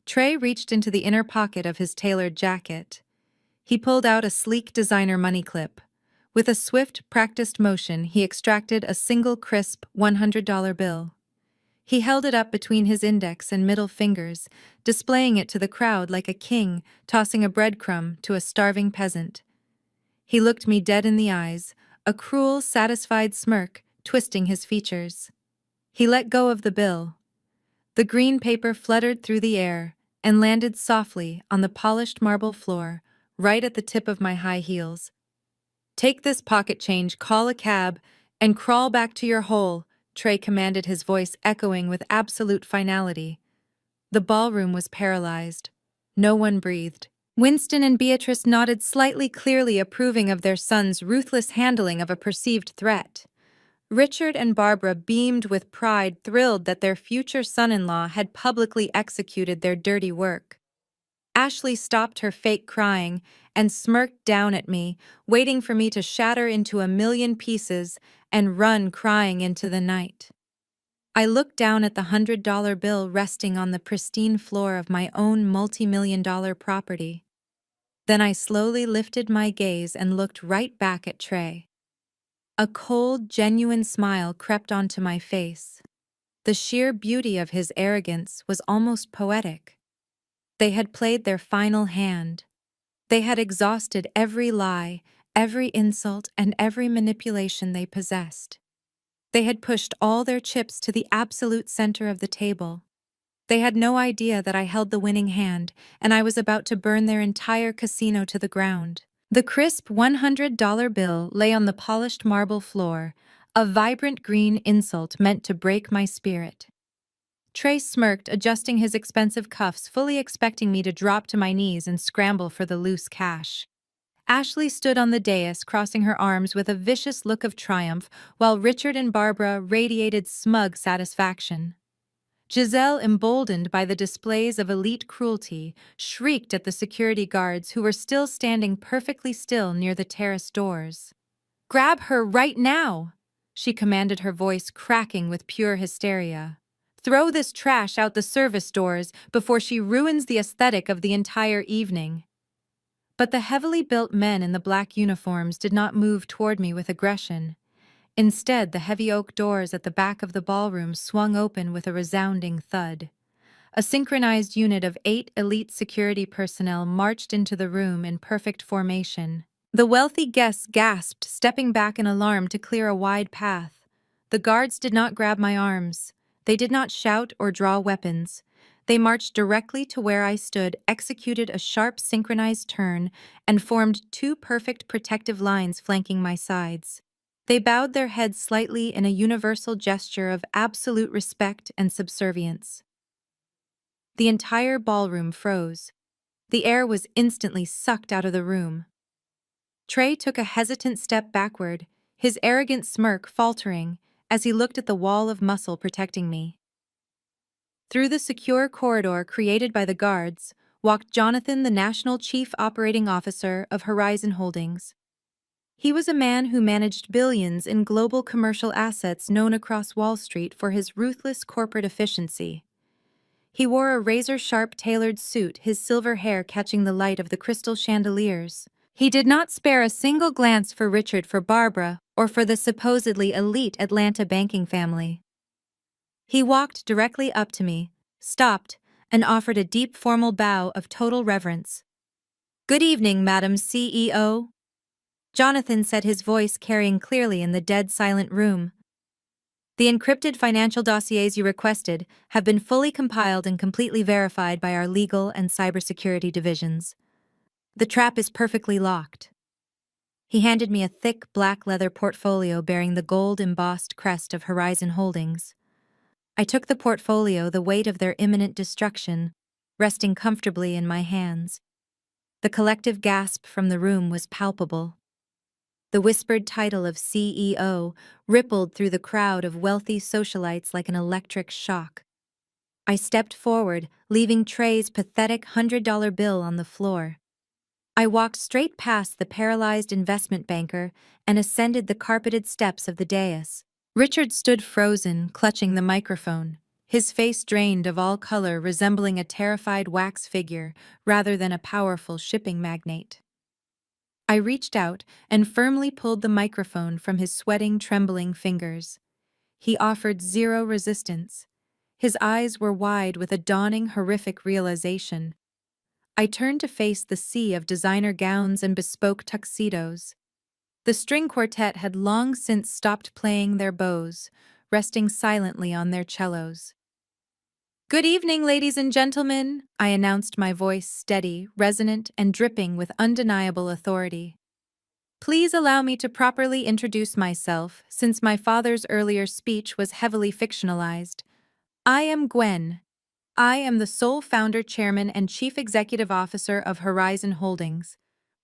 [SPEAKER 1] Trey reached into the inner pocket of his tailored jacket. He pulled out a sleek designer money clip. With a swift, practiced motion, he extracted a single crisp $100 bill. He held it up between his index and middle fingers, displaying it to the crowd like a king tossing a breadcrumb to a starving peasant. He looked me dead in the eyes, a cruel, satisfied smirk twisting his features. He let go of the bill. The green paper fluttered through the air and landed softly on the polished marble floor, right at the tip of my high heels. "Take this pocket change, call a cab, and crawl back to your hole," Trey commanded, his voice echoing with absolute finality. The ballroom was paralyzed. No one breathed. Winston and Beatrice nodded slightly, clearly approving of their son's ruthless handling of a perceived threat. Richard and Barbara beamed with pride, thrilled that their future son-in-law had publicly executed their dirty work. Ashley stopped her fake crying and smirked down at me, waiting for me to shatter into a million pieces and run crying into the night. I looked down at the $100 bill resting on the pristine floor of my own multi-million-dollar property. Then I slowly lifted my gaze and looked right back at Trey. A cold, genuine smile crept onto my face. The sheer beauty of his arrogance was almost poetic. They had played their final hand. They had exhausted every lie, every insult, and every manipulation they possessed. They had pushed all their chips to the absolute center of the table. They had no idea that I held the winning hand, and I was about to burn their entire casino to the ground. The crisp $100 bill lay on the polished marble floor, a vibrant green insult meant to break my spirit. Trey smirked, adjusting his expensive cuffs, fully expecting me to drop to my knees and scramble for the loose cash. Ashley stood on the dais, crossing her arms with a vicious look of triumph, while Richard and Barbara radiated smug satisfaction. Giselle, emboldened by the displays of elite cruelty, shrieked at the security guards who were still standing perfectly still near the terrace doors. "Grab her right now!" she commanded, her voice cracking with pure hysteria. "Throw this trash out the service doors before she ruins the aesthetic of the entire evening." But the heavily built men in the black uniforms did not move toward me with aggression. Instead, the heavy oak doors at the back of the ballroom swung open with a resounding thud. A synchronized unit of 8 elite security personnel marched into the room in perfect formation. The wealthy guests gasped, stepping back in alarm to clear a wide path. The guards did not grab my arms. They did not shout or draw weapons. They marched directly to where I stood, executed a sharp synchronized turn, and formed 2 perfect protective lines flanking my sides. They bowed their heads slightly in a universal gesture of absolute respect and subservience. The entire ballroom froze. The air was instantly sucked out of the room. Trey took a hesitant step backward, his arrogant smirk faltering as he looked at the wall of muscle protecting me. Through the secure corridor created by the guards walked Jonathan, the National Chief Operating Officer of Horizon Holdings. He was a man who managed billions in global commercial assets, known across Wall Street for his ruthless corporate efficiency. He wore a razor-sharp tailored suit, his silver hair catching the light of the crystal chandeliers. He did not spare a single glance for Richard, for Barbara, or for the supposedly elite Atlanta banking family. He walked directly up to me, stopped, and offered a deep formal bow of total reverence. "Good evening, Madam CEO," Jonathan said, his voice carrying clearly in the dead silent room. "The encrypted financial dossiers you requested have been fully compiled and completely verified by our legal and cybersecurity divisions. The trap is perfectly locked." He handed me a thick black leather portfolio bearing the gold-embossed crest of Horizon Holdings. I took the portfolio, the weight of their imminent destruction, resting comfortably in my hands. The collective gasp from the room was palpable. The whispered title of CEO rippled through the crowd of wealthy socialites like an electric shock. I stepped forward, leaving Trey's pathetic $100 bill on the floor. I walked straight past the paralyzed investment banker and ascended the carpeted steps of the dais. Richard stood frozen, clutching the microphone, his face drained of all color, resembling a terrified wax figure rather than a powerful shipping magnate. I reached out and firmly pulled the microphone from his sweating, trembling fingers. He offered zero resistance. His eyes were wide with a dawning, horrific realization. I turned to face the sea of designer gowns and bespoke tuxedos. The string quartet had long since stopped playing their bows, resting silently on their cellos. "Good evening, ladies and gentlemen," I announced, my voice steady, resonant, and dripping with undeniable authority. "Please allow me to properly introduce myself, since my father's earlier speech was heavily fictionalized. I am Gwen. I am the sole founder, chairman, and chief executive officer of Horizon Holdings.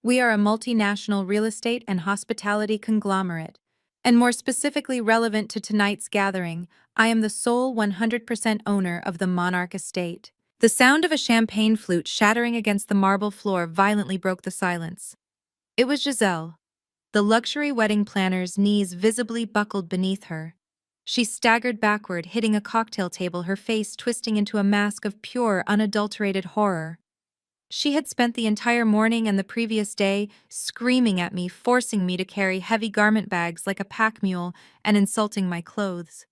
[SPEAKER 1] We are a multinational real estate and hospitality conglomerate. And more specifically relevant to tonight's gathering, I am the sole 100% owner of the Monarch Estate." The sound of a champagne flute shattering against the marble floor violently broke the silence. It was Giselle. The luxury wedding planner's knees visibly buckled beneath her. She staggered backward, hitting a cocktail table, her face twisting into a mask of pure, unadulterated horror. She had spent the entire morning and the previous day screaming at me, forcing me to carry heavy garment bags like a pack mule, and insulting my clothes.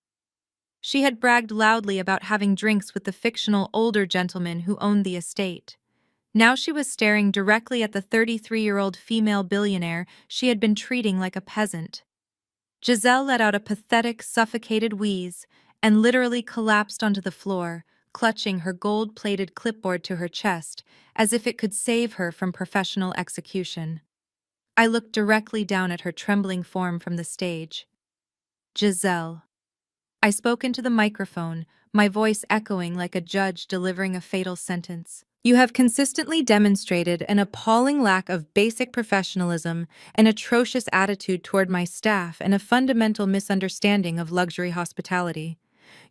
[SPEAKER 1] She had bragged loudly about having drinks with the fictional older gentleman who owned the estate. Now she was staring directly at the 33-year-old female billionaire she had been treating like a peasant. Giselle let out a pathetic, suffocated wheeze and literally collapsed onto the floor, clutching her gold-plated clipboard to her chest, as if it could save her from professional execution. I looked directly down at her trembling form from the stage. "Giselle." I spoke into the microphone, my voice echoing like a judge delivering a fatal sentence. "You have consistently demonstrated an appalling lack of basic professionalism, an atrocious attitude toward my staff, and a fundamental misunderstanding of luxury hospitality.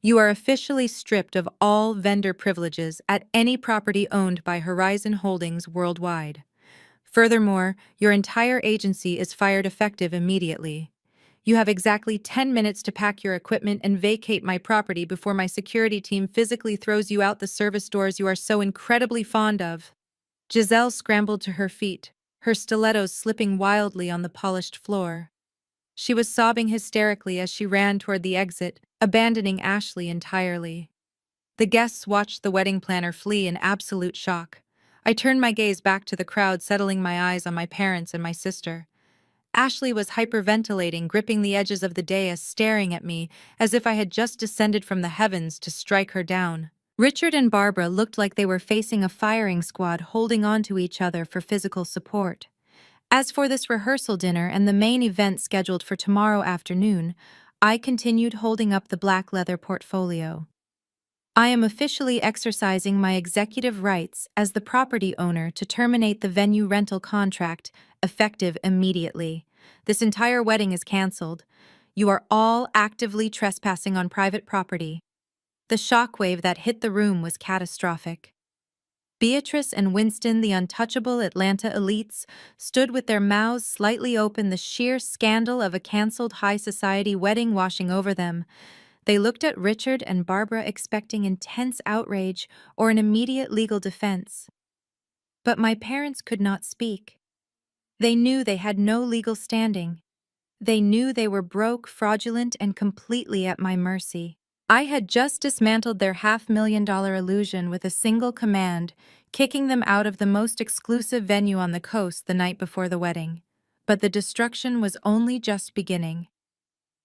[SPEAKER 1] You are officially stripped of all vendor privileges at any property owned by Horizon Holdings worldwide. Furthermore, your entire agency is fired effective immediately. You have exactly 10 minutes to pack your equipment and vacate my property before my security team physically throws you out the service doors you are so incredibly fond of." Giselle scrambled to her feet, her stilettos slipping wildly on the polished floor. She was sobbing hysterically as she ran toward the exit, abandoning Ashley entirely. The guests watched the wedding planner flee in absolute shock. I turned my gaze back to the crowd, settling my eyes on my parents and my sister. Ashley was hyperventilating, gripping the edges of the dais, staring at me as if I had just descended from the heavens to strike her down. Richard and Barbara looked like they were facing a firing squad, holding on to each other for physical support. As for this rehearsal dinner and the main event scheduled for tomorrow afternoon, I continued holding up the black leather portfolio. "I am officially exercising my executive rights as the property owner to terminate the venue rental contract, effective immediately. This entire wedding is canceled. You are all actively trespassing on private property." The shockwave that hit the room was catastrophic. Beatrice and Winston, the untouchable Atlanta elites, stood with their mouths slightly open, the sheer scandal of a canceled high society wedding washing over them. They looked at Richard and Barbara, expecting intense outrage or an immediate legal defense. But my parents could not speak. They knew they had no legal standing. They knew they were broke, fraudulent, and completely at my mercy. I had just dismantled their $500,000 illusion with a single command, kicking them out of the most exclusive venue on the coast the night before the wedding. But the destruction was only just beginning.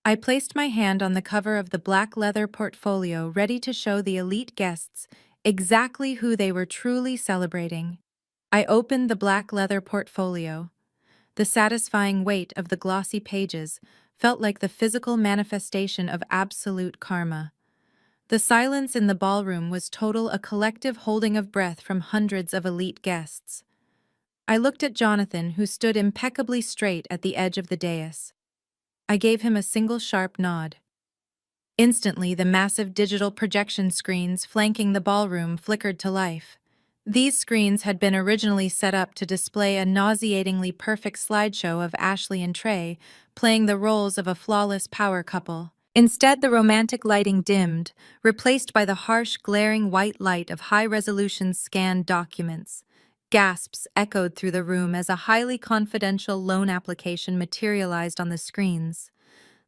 [SPEAKER 1] I placed my hand on the cover of the black leather portfolio, ready to show the elite guests exactly who they were truly celebrating. I opened the black leather portfolio. The satisfying weight of the glossy pages felt like the physical manifestation of absolute karma. The silence in the ballroom was total, a collective holding of breath from hundreds of elite guests. I looked at Jonathan, who stood impeccably straight at the edge of the dais. I gave him a single sharp nod. Instantly, the massive digital projection screens flanking the ballroom flickered to life. These screens had been originally set up to display a nauseatingly perfect slideshow of Ashley and Trey playing the roles of a flawless power couple. Instead, the romantic lighting dimmed, replaced by the harsh, glaring white light of high-resolution scanned documents. Gasps echoed through the room as a highly confidential loan application materialized on the screens.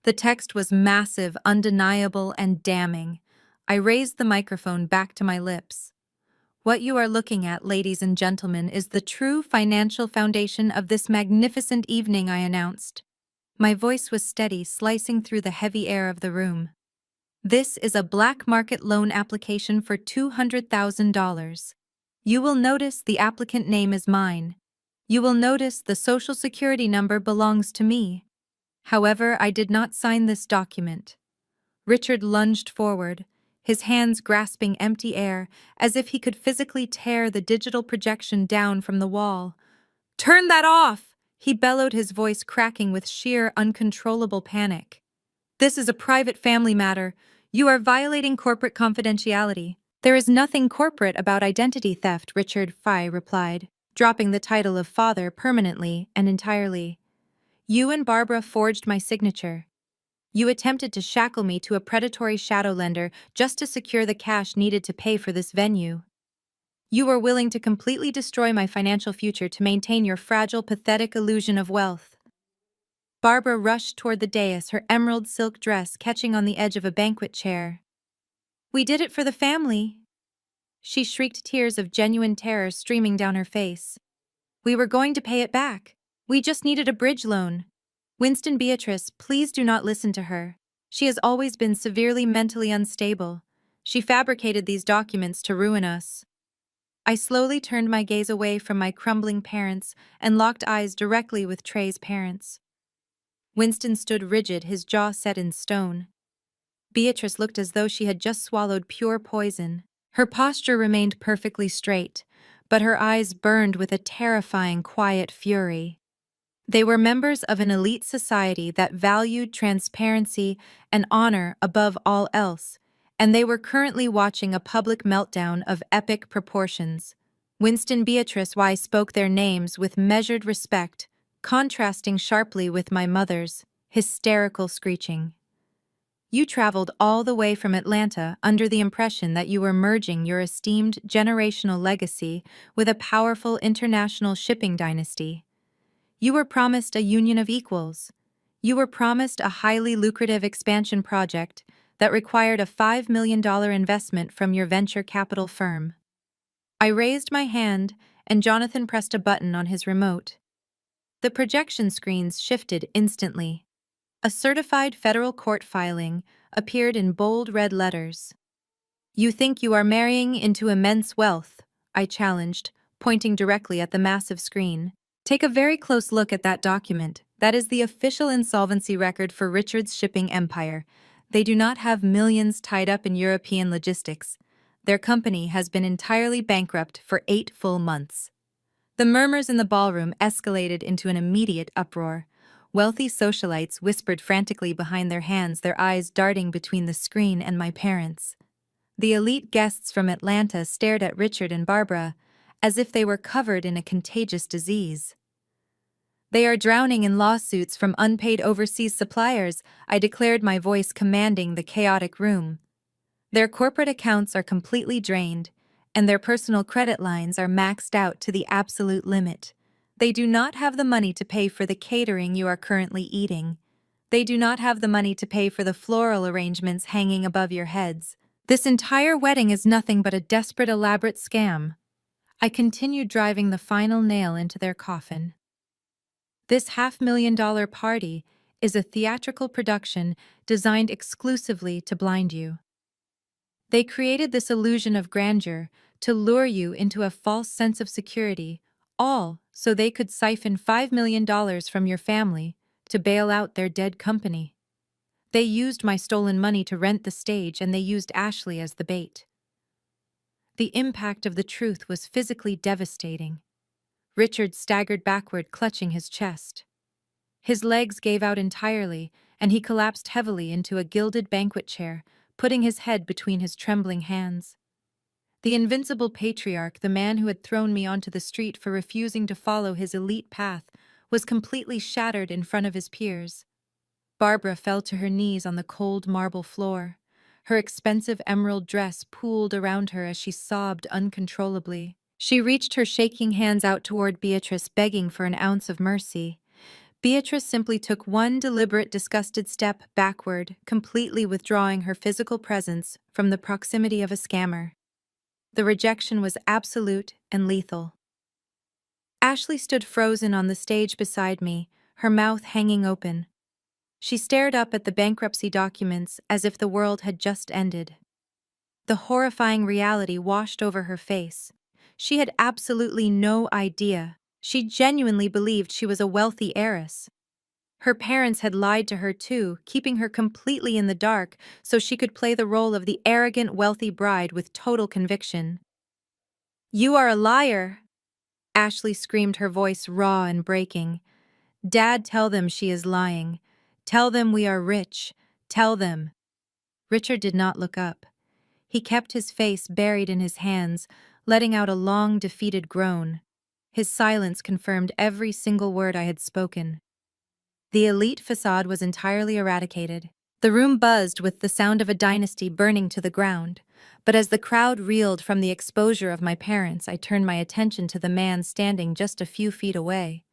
[SPEAKER 1] The text was massive, undeniable, and damning. I raised the microphone back to my lips. What you are looking at, ladies and gentlemen, is the true financial foundation of this magnificent evening, I announced. My voice was steady, slicing through the heavy air of the room. This is a black market loan application for $200,000. You will notice the applicant name is mine. You will notice the social security number belongs to me. However, I did not sign this document. Richard lunged forward, his hands grasping empty air, as if he could physically tear the digital projection down from the wall. "Turn that off!" he bellowed, his voice cracking with sheer, uncontrollable panic. "This is a private family matter. You are violating corporate confidentiality." "There is nothing corporate about identity theft," Richard Fye replied, dropping the title of father permanently and entirely. "You and Barbara forged my signature. You attempted to shackle me to a predatory shadow lender just to secure the cash needed to pay for this venue. You were willing to completely destroy my financial future to maintain your fragile, pathetic illusion of wealth." Barbara rushed toward the dais, her emerald silk dress catching on the edge of a banquet chair. "We did it for the family," she shrieked, tears of genuine terror streaming down her face. "We were going to pay it back. We just needed a bridge loan." "Winston, Beatrice, please do not listen to her. She has always been severely mentally unstable. She fabricated these documents to ruin us." I slowly turned my gaze away from my crumbling parents and locked eyes directly with Trey's parents. Winston stood rigid, his jaw set in stone. Beatrice looked as though she had just swallowed pure poison. Her posture remained perfectly straight, but her eyes burned with a terrifying, quiet fury. They were members of an elite society that valued transparency and honor above all else, and they were currently watching a public meltdown of epic proportions. Winston, Beatrice, Why spoke their names with measured respect, contrasting sharply with my mother's hysterical screeching. "You traveled all the way from Atlanta under the impression that you were merging your esteemed generational legacy with a powerful international shipping dynasty. You were promised a union of equals. You were promised a highly lucrative expansion project that required a $5 million investment from your venture capital firm." I raised my hand, and Jonathan pressed a button on his remote. The projection screens shifted instantly. A certified federal court filing appeared in bold red letters. "You think you are marrying into immense wealth," I challenged, pointing directly at the massive screen. "Take a very close look at that document. That is the official insolvency record for Richard's shipping empire. They do not have millions tied up in European logistics. Their company has been entirely bankrupt for 8 full months." The murmurs in the ballroom escalated into an immediate uproar. Wealthy socialites whispered frantically behind their hands, their eyes darting between the screen and my parents. The elite guests from Atlanta stared at Richard and Barbara as if they were covered in a contagious disease. "They are drowning in lawsuits from unpaid overseas suppliers," I declared, my voice commanding the chaotic room. "Their corporate accounts are completely drained, and their personal credit lines are maxed out to the absolute limit. They do not have the money to pay for the catering you are currently eating. They do not have the money to pay for the floral arrangements hanging above your heads. This entire wedding is nothing but a desperate, elaborate scam. I continued driving the final nail into their coffin. This $500,000 party is a theatrical production designed exclusively to blind you. They created this illusion of grandeur to lure you into a false sense of security, all so they could siphon $5 million from your family to bail out their dead company. They used my stolen money to rent the stage, and they used Ashley as the bait. The impact of the truth was physically devastating. Richard staggered backward, clutching his chest. His legs gave out entirely, and he collapsed heavily into a gilded banquet chair, putting his head between his trembling hands. The invincible patriarch, the man who had thrown me onto the street for refusing to follow his elite path, was completely shattered in front of his peers. Barbara fell to her knees on the cold marble floor. Her expensive emerald dress pooled around her as she sobbed uncontrollably. She reached her shaking hands out toward Beatrice, begging for an ounce of mercy. Beatrice simply took one deliberate, disgusted step backward, completely withdrawing her physical presence from the proximity of a scammer. The rejection was absolute and lethal. Ashley stood frozen on the stage beside me, her mouth hanging open. She stared up at the bankruptcy documents as if the world had just ended. The horrifying reality washed over her face. She had absolutely no idea. She genuinely believed she was a wealthy heiress. Her parents had lied to her too, keeping her completely in the dark so she could play the role of the arrogant, wealthy bride with total conviction. "You are a liar!" Ashley screamed, her voice raw and breaking. "Dad, tell them she is lying. Tell them we are rich. Tell them." Richard did not look up. He kept his face buried in his hands, letting out a long, defeated groan. His silence confirmed every single word I had spoken. The elite facade was entirely eradicated. The room buzzed with the sound of a dynasty burning to the ground. But as the crowd reeled from the exposure of my parents, I turned my attention to the man standing just a few feet away.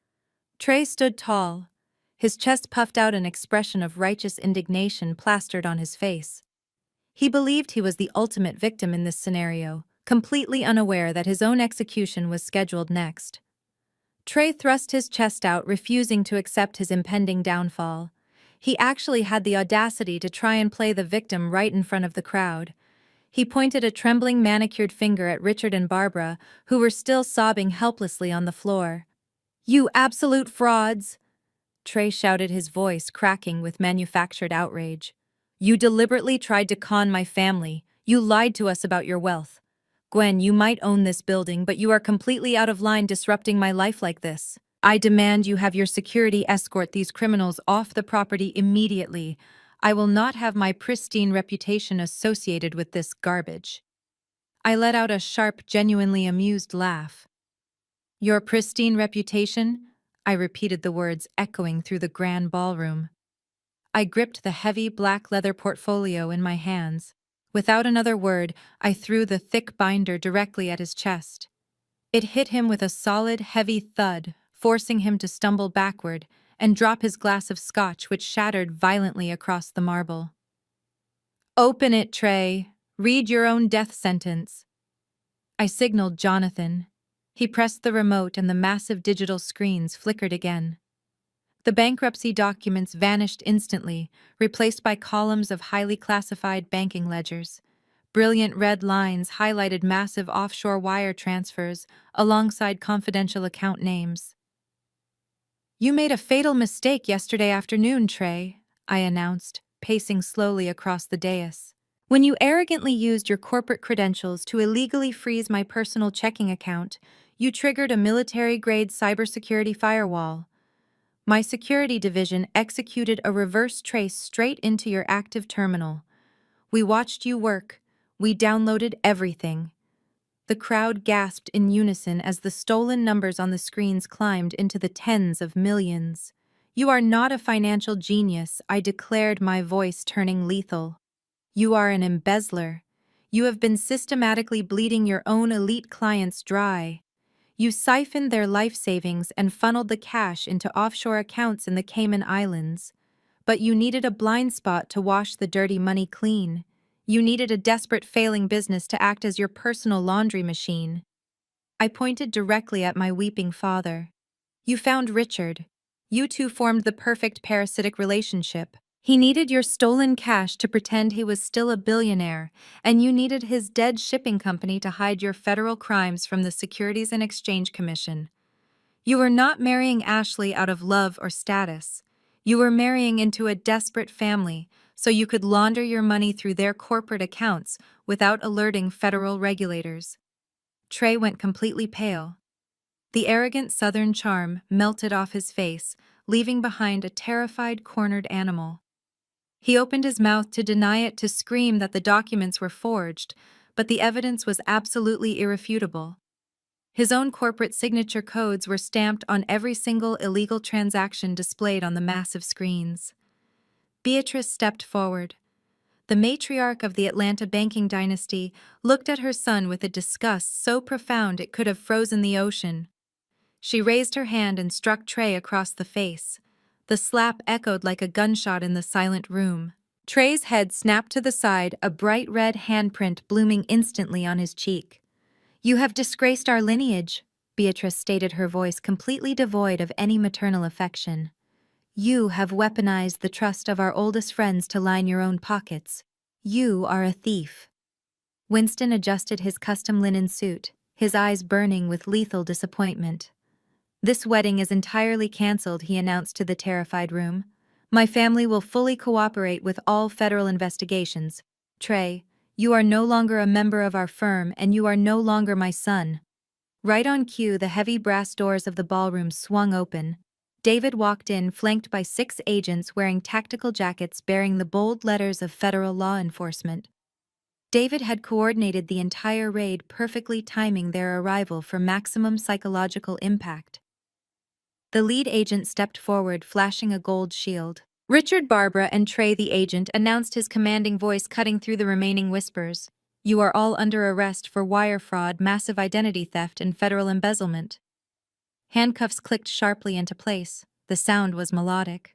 [SPEAKER 1] Trey stood tall, his chest puffed out, an expression of righteous indignation plastered on his face. He believed he was the ultimate victim in this scenario, completely unaware that his own execution was scheduled next. Trey thrust his chest out, refusing to accept his impending downfall. He actually had the audacity to try and play the victim right in front of the crowd. He pointed a trembling, manicured finger at Richard and Barbara, who were still sobbing helplessly on the floor. "You absolute frauds!" Trey shouted, his voice cracking with manufactured outrage. "You deliberately tried to con my family. You lied to us about your wealth. Gwen, you might own this building, but you are completely out of line disrupting my life like this. I demand you have your security escort these criminals off the property immediately. I will not have my pristine reputation associated with this garbage." I let out a sharp, genuinely amused laugh. "Your pristine reputation?" I repeated the words, echoing through the grand ballroom. I gripped the heavy black leather portfolio in my hands. Without another word, I threw the thick binder directly at his chest. It hit him with a solid, heavy thud, forcing him to stumble backward and drop his glass of scotch, which shattered violently across the marble. "Open it, Trey. Read your own death sentence." I signaled Jonathan. He pressed the remote and the massive digital screens flickered again. The bankruptcy documents vanished instantly, replaced by columns of highly classified banking ledgers. Brilliant red lines highlighted massive offshore wire transfers alongside confidential account names. "You made a fatal mistake yesterday afternoon, Trey," I announced, pacing slowly across the dais. "When you arrogantly used your corporate credentials to illegally freeze my personal checking account, you triggered a military-grade cybersecurity firewall. My security division executed a reverse trace straight into your active terminal. We watched you work. We downloaded everything." The crowd gasped in unison as the stolen numbers on the screens climbed into the tens of millions. "You are not a financial genius," I declared, my voice turning lethal. "You are an embezzler. You have been systematically bleeding your own elite clients dry. You siphoned their life savings and funneled the cash into offshore accounts in the Cayman Islands. But you needed a blind spot to wash the dirty money clean. You needed a desperate failing business to act as your personal laundry machine. I pointed directly at my weeping father. You found Richard. You two formed the perfect parasitic relationship. He needed your stolen cash to pretend he was still a billionaire, and you needed his dead shipping company to hide your federal crimes from the Securities and Exchange Commission. You were not marrying Ashley out of love or status. You were marrying into a desperate family so you could launder your money through their corporate accounts without alerting federal regulators. Trey went completely pale. The arrogant southern charm melted off his face, leaving behind a terrified, cornered animal. He opened his mouth to deny it, to scream that the documents were forged, but the evidence was absolutely irrefutable. His own corporate signature codes were stamped on every single illegal transaction displayed on the massive screens. Beatrice stepped forward. The matriarch of the Atlanta banking dynasty looked at her son with a disgust so profound it could have frozen the ocean. She raised her hand and struck Trey across the face. The slap echoed like a gunshot in the silent room. Trey's head snapped to the side, a bright red handprint blooming instantly on his cheek. "You have disgraced our lineage," Beatrice stated, her voice completely devoid of any maternal affection. "You have weaponized the trust of our oldest friends to line your own pockets. You are a thief." Winston adjusted his custom linen suit, his eyes burning with lethal disappointment. "This wedding is entirely cancelled," he announced to the terrified room. "My family will fully cooperate with all federal investigations. Trey, you are no longer a member of our firm and you are no longer my son." Right on cue, the heavy brass doors of the ballroom swung open. David walked in, flanked by 6 agents wearing tactical jackets bearing the bold letters of federal law enforcement. David had coordinated the entire raid, perfectly timing their arrival for maximum psychological impact. The lead agent stepped forward, flashing a gold shield. Richard Barbara and Trey, the agent, announced, his commanding voice cutting through the remaining whispers. "You are all under arrest for wire fraud, massive identity theft, and federal embezzlement." Handcuffs clicked sharply into place. The sound was melodic.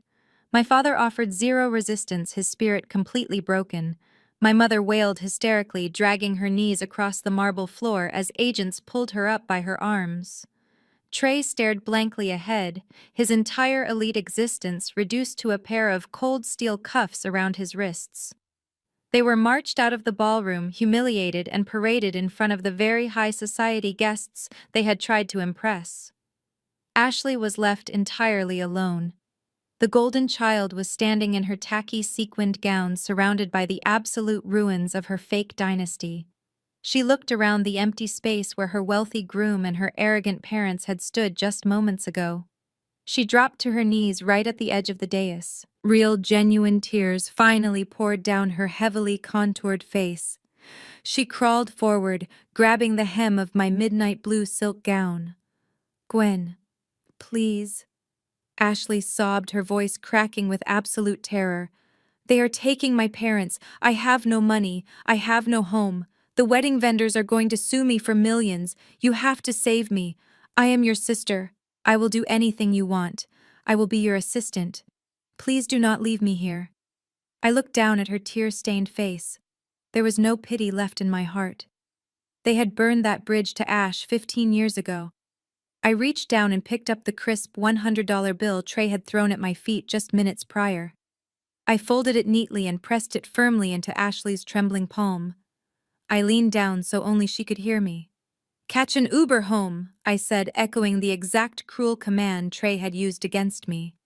[SPEAKER 1] My father offered zero resistance, his spirit completely broken. My mother wailed hysterically, dragging her knees across the marble floor as agents pulled her up by her arms. Trey stared blankly ahead, his entire elite existence reduced to a pair of cold steel cuffs around his wrists. They were marched out of the ballroom, humiliated and paraded in front of the very high society guests they had tried to impress. Ashley was left entirely alone. The golden child was standing in her tacky sequined gown, surrounded by the absolute ruins of her fake dynasty. She looked around the empty space where her wealthy groom and her arrogant parents had stood just moments ago. She dropped to her knees right at the edge of the dais. Real, genuine tears finally poured down her heavily contoured face. She crawled forward, grabbing the hem of my midnight blue silk gown. "Gwen, please," Ashley sobbed, her voice cracking with absolute terror. "They are taking my parents. I have no money. I have no home. The wedding vendors are going to sue me for millions. You have to save me. I am your sister. I will do anything you want. I will be your assistant. Please do not leave me here." I looked down at her tear-stained face. There was no pity left in my heart. They had burned that bridge to ash 15 years ago. I reached down and picked up the crisp $100 bill Trey had thrown at my feet just minutes prior. I folded it neatly and pressed it firmly into Ashley's trembling palm. I leaned down so only she could hear me. "Catch an Uber home," I said, echoing the exact cruel command Trey had used against me.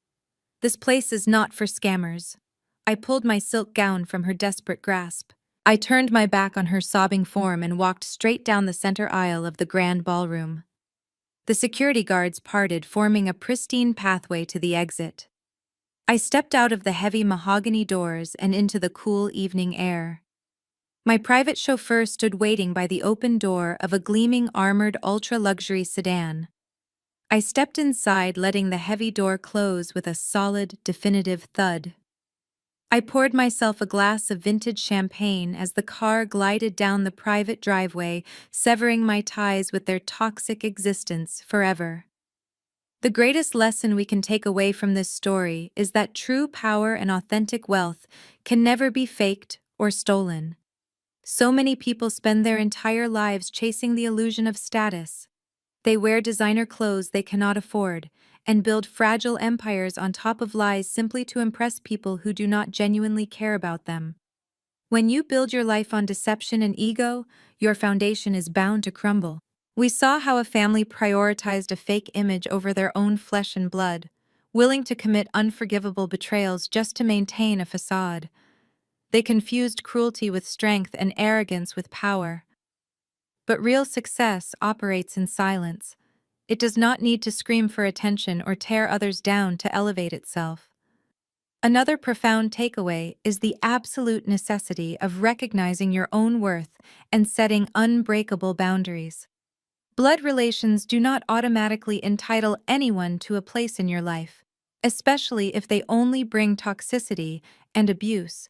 [SPEAKER 1] "This place is not for scammers." I pulled my silk gown from her desperate grasp. I turned my back on her sobbing form and walked straight down the center aisle of the grand ballroom. The security guards parted, forming a pristine pathway to the exit. I stepped out of the heavy mahogany doors and into the cool evening air. My private chauffeur stood waiting by the open door of a gleaming armored ultra-luxury sedan. I stepped inside, letting the heavy door close with a solid, definitive thud. I poured myself a glass of vintage champagne as the car glided down the private driveway, severing my ties with their toxic existence forever. The greatest lesson we can take away from this story is that true power and authentic wealth can never be faked or stolen. So many people spend their entire lives chasing the illusion of status. They wear designer clothes they cannot afford and build fragile empires on top of lies simply to impress people who do not genuinely care about them. When you build your life on deception and ego, your foundation is bound to crumble. We saw how a family prioritized a fake image over their own flesh and blood, willing to commit unforgivable betrayals just to maintain a facade. They confused cruelty with strength and arrogance with power. But real success operates in silence. It does not need to scream for attention or tear others down to elevate itself. Another profound takeaway is the absolute necessity of recognizing your own worth and setting unbreakable boundaries. Blood relations do not automatically entitle anyone to a place in your life, especially if they only bring toxicity and abuse.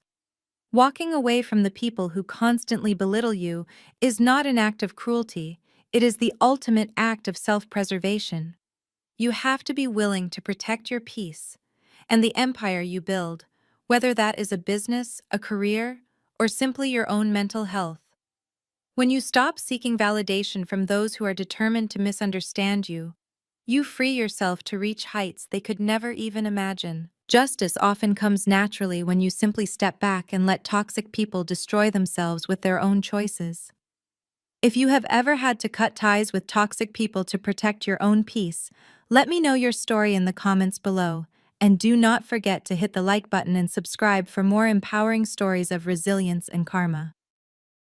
[SPEAKER 1] Walking away from the people who constantly belittle you is not an act of cruelty, it is the ultimate act of self-preservation. You have to be willing to protect your peace and the empire you build, whether that is a business, a career, or simply your own mental health. When you stop seeking validation from those who are determined to misunderstand you, you free yourself to reach heights they could never even imagine. Justice often comes naturally when you simply step back and let toxic people destroy themselves with their own choices. If you have ever had to cut ties with toxic people to protect your own peace, let me know your story in the comments below, and do not forget to hit the like button and subscribe for more empowering stories of resilience and karma.